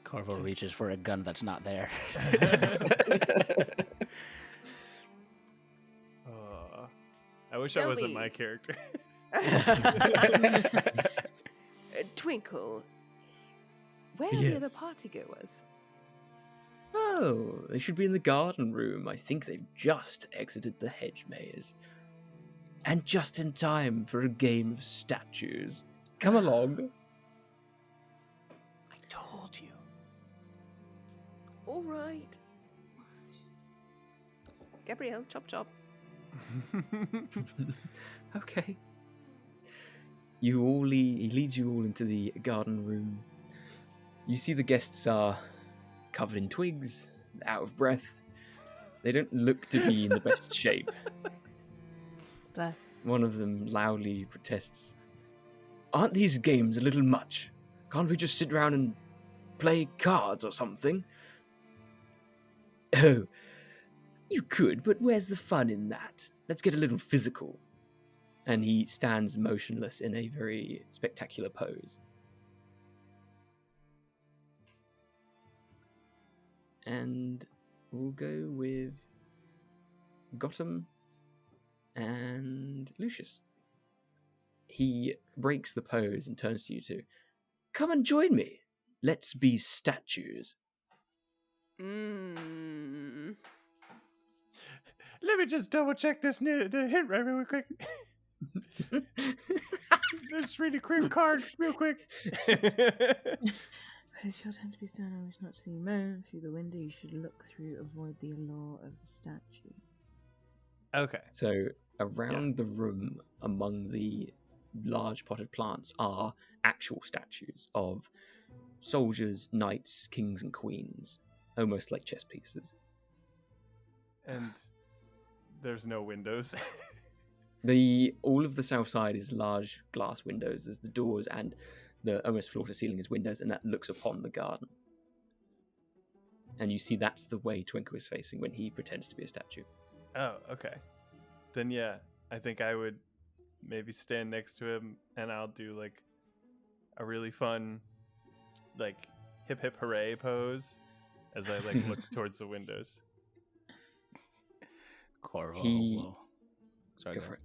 Corvo reaches for a gun that's not there. I wish that Tell wasn't me. my character. Twinkle, where are the other Yes. party-goers? Oh, they should be in the garden room. I think they've just exited the hedge maze. And just in time for a game of statues. Come along. I told you. All right. Gabrielle, chop chop. Okay. He leads you all into the garden room. You see the guests are covered in twigs, out of breath. They don't look to be in the best shape. Bless. One of them loudly protests. Aren't these games a little much? Can't we just sit around and play cards or something? Oh, you could, but where's the fun in that? Let's get a little physical. And he stands motionless in a very spectacular pose. And we'll go with Gotham and Lucius. He breaks the pose and turns to you two. Come and join me. Let's be statues. Mm. Let me just double check this the hit right real quick. Just read a quick card real quick. It's your turn to be stern. I wish not to see you moan. Through the window, you should look through. Avoid the allure of the statue. Okay. So around the room, among the large potted plants, are actual statues of soldiers, knights, kings, and queens, almost like chess pieces. And there's no windows. All of the south side is large glass windows. There's the doors and the almost floor to ceiling is windows, and that looks upon the garden. And you see that's the way Twinkle is facing when he pretends to be a statue. Oh, okay. Then yeah, I think I would maybe stand next to him and I'll do like a really fun like hip hip hooray pose as I like look towards the windows. Corvo. He- will- Sorry, Go go for it.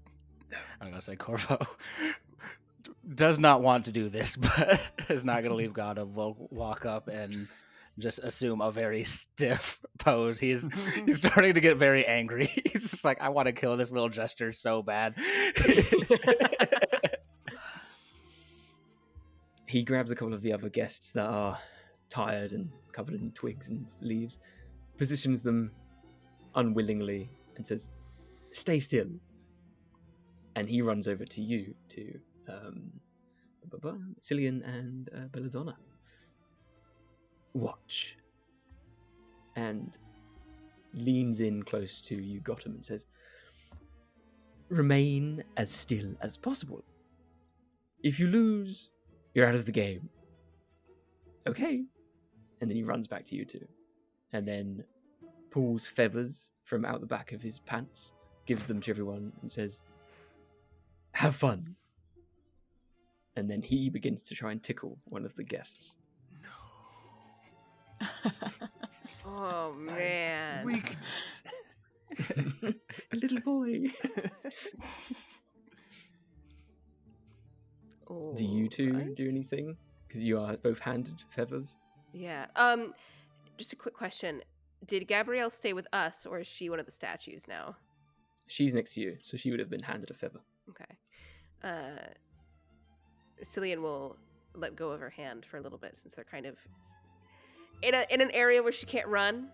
I'm gonna say Corvo does not want to do this, but is not gonna leave Gotham. Will walk up and just assume a very stiff pose. He's starting to get very angry. He's just like, I want to kill this little jester so bad. He grabs a couple of the other guests that are tired and covered in twigs and leaves, positions them unwillingly, and says, "Stay still." And he runs over to you, to Cillian and Belladonna. Watch. And leans in close to you, Gotham, and says, "Remain as still as possible. If you lose, you're out of the game." Okay. And then he runs back to you two. And then pulls feathers from out the back of his pants, gives them to everyone, and says, "Have fun." And then he begins to try and tickle one of the guests. Oh man. Weakness. Little boy. Do you two Alright. do anything? Because you are both handed feathers. Yeah. Just a quick question. Did Gabrielle stay with us, or is she one of the statues now? She's next to you, so she would have been handed a feather. Okay. Cillian will let go of her hand for a little bit since they're kind of in an area where she can't run.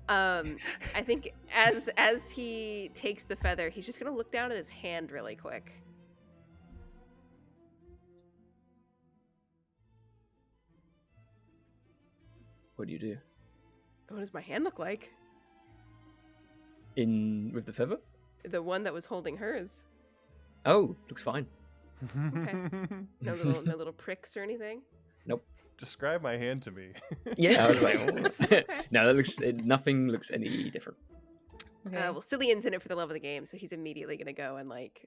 I think as he takes the feather, he's just gonna look down at his hand really quick. What do you do? What does my hand look like? In with the feather? The one that was holding hers. Oh, looks fine. No little pricks or anything. Describe my hand to me. Yeah, I was like, oh. No, nothing looks any different. Okay. Well, Cillian's in it for the love of the game, so he's immediately gonna go and like.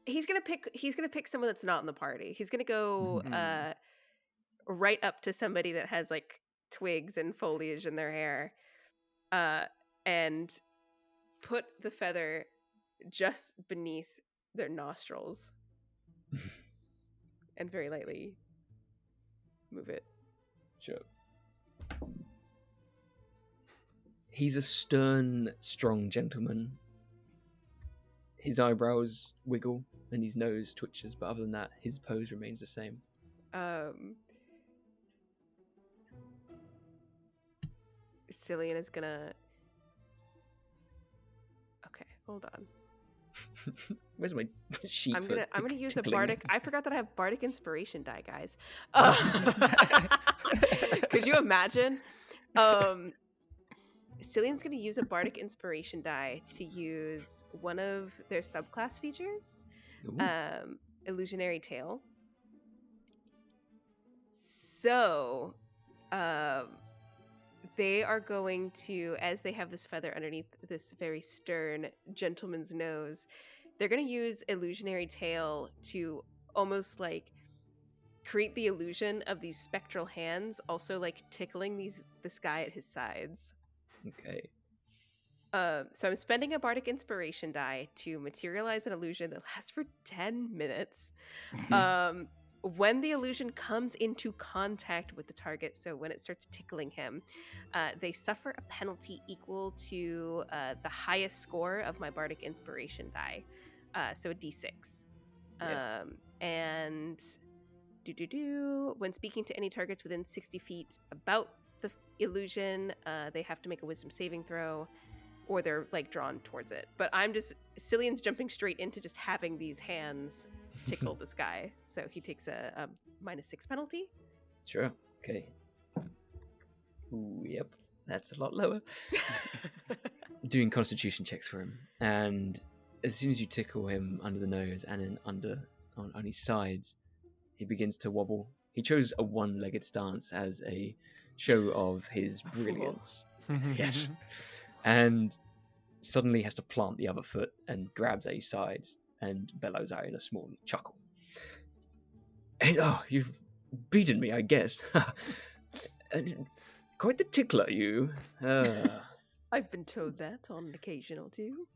He's gonna pick someone that's not in the party. He's gonna go right up to somebody that has like twigs and foliage in their hair, and put the feather just beneath their nostrils, and very lightly move it. Sure. He's a stern, strong gentleman. His eyebrows wiggle and his nose twitches, but other than that, his pose remains the same. Cillian is gonna. Okay, hold on. Where's my sheep? I'm gonna use a tickling? bardic. I forgot that I have bardic inspiration die, guys. Could you imagine? Cillian's gonna use a bardic inspiration die to use one of their subclass features, Ooh. illusionary tale. So, they are going to, as they have this feather underneath this very stern gentleman's nose, they're going to use illusionary tale to almost like create the illusion of these spectral hands, also like tickling this guy at his sides. Okay. So I'm spending a bardic inspiration die to materialize an illusion that lasts for 10 minutes. When the illusion comes into contact with the target, so when it starts tickling him, they suffer a penalty equal to the highest score of my bardic inspiration die. So a d6. Yeah. And when speaking to any targets within 60 feet about the illusion, they have to make a wisdom saving throw, or they're like drawn towards it. But Cillian's jumping straight into just having these hands tickle this guy. So he takes a -6 penalty. Sure. Okay. Ooh, yep. That's a lot lower. Doing constitution checks for him. And as soon as you tickle him under the nose and then on his sides, he begins to wobble. He chose a one-legged stance as a show of his brilliance. Yes. And suddenly has to plant the other foot and grabs at his sides and bellows out in a small chuckle. Oh, you've beaten me, I guess. Quite the tickler, you. I've been told that on occasion or two.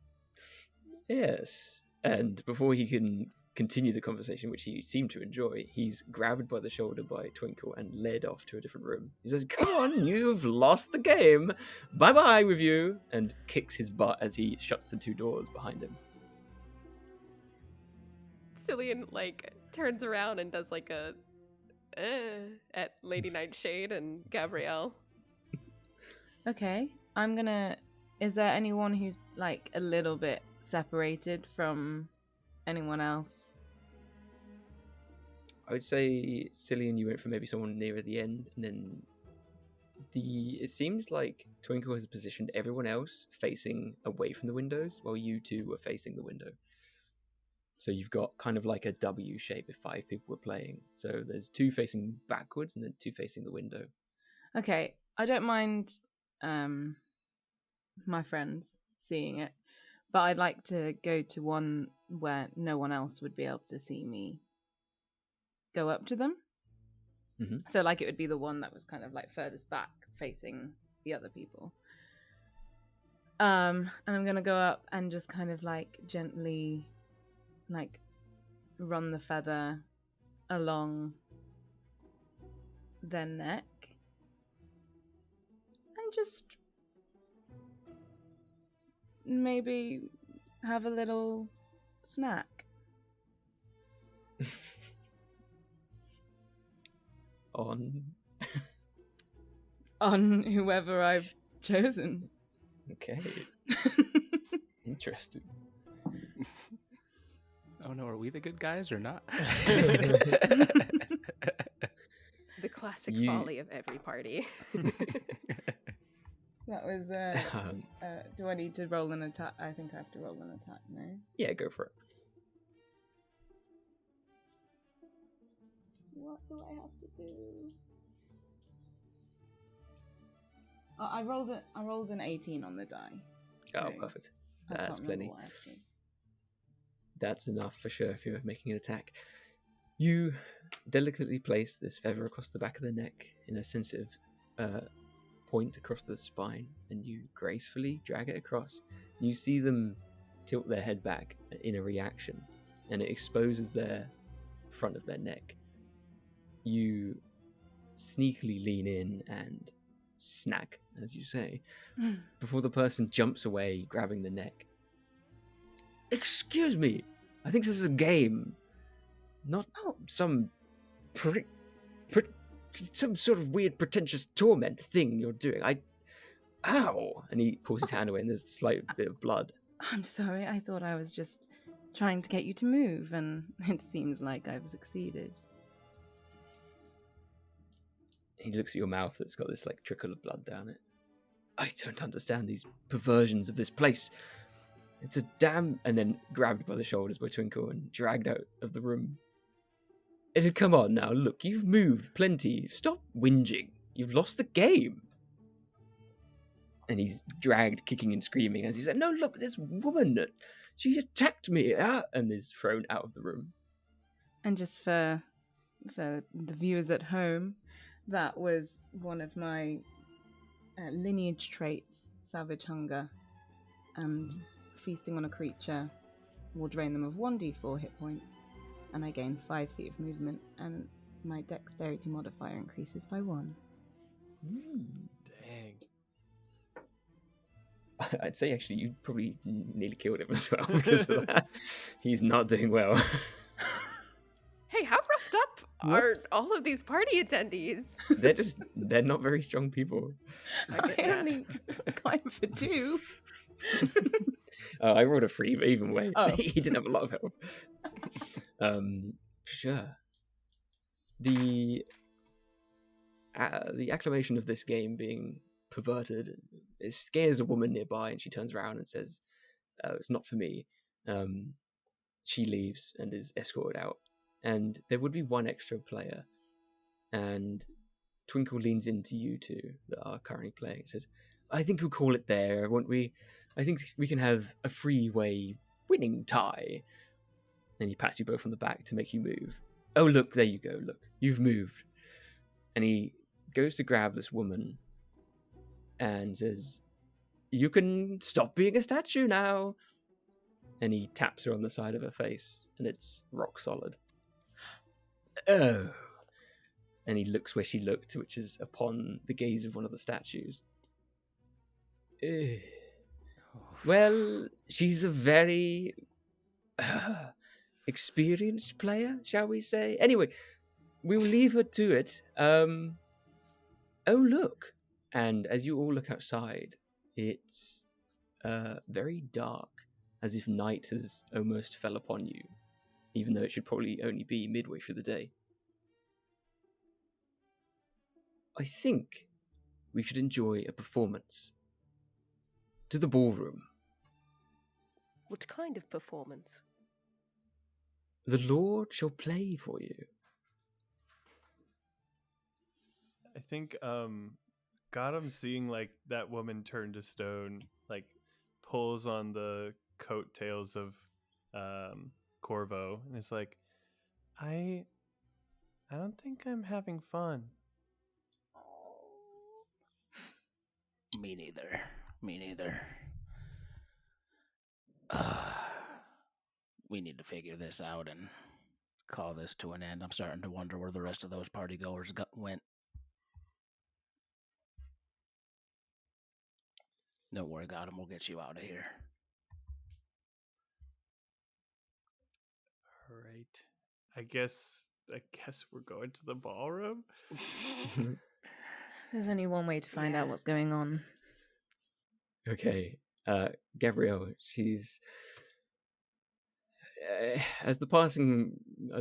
Yes. And before he can continue the conversation, which he seemed to enjoy, he's grabbed by the shoulder by Twinkle and led off to a different room. He says, "Come on, you've lost the game. Bye-bye with you," and kicks his butt as he shuts the two doors behind him. Cillian like turns around and does like a at Lady Nightshade and Gabrielle. Okay, is there anyone who's like a little bit separated from anyone else? I would say, Cillian, you went for maybe someone near at the end, and then it seems like Twinkle has positioned everyone else facing away from the windows, while you two were facing the window. So you've got kind of like a W shape if 5 people were playing. So there's 2 facing backwards and then 2 facing the window. Okay, I don't mind my friends seeing it, but I'd like to go to one where no one else would be able to see me go up to them. Mm-hmm. So like it would be the one that was kind of like furthest back facing the other people. And I'm gonna go up and just kind of like gently like run the feather along their neck and just maybe have a little snack. On whoever I've chosen. Okay. Interesting. Oh no, are we the good guys or not? The classic You- folly of every party. That was do I need to roll an attack? I think I have to roll an attack now. Yeah, go for it. What do I have to do? I rolled an 18 on the die. Oh, so perfect. I can't That's remember plenty. what I have to do. That's enough for sure if you're making an attack. You delicately place this feather across the back of the neck in a sensitive point across the spine, and you gracefully drag it across. You see them tilt their head back in a reaction, and it exposes their front of their neck. You sneakily lean in and snack, as you say, before the person jumps away, grabbing the neck. Excuse me, I think this is a game, not some some sort of weird pretentious torment thing you're doing. Ow! And he pulls his hand away and there's a slight bit of blood. I'm sorry, I thought I was just trying to get you to move, and it seems like I've succeeded. He looks at your mouth that's got this like trickle of blood down it. I don't understand these perversions of this place. It's a damn... And then grabbed by the shoulders by Twinkle and dragged out of the room. Come on now, look, you've moved plenty. Stop whinging. You've lost the game. And he's dragged, kicking and screaming as he said, "No, look, this woman, she attacked me," and is thrown out of the room. And just for the viewers at home, that was one of my lineage traits, savage hunger. and feasting on a creature will drain them of 1d4 hit points, and I gain 5 feet of movement, and my dexterity modifier increases by 1. Dang. I'd say actually you probably nearly killed him as well because of that. He's not doing well. Hey, how roughed up are Whoops. all of these party attendees? They're not very strong people. I only climb for 2. I rolled a 3, but even way, Oh. he didn't have a lot of health. Sure. The acclamation of this game being perverted, it scares a woman nearby, and she turns around and says, "It's not for me." She leaves and is escorted out, and there would be one extra player, and Twinkle leans into you two that are currently playing and says, "I think we'll call it there, won't we? I think we can have a freeway winning tie." And he pats you both on the back to make you move. "Oh, look, there you go, look, you've moved." And he goes to grab this woman and says, "You can stop being a statue now." And he taps her on the side of her face, and it's rock solid. "Oh." And he looks where she looked, which is upon the gaze of one of the statues. Well, she's a very experienced player, shall we say? Anyway, we'll leave her to it. Oh, look. And as you all look outside, it's very dark, as if night has almost fell upon you, even though it should probably only be midway through the day. I think we should enjoy a performance. To the ballroom. What kind of performance? The Lord shall play for you. I think Gotham seeing like that woman turn to stone, like pulls on the coattails of Corvo and is like, I don't think I'm having fun. Me neither. We need to figure this out and call this to an end. I'm starting to wonder where the rest of those party-goers went. Don't worry, Gotham, we'll get you out of here. All right. I guess we're going to the ballroom. There's only one way to find out what's going on. Okay. Gabrielle, she's... as the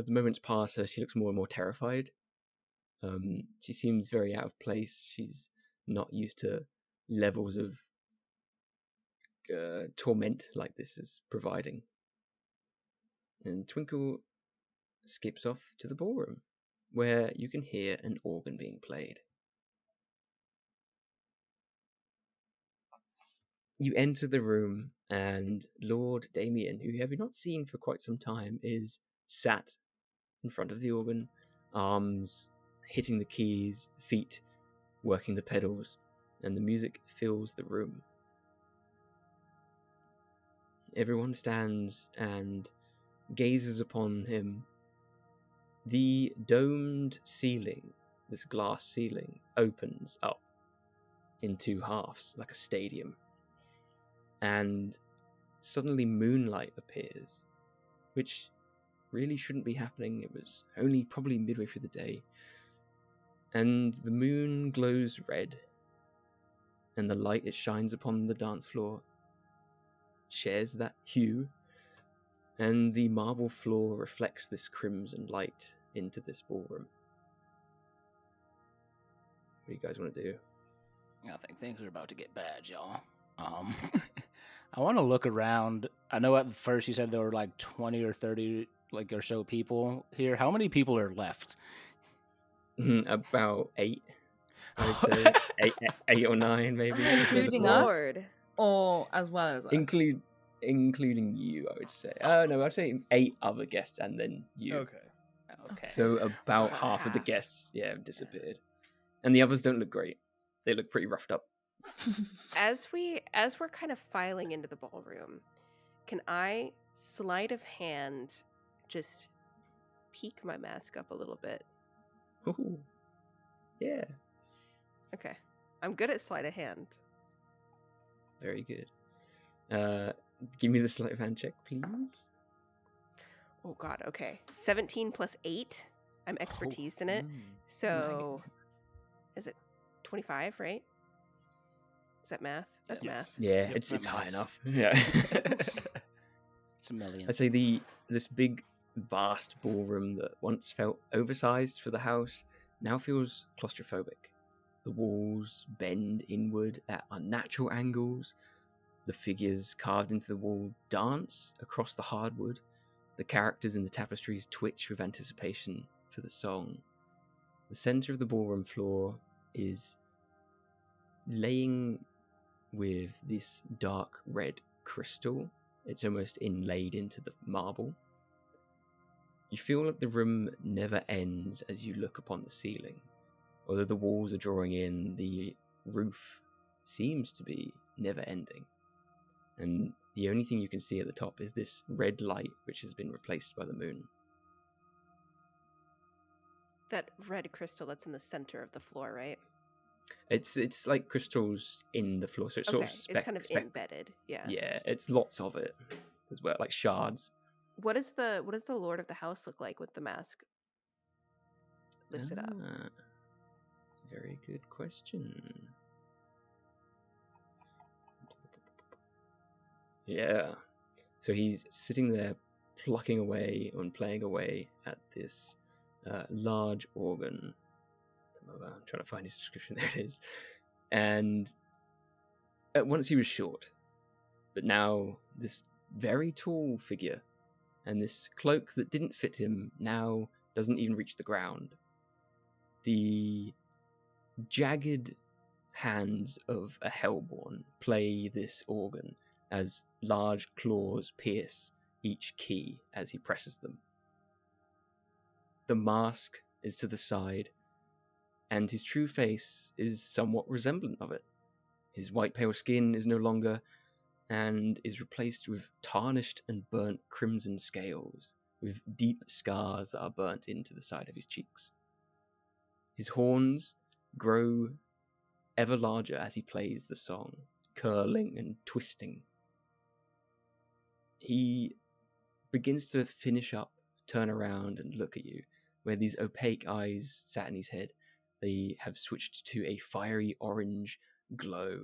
moments pass her, she looks more and more terrified. She seems very out of place. She's not used to levels of torment like this is providing. And Twinkle skips off to the ballroom, where you can hear an organ being played. You enter the room, and Lord Damien, who you have not seen for quite some time, is sat in front of the organ, arms hitting the keys, feet working the pedals, and the music fills the room. Everyone stands and gazes upon him. The domed ceiling, this glass ceiling, opens up in two halves like a stadium. And suddenly moonlight appears, which really shouldn't be happening. It was only probably midway through the day. And the moon glows red, and the light it shines upon the dance floor shares that hue, and the marble floor reflects this crimson light into this ballroom. What do you guys want to do? I think things are about to get bad, y'all. I want to look around. I know at first you said there were like 20 or 30 or so people here. How many people are left? About 8, I would say. eight or 9, maybe. Including us? Lord. Or as well as us? Including you, I would say. No, I'd say 8 other guests and then you. Okay. So about half of the guests, have disappeared. And the others don't look great. They look pretty roughed up. As we're kind of filing into the ballroom, can I sleight of hand just peek my mask up a little bit? Ooh. Yeah, Okay. I'm good at sleight of hand. very good. Give me the sleight of hand check, please. Oh god, okay. 17 plus 8. I'm expertised in it. So is it 25, right? Is that math? That's math. Yeah, Yep, it's that high maths. enough. Yeah. It's a million. I'd say this big, vast ballroom that once felt oversized for the house now feels claustrophobic. The walls bend inward at unnatural angles. The figures carved into the wall dance across the hardwood. The characters in the tapestries twitch with anticipation for the song. The center of the ballroom floor is laying with this dark red crystal. It's almost inlaid into the marble. You feel like the room never ends as you look upon the ceiling. Although the walls are drawing in, the roof seems to be never ending. And the only thing you can see at the top is this red light, which has been replaced by the moon. That red crystal that's in the center of the floor, right? It's like crystals in the floor, so it's sort of it's kind of embedded. Yeah. Yeah, it's lots of it as well, like shards. What does the lord of the house look like with the mask lifted up? Very good question. Yeah. So he's sitting there plucking away and playing away at this large organ. I'm trying to find his description. There it is. And at once he was short, but now this very tall figure, and this cloak that didn't fit him now doesn't even reach the ground. The jagged hands of a hellborn play this organ as large claws pierce each key as he presses them. The mask is to the side, and his true face is somewhat resemblant of it. His white pale skin is no longer, and is replaced with tarnished and burnt crimson scales, with deep scars that are burnt into the side of his cheeks. His horns grow ever larger as he plays the song, curling and twisting. He begins to finish up, turn around and look at you, where these opaque eyes sat in his head. They have switched to a fiery orange glow.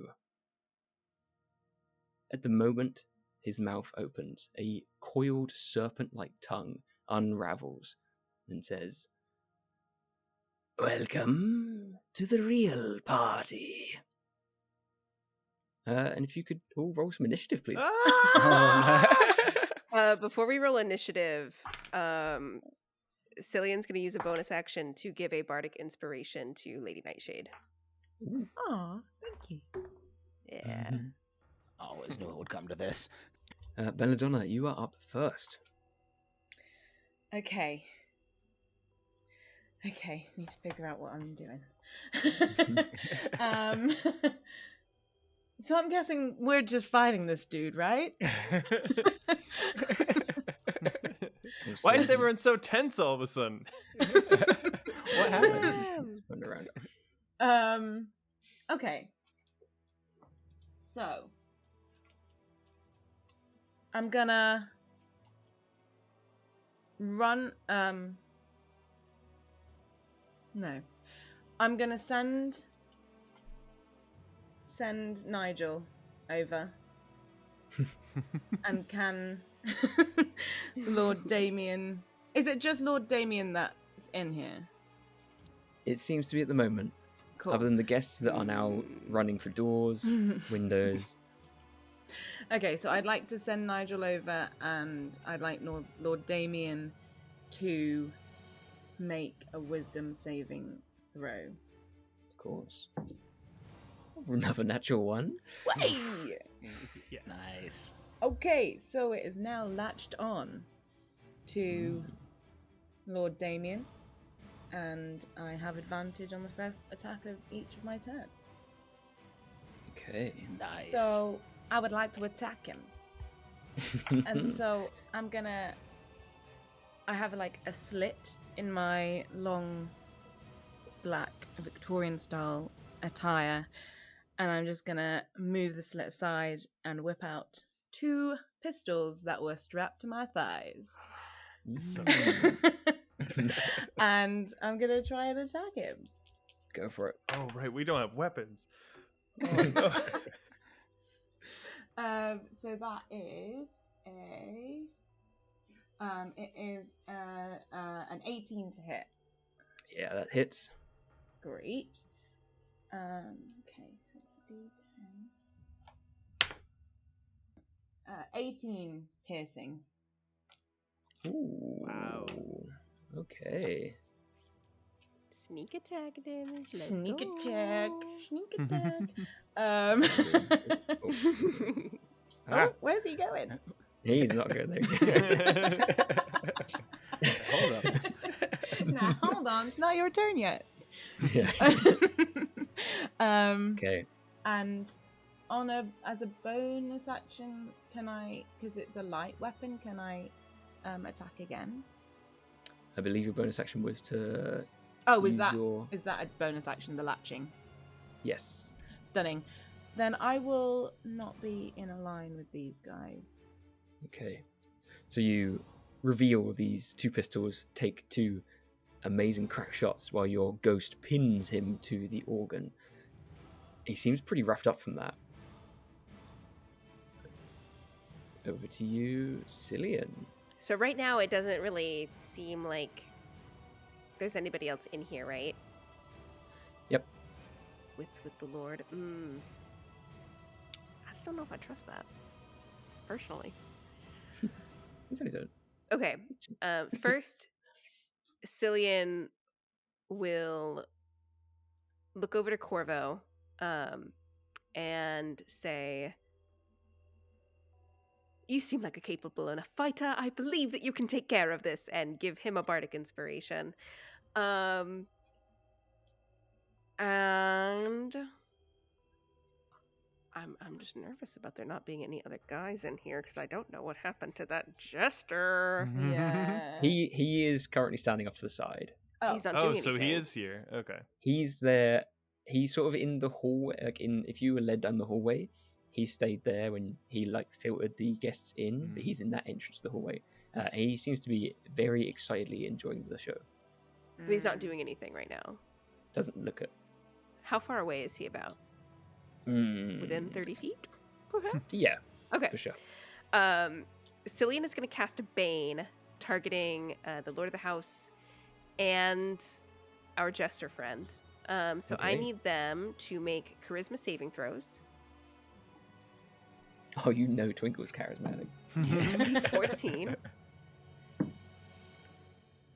At the moment, his mouth opens, a coiled serpent-like tongue unravels and says, "Welcome to the real party." And if you could all roll some initiative, please. Before we roll initiative, Cillian's going to use a bonus action to give a bardic inspiration to Lady Nightshade. Oh, thank you. Yeah. Always knew it would come to this. Belladonna, you are up first. Okay, need to figure out what I'm doing. So I'm guessing we're just fighting this dude, right? Why is everyone so tense all of a sudden? What happened? Okay. So I'm gonna run. No, I'm gonna send Nigel over, and can Lord Damien? Is it just Lord Damien that's in here? It seems to be at the moment. Cool. Other than the guests that are now running for doors, windows. Okay, so I'd like to send Nigel over, and I'd like Lord Damien to make a wisdom saving throw. Of course. Another natural one. Way! Yes. Nice. Okay, so it is now latched on to Lord Damien, and I have advantage on the first attack of each of my turns. Okay. Nice. So I would like to attack him. And so I have like a slit in my long black Victorian style attire, and I'm just gonna move the slit aside and whip out 2 pistols that were strapped to my thighs. So And I'm gonna try and attack him. Go for it. oh right, we don't have weapons. Oh, no. So that is an 18 to hit. Yeah, that hits. Great. Okay, so it's a D10. 18 piercing. Ooh. Wow. Okay. Sneak attack damage. Let's Sneak go. attack. Sneak attack. Ah, Where's he going? he's not good there. Hold up. Now, hold on. It's not your turn yet. Yeah. Um, Okay. And as a bonus action, can I, because it's a light weapon, can I attack again? I believe your bonus action was to. Oh, is use that your... a bonus action, the latching? Yes. Stunning. Then I will not be in a line with these guys. Okay. So you reveal these 2 pistols, take 2 amazing crack shots while your ghost pins him to the organ. He seems pretty roughed up from that. Over to you, Cillian. So right now it doesn't really seem like there's anybody else in here, right? Yep. With the Lord. I just don't know if I trust that. Personally. It's on his own. Okay. First, Cillian will look over to Corvo and say, "You seem like a capable enough fighter. I believe that you can take care of this," and give him a bardic inspiration. And I'm just nervous about there not being any other guys in here because I don't know what happened to that jester. Yeah. He is currently standing off to the side. He's not Oh, doing so anything. he is here. Okay. He's there. He's sort of in the hallway. Like if you were led down the hallway, he stayed there when he like filtered the guests in. But he's in that entrance to the hallway. He seems to be very excitedly enjoying the show. But he's not doing anything right now. Doesn't look at. How far away is he about? Within 30 feet, perhaps? Yeah. Okay. For sure. Cillian is going to cast a Bane, targeting the Lord of the House and our jester friend. So I Okay. need them to make charisma saving throws. Oh, you know Twinkle's charismatic. DC 14.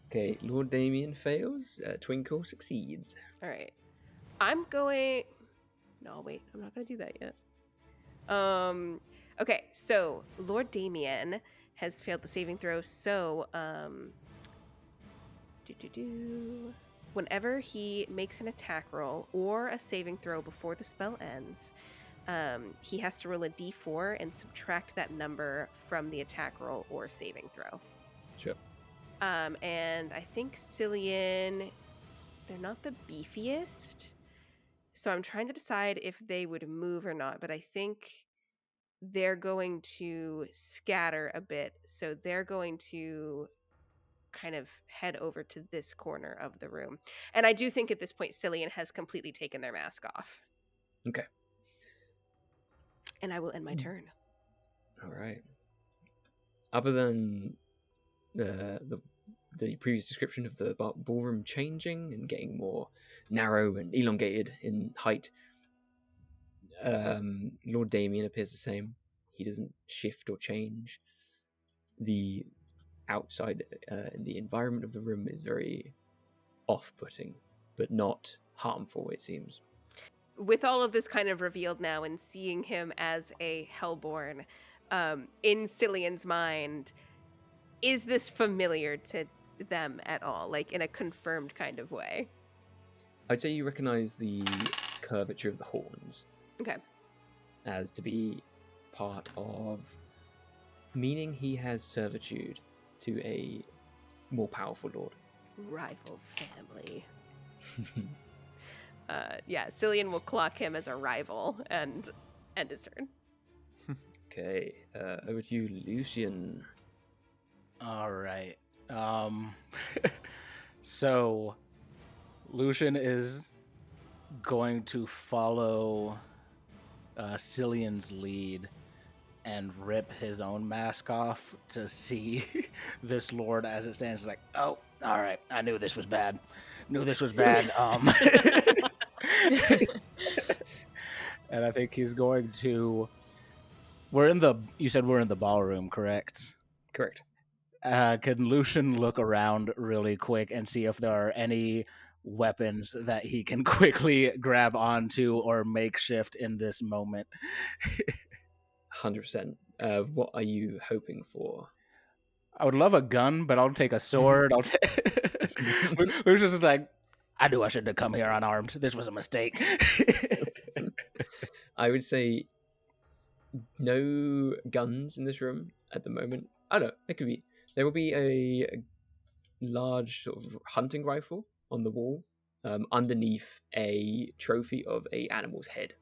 Okay, Lord Damien fails. Twinkle succeeds. All right. I'm going... No, wait. I'm not going to do that yet. Okay, so Lord Damien has failed the saving throw, so... Whenever he makes an attack roll or a saving throw before the spell ends, he has to roll a d4 and subtract that number from the attack roll or saving throw. Sure. And I think Cillian, they're not the beefiest, so I'm trying to decide if they would move or not, but I think they're going to scatter a bit, so they're going to kind of head over to this corner of the room. And I do think at this point Cillian has completely taken their mask off. Okay. And I will end my turn. All right. Other than the previous description of the ballroom changing and getting more narrow and elongated in height, Lord Damien appears the same. He doesn't shift or change. The outside, the environment of the room is very off-putting, but not harmful, it seems. With all of this kind of revealed now and seeing him as a Hellborn, in Cillian's mind, is this familiar to them at all? Like in a confirmed kind of way? I'd say you recognize the curvature of the horns. Okay. as to be part of, meaning he has servitude to a more powerful lord. Rival family. Yeah, Cillian will clock him as a rival and end his turn. Okay, over to you, Lucian. All right. So Lucian is going to follow Cillian's lead and rip his own mask off to see this lord as it stands. Like, oh, all right, I knew this was bad. And I think he's going to. You said we're in the ballroom, correct? Correct. Can Lucian look around really quick and see if there are any weapons that he can quickly grab onto or makeshift in this moment? 100%. What are you hoping for? I would love a gun, but I'll take a sword. Lucian's just like, I knew I shouldn't have come here unarmed. This was a mistake. I would say no guns in this room at the moment. Oh no, it could be. There will be a large sort of hunting rifle on the wall, underneath a trophy of a animal's head.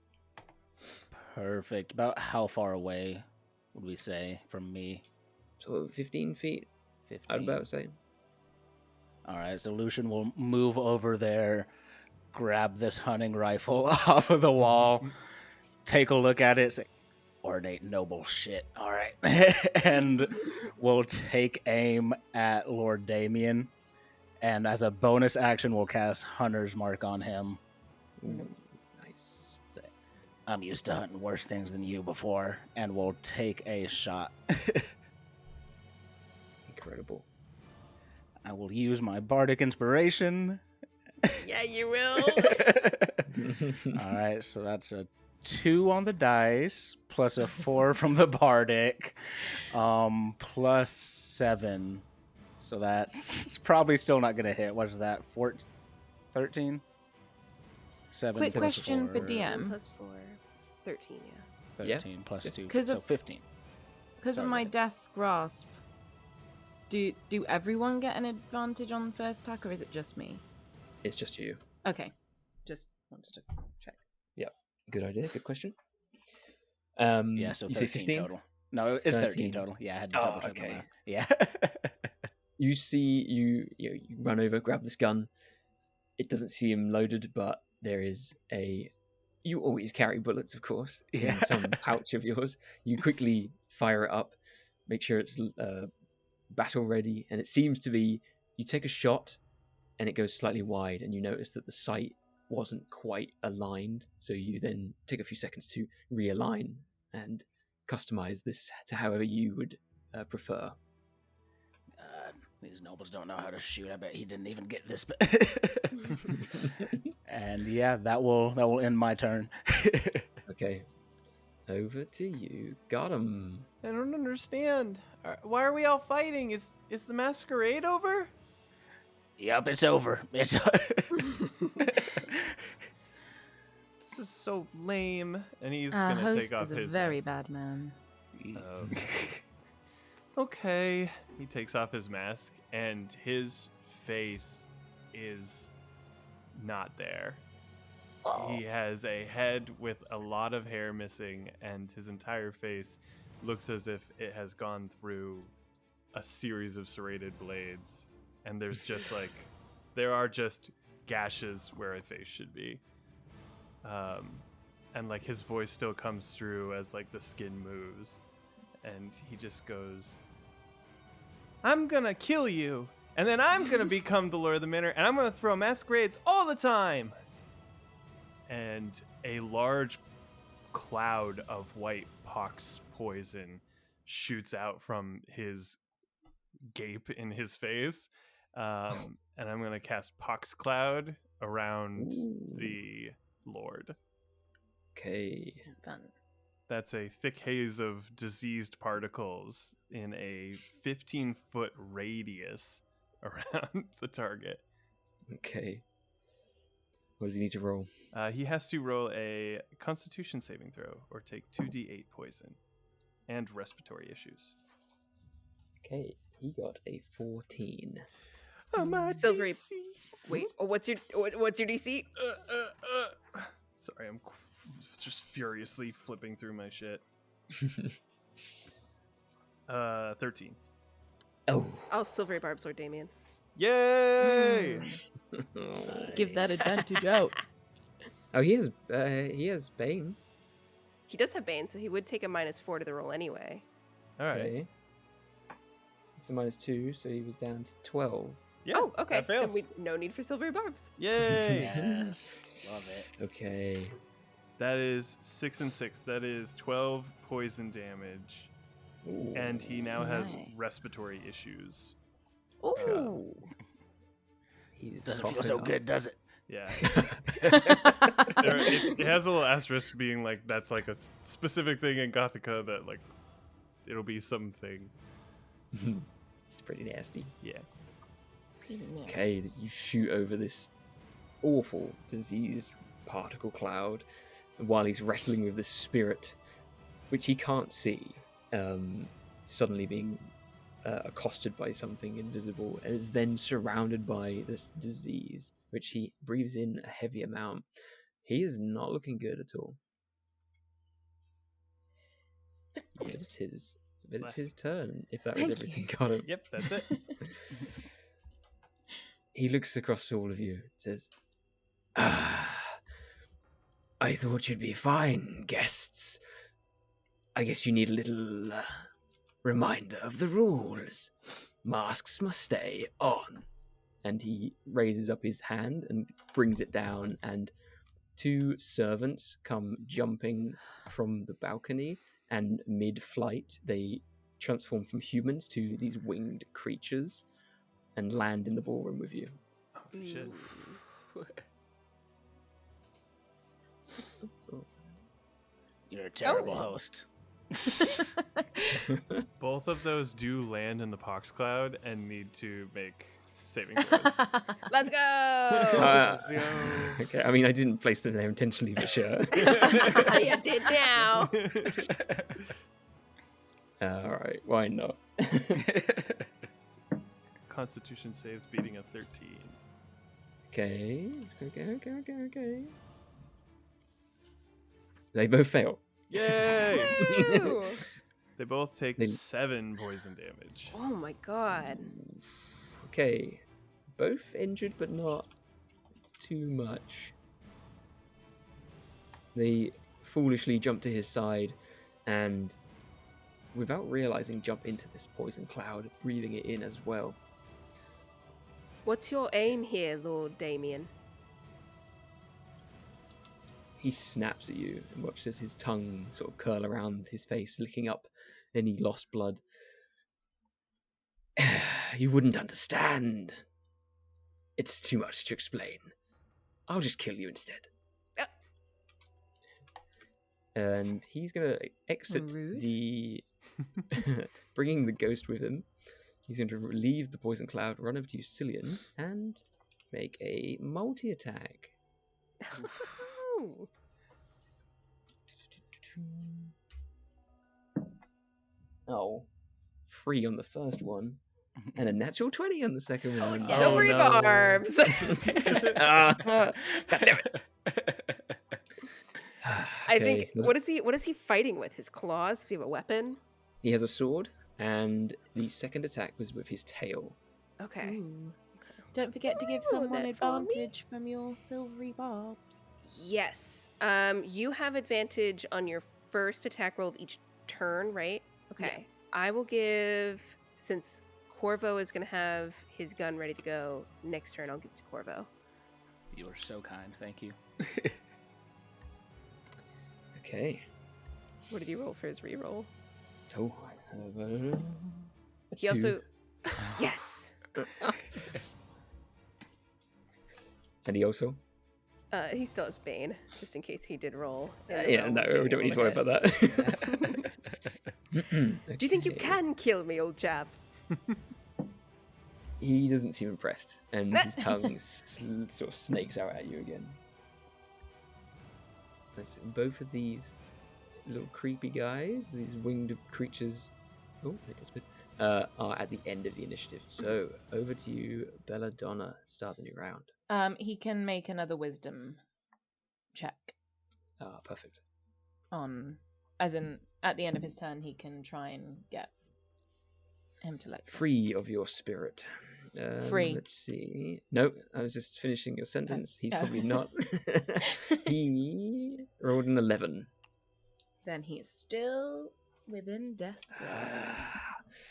Perfect. About how far away would we say from me? Sort of 15 feet, 15. I'd about say. All right, so Lucian will move over there, grab this hunting rifle off of the wall, take a look at it, say, ornate noble shit. All right. And we'll take aim at Lord Damien. And as a bonus action, we'll cast Hunter's Mark on him. Ooh, nice. Say, I'm used to hunting worse things than you before. And we'll take a shot. Incredible. I will use my bardic inspiration. Yeah, you will. All right, so that's a 2 on the dice, plus a 4 from the bardic, plus 7. So that's probably still not going to hit. What is that? 13? 7 Quick plus question 4. for DM. Plus 4, 13, yeah. 13 Yeah. plus 2, 'Cause so of- 15. Because of Sorry, my go ahead. Death's Grasp, do everyone get an advantage on first attack, or is it just me? It's just you. Okay, just wanted to check. Good idea. Good question. Yeah, so you 13 say 15? total. No, it's 13 13 total. Yeah, I had to Oh, double check the okay. math. Yeah. You see, you run over, grab this gun. It doesn't seem loaded, but there is a. You always carry bullets, of course, in Yeah. some pouch of yours. You quickly fire it up, make sure it's battle ready, and it seems to be. You take a shot, and it goes slightly wide, and you notice that the sight wasn't quite aligned. So you then take a few seconds to realign and customize this to however you would prefer. These nobles don't know how to shoot. I bet he didn't even get this. And yeah, that will end my turn. Okay, over to you. Got him. I don't understand. Why are we all fighting? Is the masquerade over? Yep, it's over. It's This is so lame. And he's Our gonna host take off is a his very mask. bad man. Okay. He takes off his mask, and his face is not there. He has a head with a lot of hair missing, and his entire face looks as if it has gone through a series of serrated blades. And there's just like, there are just gashes where a face should be. And like his voice still comes through as like the skin moves. And he just goes, I'm gonna kill you, and then I'm gonna become the Lord of the Manor, and I'm gonna throw masquerades all the time. And a large cloud of white pox poison shoots out from his gape in his face. And I'm gonna cast Pox Cloud around the Lord. Okay. Fun. That's a thick haze of diseased particles in a 15-foot radius around the target. Okay. What does he need to roll? He has to roll a Constitution saving throw or take 2d8 poison and respiratory issues. Okay, he got a 14. Silvery. Wait, what's your DC? Sorry, I'm just furiously flipping through my shit. 13. Oh. Oh, Silvery Barbs or Damien. Yay! Give that advantage out. Oh, he has Bane. He does have Bane, so he would take a -4 to the roll anyway. All right. Okay. It's a -2, so he was down to 12. Yeah, oh, okay. that fails. Then no need for Silvery Barbs. Yay! Yes. Love it. Okay. That is 6 and 6. That is 12 poison damage. Ooh. And he now has Nice. respiratory issues. Ooh. He's Doesn't feel coughing so up. good, does it? Yeah. It has a little asterisk being like that's like a specific thing in Gothica that like it'll be something. It's pretty nasty. Yeah. Okay, you shoot over this awful diseased particle cloud while he's wrestling with this spirit, which he can't see, suddenly being accosted by something invisible and is then surrounded by this disease, which he breathes in a heavy amount. He is not looking good at all. But it's his turn, if that was Thank everything. Got him. Yep, that's it. He looks across all of you and says, I thought you'd be fine, guests. I guess you need a little reminder of the rules. Masks must stay on. And he raises up his hand and brings it down, and 2 servants come jumping from the balcony, and mid-flight they transform from humans to these winged creatures and land in the ballroom with you. Oh shit. You're a terrible host. Both of those do land in the pox cloud and need to make saving throws. Let's go! Okay, I mean, I didn't place them there intentionally, but sure. You did now. Alright, why not? Constitution saves beating a 13. Okay. They both fail. Yay! Woo! They both take They- 7 poison damage. Oh my god. Okay. Both injured, but not too much. They foolishly jump to his side and, without realizing, jump into this poison cloud, breathing it in as well. What's your aim here, Lord Damien? He snaps at you and watches his tongue sort of curl around his face, licking up any lost blood. You wouldn't understand. It's too much to explain. I'll just kill you instead. And he's going to exit Rude. the... bringing the ghost with him. He's going to leave the poison cloud, run over to you, Cillian, and make a multi-attack. Ooh. Oh, 3 on the first one, and a natural 20 on the second one. Oh, Silvery no. Barbs! God damn it. I think, Okay, what is he fighting with? His claws? Does he have a weapon? he has a sword, and the second attack was with his tail. Okay. Ooh. Don't forget to give Oh, someone that for me. advantage from your silvery barbs. Yes. You have advantage on your first attack roll of each turn, right? Okay. I will give, since Corvo is going to have his gun ready to go next turn, I'll give it to Corvo. You are so kind. Thank you. Okay. What did he roll for his reroll? Oh, I have a He 2. also... Yes! And he also... He still has Bane, just in case he did roll. yeah, no, we don't need to worry about that. Do you think you can kill me, old chap? He doesn't seem impressed, and his tongue sort of snakes out at you again. both of these little creepy guys, these winged creatures, oh, they disappeared, are at the end of the initiative. So over to you, Belladonna. Start the new round. He can make another wisdom check Ah, perfect. as in at the end of his turn, he can try and get him to let go. Free of your spirit. Free. Let's see. No, I was just finishing your sentence. He's probably not. He rolled an 11. Then he is still within death's grasp.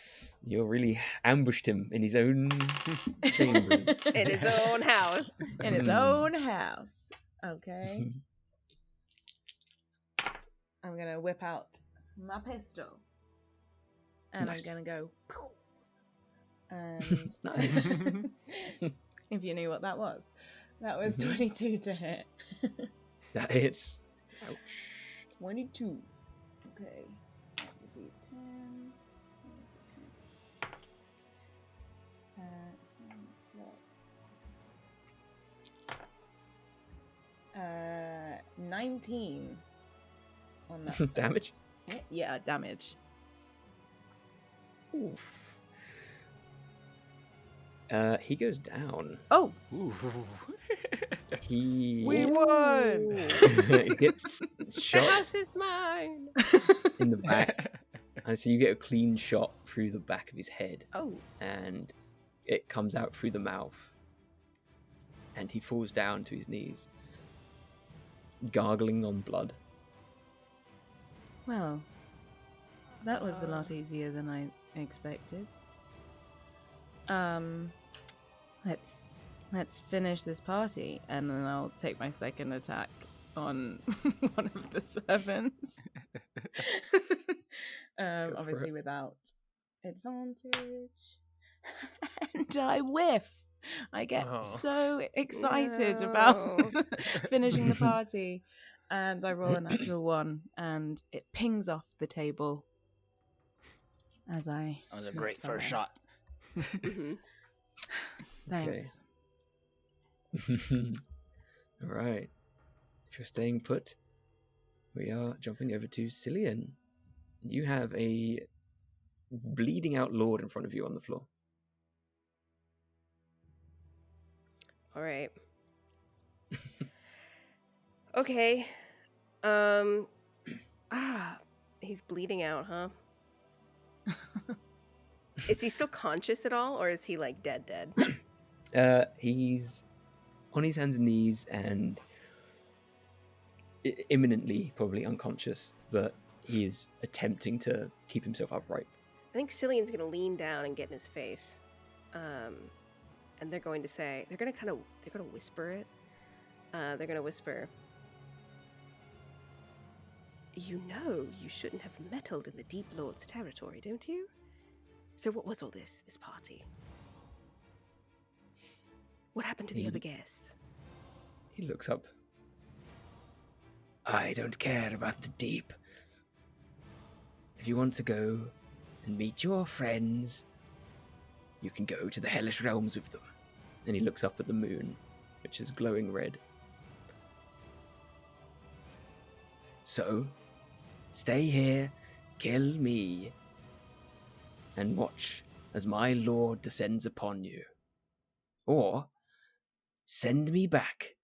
You really ambushed him in his own chambers. In his own house. In his own house. Okay. I'm going to whip out my pistol. And Nice. I'm going to go... And if you knew what that was. That was 22 to hit. That hits. Ouch. 22. Okay. So that would be 10. 19 on that. Damage? Yeah, damage. Oof. He goes down. Oh! He We won! gets The shot house is mine. in the back. And so you get a clean shot through the back of his head. Oh. And it comes out through the mouth. And he falls down to his knees, gargling on blood. Well, that was a lot easier than I expected. Let's finish this party, and then I'll take my second attack on one of the servants. Obviously without advantage. And I whiff. I get so excited about finishing the party, and I roll a natural 1, and it pings off the table as I. That was a great first shot. Thanks. All right. If you're staying put, we are jumping over to Cillian. You have a bleeding out lord in front of you on the floor. All right. Okay. He's bleeding out, huh? Is he still conscious at all, or is he like dead? He's on his hands and knees and imminently probably unconscious, but he is attempting to keep himself upright. I think Cillian's gonna lean down and get in his face, and they're going to say they're gonna whisper it. They're gonna whisper, "You know, you shouldn't have meddled in the Deep Lord's territory, don't you? So what was all this party? What happened to the other guests?" He looks up. I don't care about the deep. If you want to go and meet your friends, you can go to the hellish realms with them. And he looks up at the moon, which is glowing red. So, stay here, kill me, and watch as my lord descends upon you. Or, send me back,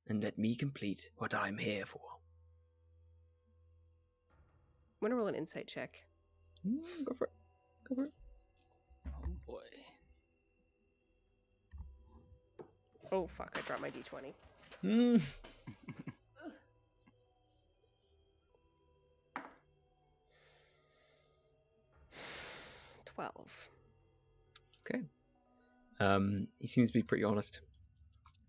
and let me complete what I'm here for. I'm gonna roll an insight check. Go for it. Go for it. Oh boy. Oh fuck! I dropped my d20. 12. Okay. He seems to be pretty honest.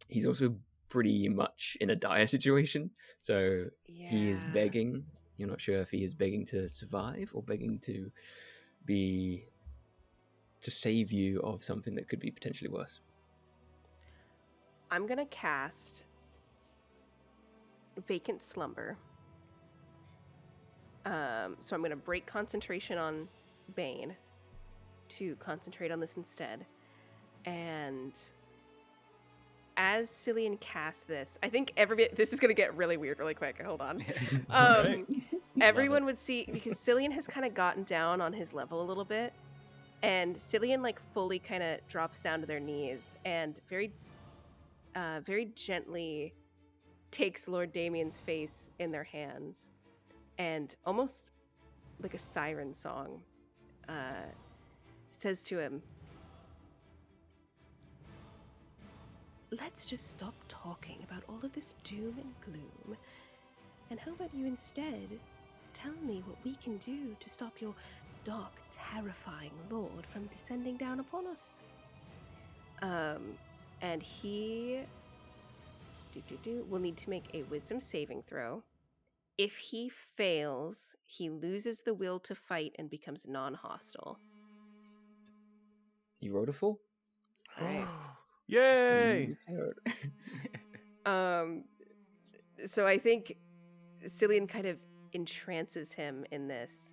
He's also pretty much in a dire situation, so he is begging. You're not sure if he is begging to survive or begging to save you of something that could be potentially worse. I'm gonna cast Vacant Slumber. So I'm gonna break concentration on Bane to concentrate on this instead, and as Cillian casts this, I think this is going to get really weird really quick. Hold on. Right. Everyone would see, because Cillian has kind of gotten down on his level a little bit, and Cillian like fully kind of drops down to their knees and very gently takes Lord Damien's face in their hands and almost like a siren song says to him, "Let's just stop talking about all of this doom and gloom, and how about you instead tell me what we can do to stop your dark, terrifying lord from descending down upon us?" And he will need to make a wisdom saving throw. If he fails, he loses the will to fight and becomes non-hostile. You rolled a 4? All right. Yay! So I think Cillian kind of entrances him in this,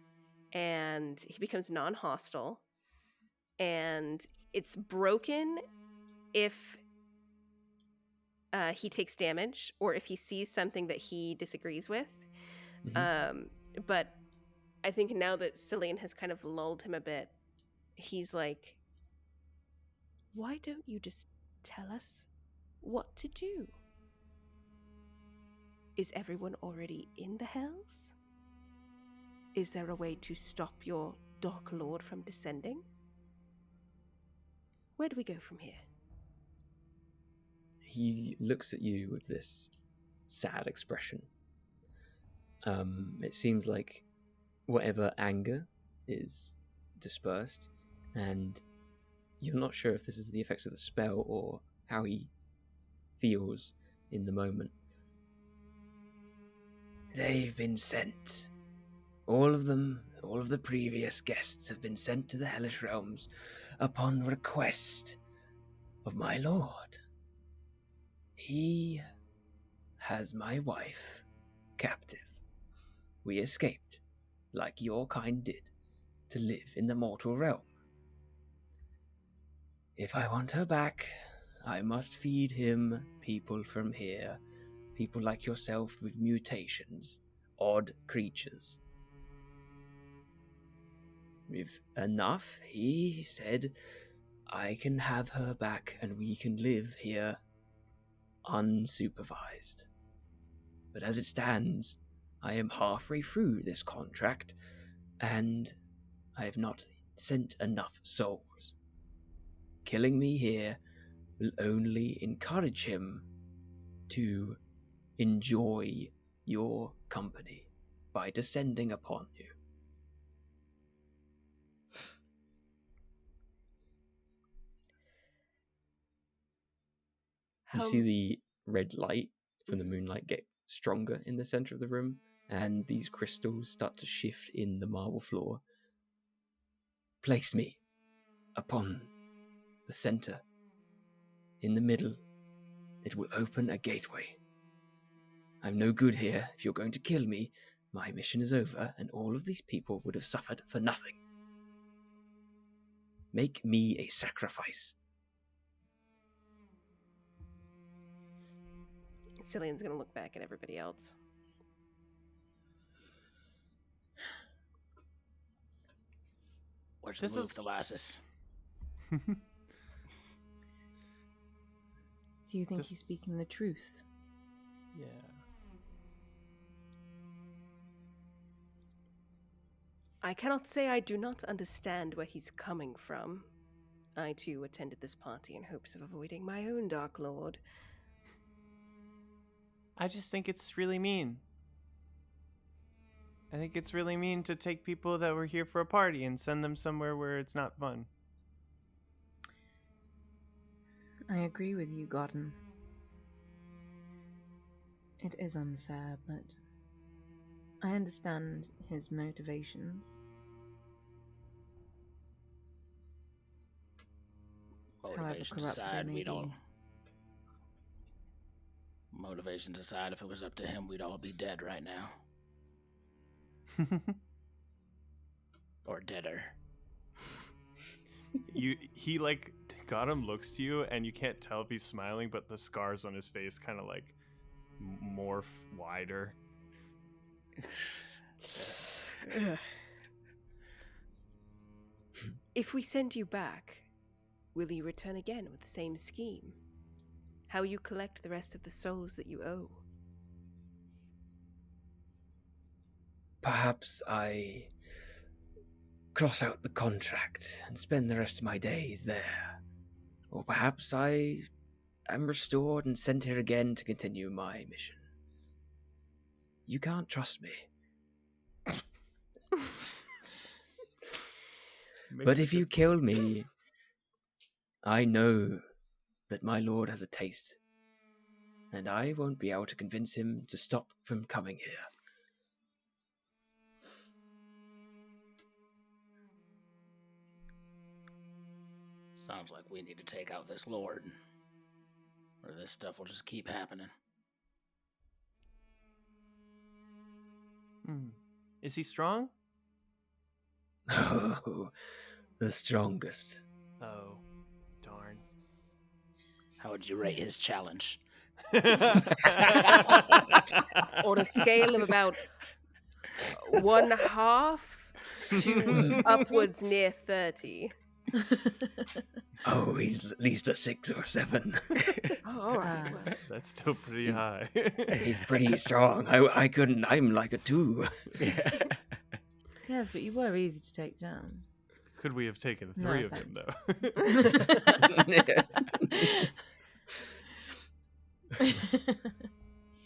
and he becomes non-hostile, and it's broken if he takes damage or if he sees something that he disagrees with. But I think now that Cillian has kind of lulled him a bit, he's like, "Why don't you just tell us what to do? Is everyone already in the hells? Is there a way to stop your Dark Lord from descending? Where do we go from here?" He looks at you with this sad expression. It seems like whatever anger is dispersed, and you're not sure if this is the effects of the spell or how he feels in the moment. They've been sent. All of them, all of the previous guests have been sent to the hellish realms upon request of my lord. He has my wife captive. We escaped, like your kind did, to live in the mortal realm. If I want her back, I must feed him people from here, people like yourself with mutations, odd creatures. With enough, he said, I can have her back and we can live here unsupervised. But as it stands, I am halfway through this contract, and I have not sent enough souls. Killing me here will only encourage him to enjoy your company by descending upon you. You see the red light from the moonlight get stronger in the center of the room, and these crystals start to shift in the marble floor. Place me upon the center, in the middle. It will open a gateway. I'm no good here. If you're going to kill me, my mission is over, and all of these people would have suffered for nothing. Make me a sacrifice. Cillian's gonna look back at everybody else. Where's the move, Eliza? Do you think he's speaking the truth? Yeah. I cannot say I do not understand where he's coming from. I too attended this party in hopes of avoiding my own Dark Lord. I just think it's really mean. I think it's really mean to take people that were here for a party and send them somewhere where it's not fun. I agree with you, Gordon. It is unfair, but I understand his motivations. Motivations aside, we don't. Motivations aside, if it was up to him, we'd all be dead right now. Or deader. He like Gotham looks to you, and you can't tell if he's smiling, but the scars on his face kind of like morph wider. If we send you back, will you return again with the same scheme? How you collect the rest of the souls that you owe? Perhaps I cross out the contract and spend the rest of my days there. Or perhaps I am restored and sent here again to continue my mission. You can't trust me. But if you kill me, I know that my lord has a taste, and I won't be able to convince him to stop from coming here. Sounds like we need to take out this lord, or this stuff will just keep happening. Is he strong? Oh, the strongest. Oh, darn. How would you rate his challenge? On a scale of about 1/2 to upwards near 30. Oh, he's at least a 6 or 7. Oh, all right. Well, That's still pretty high. He's pretty strong. I couldn't. I'm like a 2. Yes, but you were easy to take down. Could we have taken No 3 of him, though?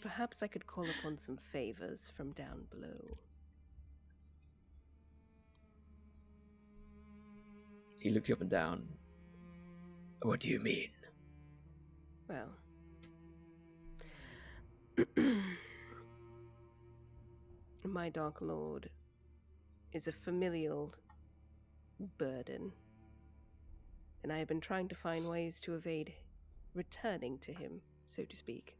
perhaps I could call upon some favors from down below. He looked you up and down. What do you mean? Well, my Dark Lord is a familial burden, and I have been trying to find ways to evade returning to him, so to speak.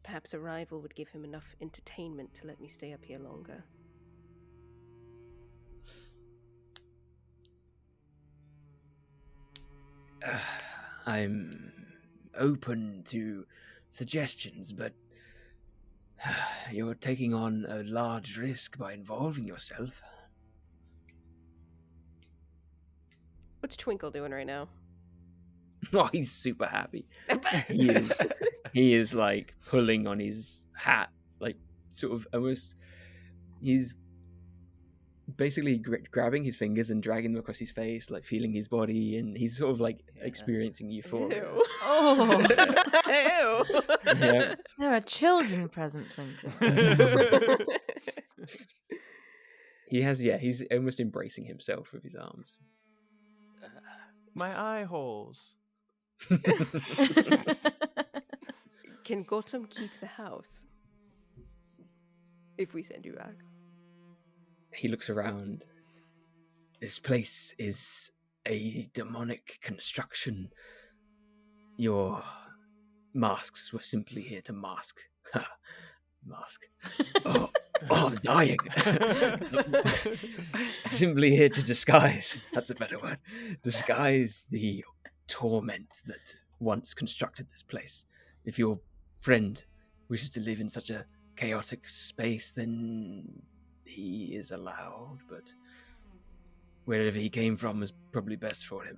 Perhaps a rival would give him enough entertainment to let me stay up here longer. I'm open to suggestions, but you're taking on a large risk by involving yourself. What's Twinkle doing right now? Oh, he's super happy. He is like pulling on his hat, like sort of almost. He's basically grabbing his fingers and dragging them across his face, like feeling his body, and he's sort of like experiencing euphoria. Ew. Oh, ew. Yeah. There are children present, Twinkle. He's almost embracing himself with his arms. My eye holes. Can Gotham keep the house if we send you back? He looks around. This place is a demonic construction. Your masks were simply here to mask. Mask. Oh, I'm dying. Simply here to disguise. That's a better word. Disguise the torment that once constructed this place. If your friend wishes to live in such a chaotic space, then he is allowed, but wherever he came from is probably best for him.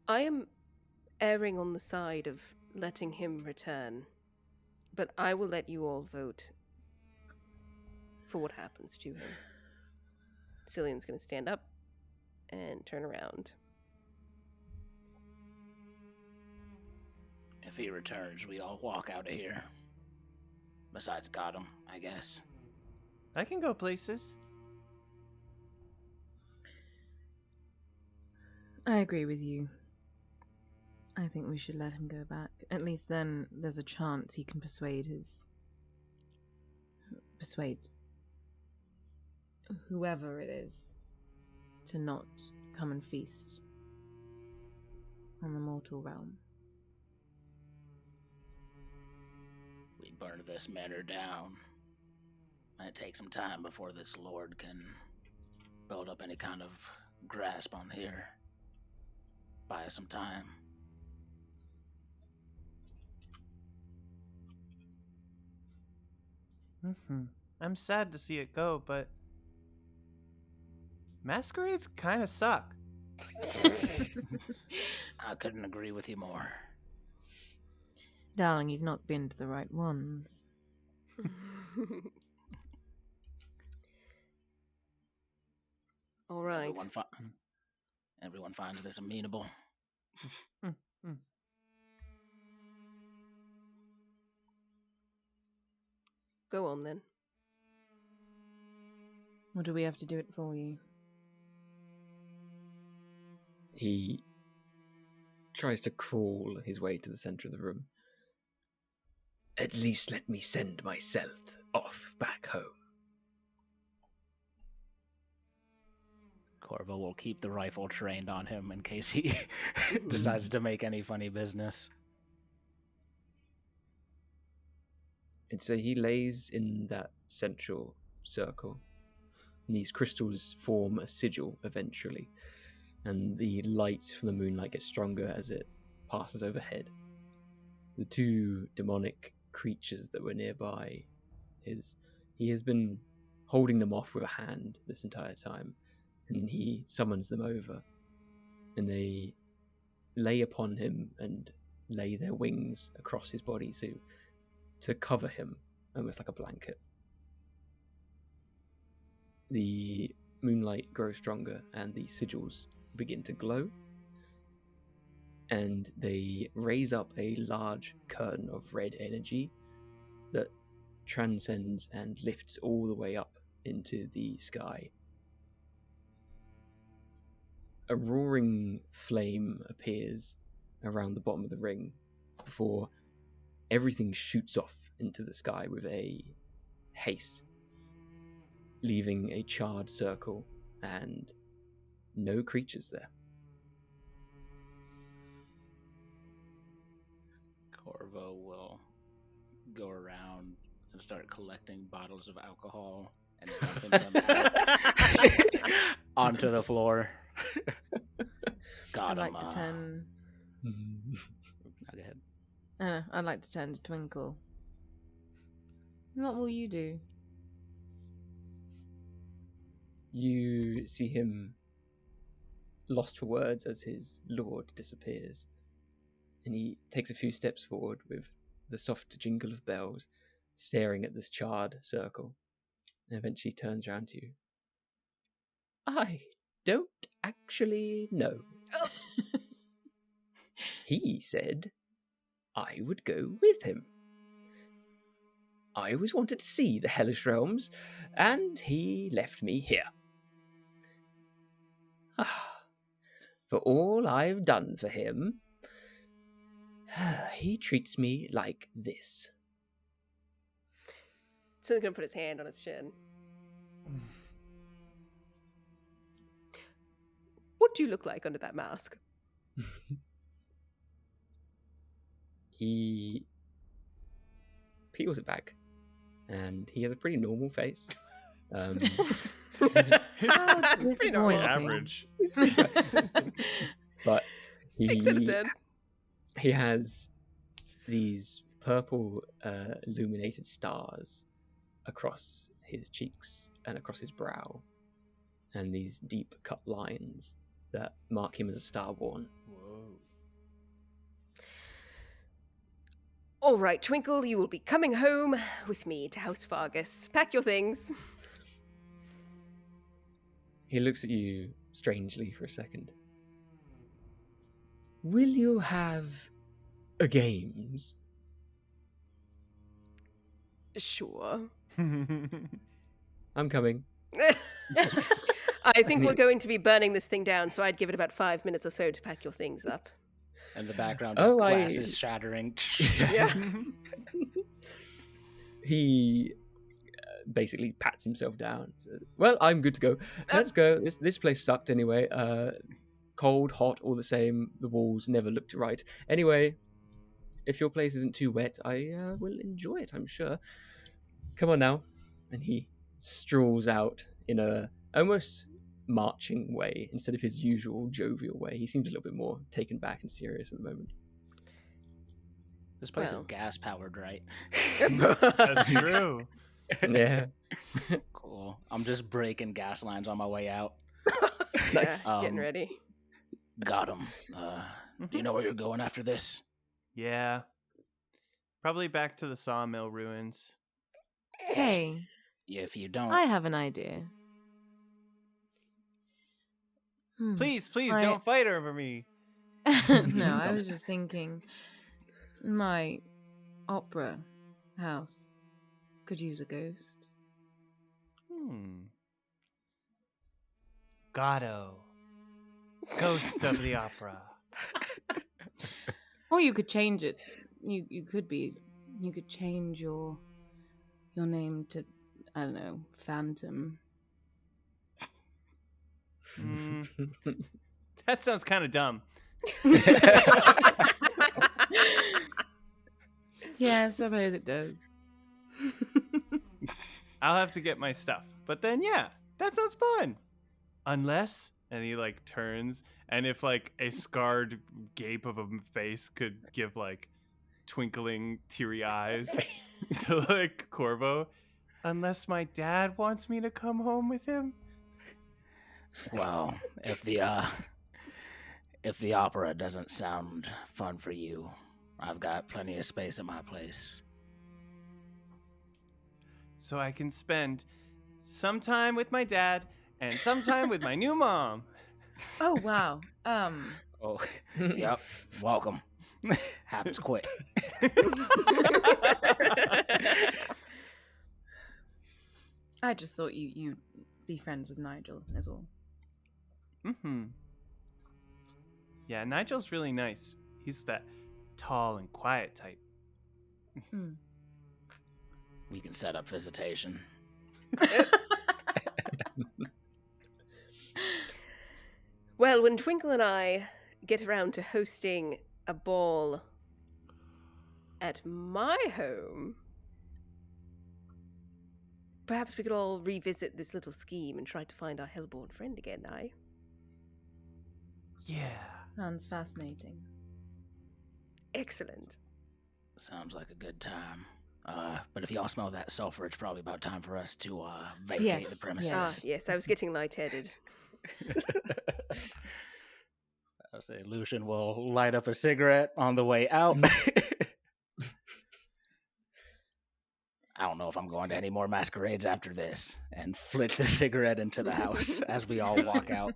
I am erring on the side of letting him return, but I will let you all vote for what happens to him. Cillian's going to stand up and turn around. If he returns, we all walk out of here. Besides Gotham, I guess. I can go places. I agree with you. I think we should let him go back. At least then there's a chance he can persuade whoever it is to not come and feast on the mortal realm. We burn this manor down. Might take some time before this lord can build up any kind of grasp on here. Buy us some time. I'm sad to see it go, but masquerades kind of suck. I couldn't agree with you more. Darling, you've not been to the right ones. All right. Everyone finds this amenable. Go on then. Or do we have to do it for you? He tries to crawl his way to the center of the room. At least let me send myself off back home. Corvo will keep the rifle trained on him in case he decides to make any funny business. And so he lays in that central circle. And these crystals form a sigil eventually. And the light from the moonlight gets stronger as it passes overhead. The two demonic creatures that were nearby, he has been holding them off with a hand this entire time. And he summons them over. And they lay upon him and lay their wings across his body to cover him, almost like a blanket. The moonlight grows stronger and the sigils begin to glow, and they raise up a large curtain of red energy that transcends and lifts all the way up into the sky. A roaring flame appears around the bottom of the ring before everything shoots off into the sky with a haste, leaving a charred circle and no creatures there. Corvo will go around and start collecting bottles of alcohol and dumping them out onto the floor. I'd like to turn. Go ahead. I'd like to turn to Twinkle. What will you do? You see him lost for words as his lord disappears, and he takes a few steps forward with the soft jingle of bells, staring at this charred circle, and eventually turns around to you. I don't actually know. Oh. He said I would go with him. I always wanted to see the hellish realms, and he left me here. For all I've done for him, he treats me like this. So he's going to put his hand on his chin. What do you look like under that mask? He peels it back, and he has a pretty normal face. It's pretty normal, average. But 6 out of 10. He has these purple illuminated stars across his cheeks and across his brow, and these deep cut lines that mark him as a starborn. Whoa. All right, Twinkle, you will be coming home with me to House Vargas. Pack your things. He looks at you strangely for a second. Will you have a games? Sure. I'm coming. I think we're going to be burning this thing down, so I'd give it about 5 minutes or so to pack your things up. And the background is glasses shattering. Yeah. He basically pats himself down. Says, well, I'm good to go. Let's go. This place sucked anyway. Cold, hot, all the same. The walls never looked right. Anyway, if your place isn't too wet, I will enjoy it, I'm sure. Come on now. and he strolls out in a almost marching way instead of his usual jovial way. He seems a little bit more taken back and serious at the moment. This place is Well. gas powered, right? That's true. Yeah. Cool. I'm just breaking gas lines on my way out. Nice. Getting ready. Got him. Do you know where you're going after this? Yeah. Probably back to the sawmill ruins. Hey, If you don't, I have an idea. Please, I- don't fight over me. No, I was just thinking my opera house could use a ghost. Gatto. Ghost of the opera. Or you could change it. You could change your name to, I don't know, Phantom. That sounds kind of dumb. Yeah, I suppose it does. I'll have to get my stuff. But then, yeah, that sounds fun. Unless, and he like turns, and if like a scarred gape of a face could give like twinkling teary eyes to like Corvo, unless my dad wants me to come home with him. well, if the opera doesn't sound fun for you, I've got plenty of space at my place. So I can spend some time with my dad and some time with my new mom. Oh wow. Oh, yep. Welcome. Happens quick. I just thought you'd be friends with Nigel, is all. Yeah, Nigel's really nice. He's that tall and quiet type. We can set up visitation. Well, when Twinkle and I get around to hosting a ball at my home, perhaps we could all revisit this little scheme and try to find our hellborn friend again, aye? Yeah. Sounds fascinating. Excellent. Sounds like a good time. But if y'all smell that sulfur, it's probably about time for us to vacate Yes, the premises. yes. Yes, I was getting lightheaded. I'll say Lucian will light up a cigarette on the way out. I don't know if I'm going to any more masquerades after this, and flick the cigarette into the house as we all walk out.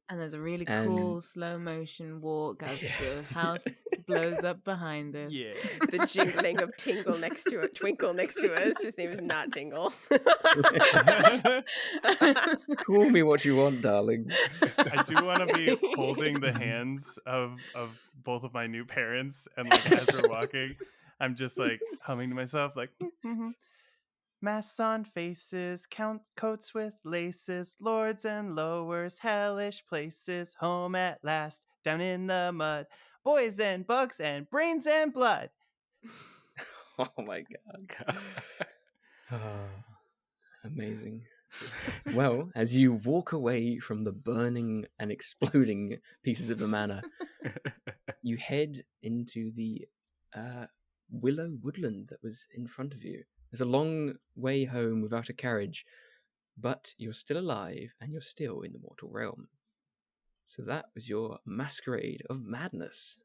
And there's a really cool slow motion walk as the house blows up behind us. Yeah. The jingling of Tingle next to it, Twinkle next to us. His name is not Tingle. Call me what you want, darling. I do want to be holding the hands of both of my new parents, and like as we're walking, I'm just like humming to myself, like, masks on faces, count coats with laces, lords and lowers, hellish places, home at last, down in the mud, boys and bugs and brains and blood. Oh my god. Amazing. Well, as you walk away from the burning and exploding pieces of the manor, you head into the willow woodland that was in front of you. There's a long way home without a carriage, but you're still alive and you're still in the mortal realm. So that was your Masquerade of Madness.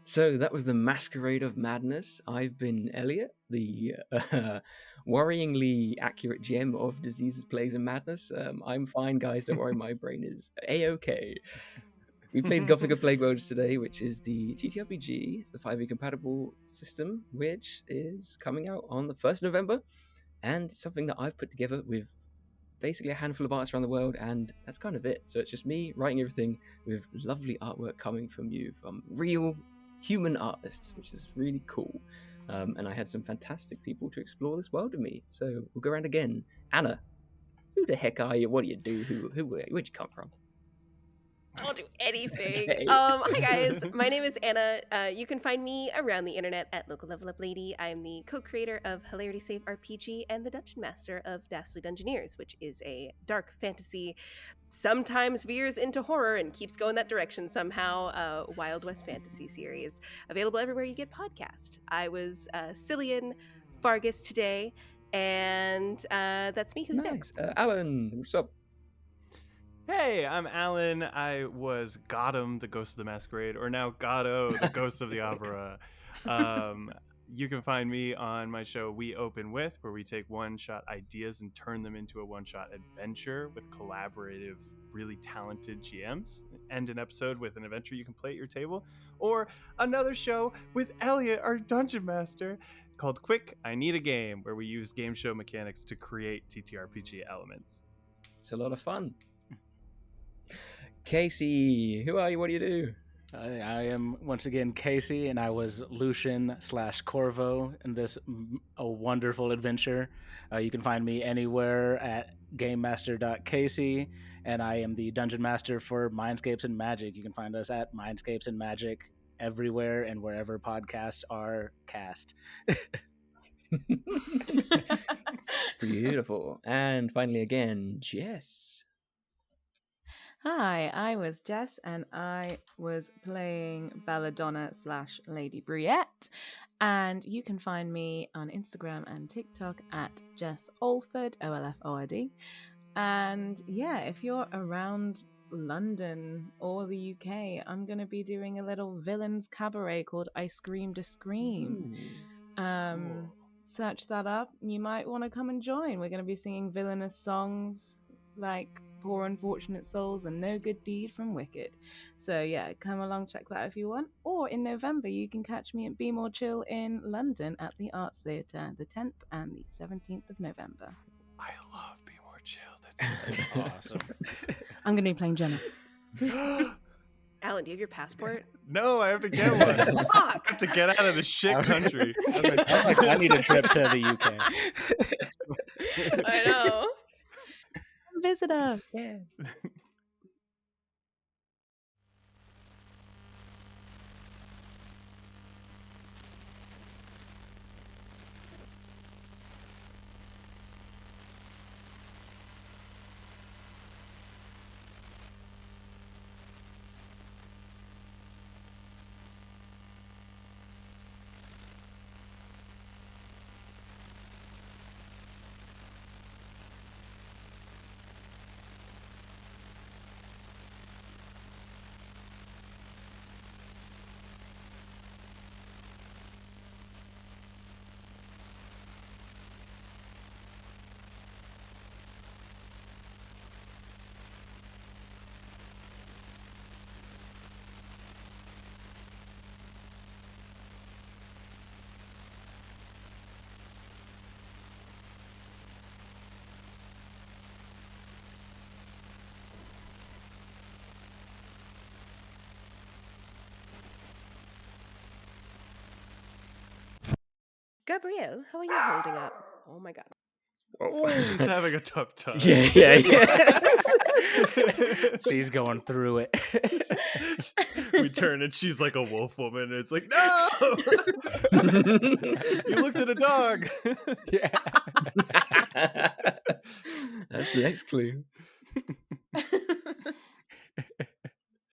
So that was the Masquerade of Madness. I've been Elliot, the worryingly accurate GM of Diseases, Plagues, and Madness. I'm fine, guys. Don't worry, my brain is A-okay. We played Gothica Plagueworlds today, which is the TTRPG. It's the 5e compatible system, which is coming out on the 1st of November. And it's something that I've put together with basically a handful of artists around the world, and that's kind of it. So it's just me writing everything with lovely artwork coming from you, from real human artists, which is really cool. And I had some fantastic people to explore this world with me. So we'll go around again. Anna, who the heck are you? What do you do? Where'd you come from? I'll do anything. Okay. Hi guys, my name is Anna. You can find me around the internet at Local Level Up Lady. I am the co-creator of Hilarity Save RPG and the Dungeon Master of Dastly Dungeoneers, which is a dark fantasy, sometimes veers into horror and keeps going that direction somehow, Wild West fantasy series. Available everywhere you get podcast. I was Cillian Fargus today, and that's me. Who's next? Alan, what's up? Hey, I'm Alan. I was Gotham, the Ghost of the Masquerade, or now Gatto, the Ghost of the Opera. You can find me on my show We Open With, where we take one-shot ideas and turn them into a one-shot adventure with collaborative, really talented GMs. End an episode with an adventure you can play at your table. Or another show with Elliot, our Dungeon Master, called Quick, I Need a Game, where we use game show mechanics to create TTRPG elements. It's a lot of fun. Casey, who are you? What do you do? I am once again Casey, and I was Lucian / Corvo in this a wonderful adventure. You can find me anywhere at gamemaster.casey, and I am the Dungeon Master for Mindscapes and Magic. You can find us at Mindscapes and Magic everywhere and wherever podcasts are cast. Beautiful. And finally again, Jess. Hi, I was Jess, and I was playing Belladonna / Lady Briette. And you can find me on Instagram and TikTok at Jess Olford, OLFORD. And yeah, if you're around London or the UK, I'm going to be doing a little villains cabaret called I Scream to Scream. Search that up. You might want to come and join. We're going to be singing villainous songs like Poor Unfortunate Souls and No Good Deed from Wicked. So yeah, come along, check that out if you want. Or in November, you can catch me at Be More Chill in London at the Arts Theatre, the 10th and the 17th of November. I love Be More Chill. That's awesome. I'm going to be playing Jenna. Alan, do you have your passport? No, I have to get one. I have to get out of the shit country. I need a trip to the UK. I know. Visit us. Yeah. Gabrielle, how are you holding up? Oh my god. Oh, she's having a tough time. Yeah. She's going through it. We turn and she's like a wolf woman. And it's like, no! You looked at a dog. Yeah. That's the next clue.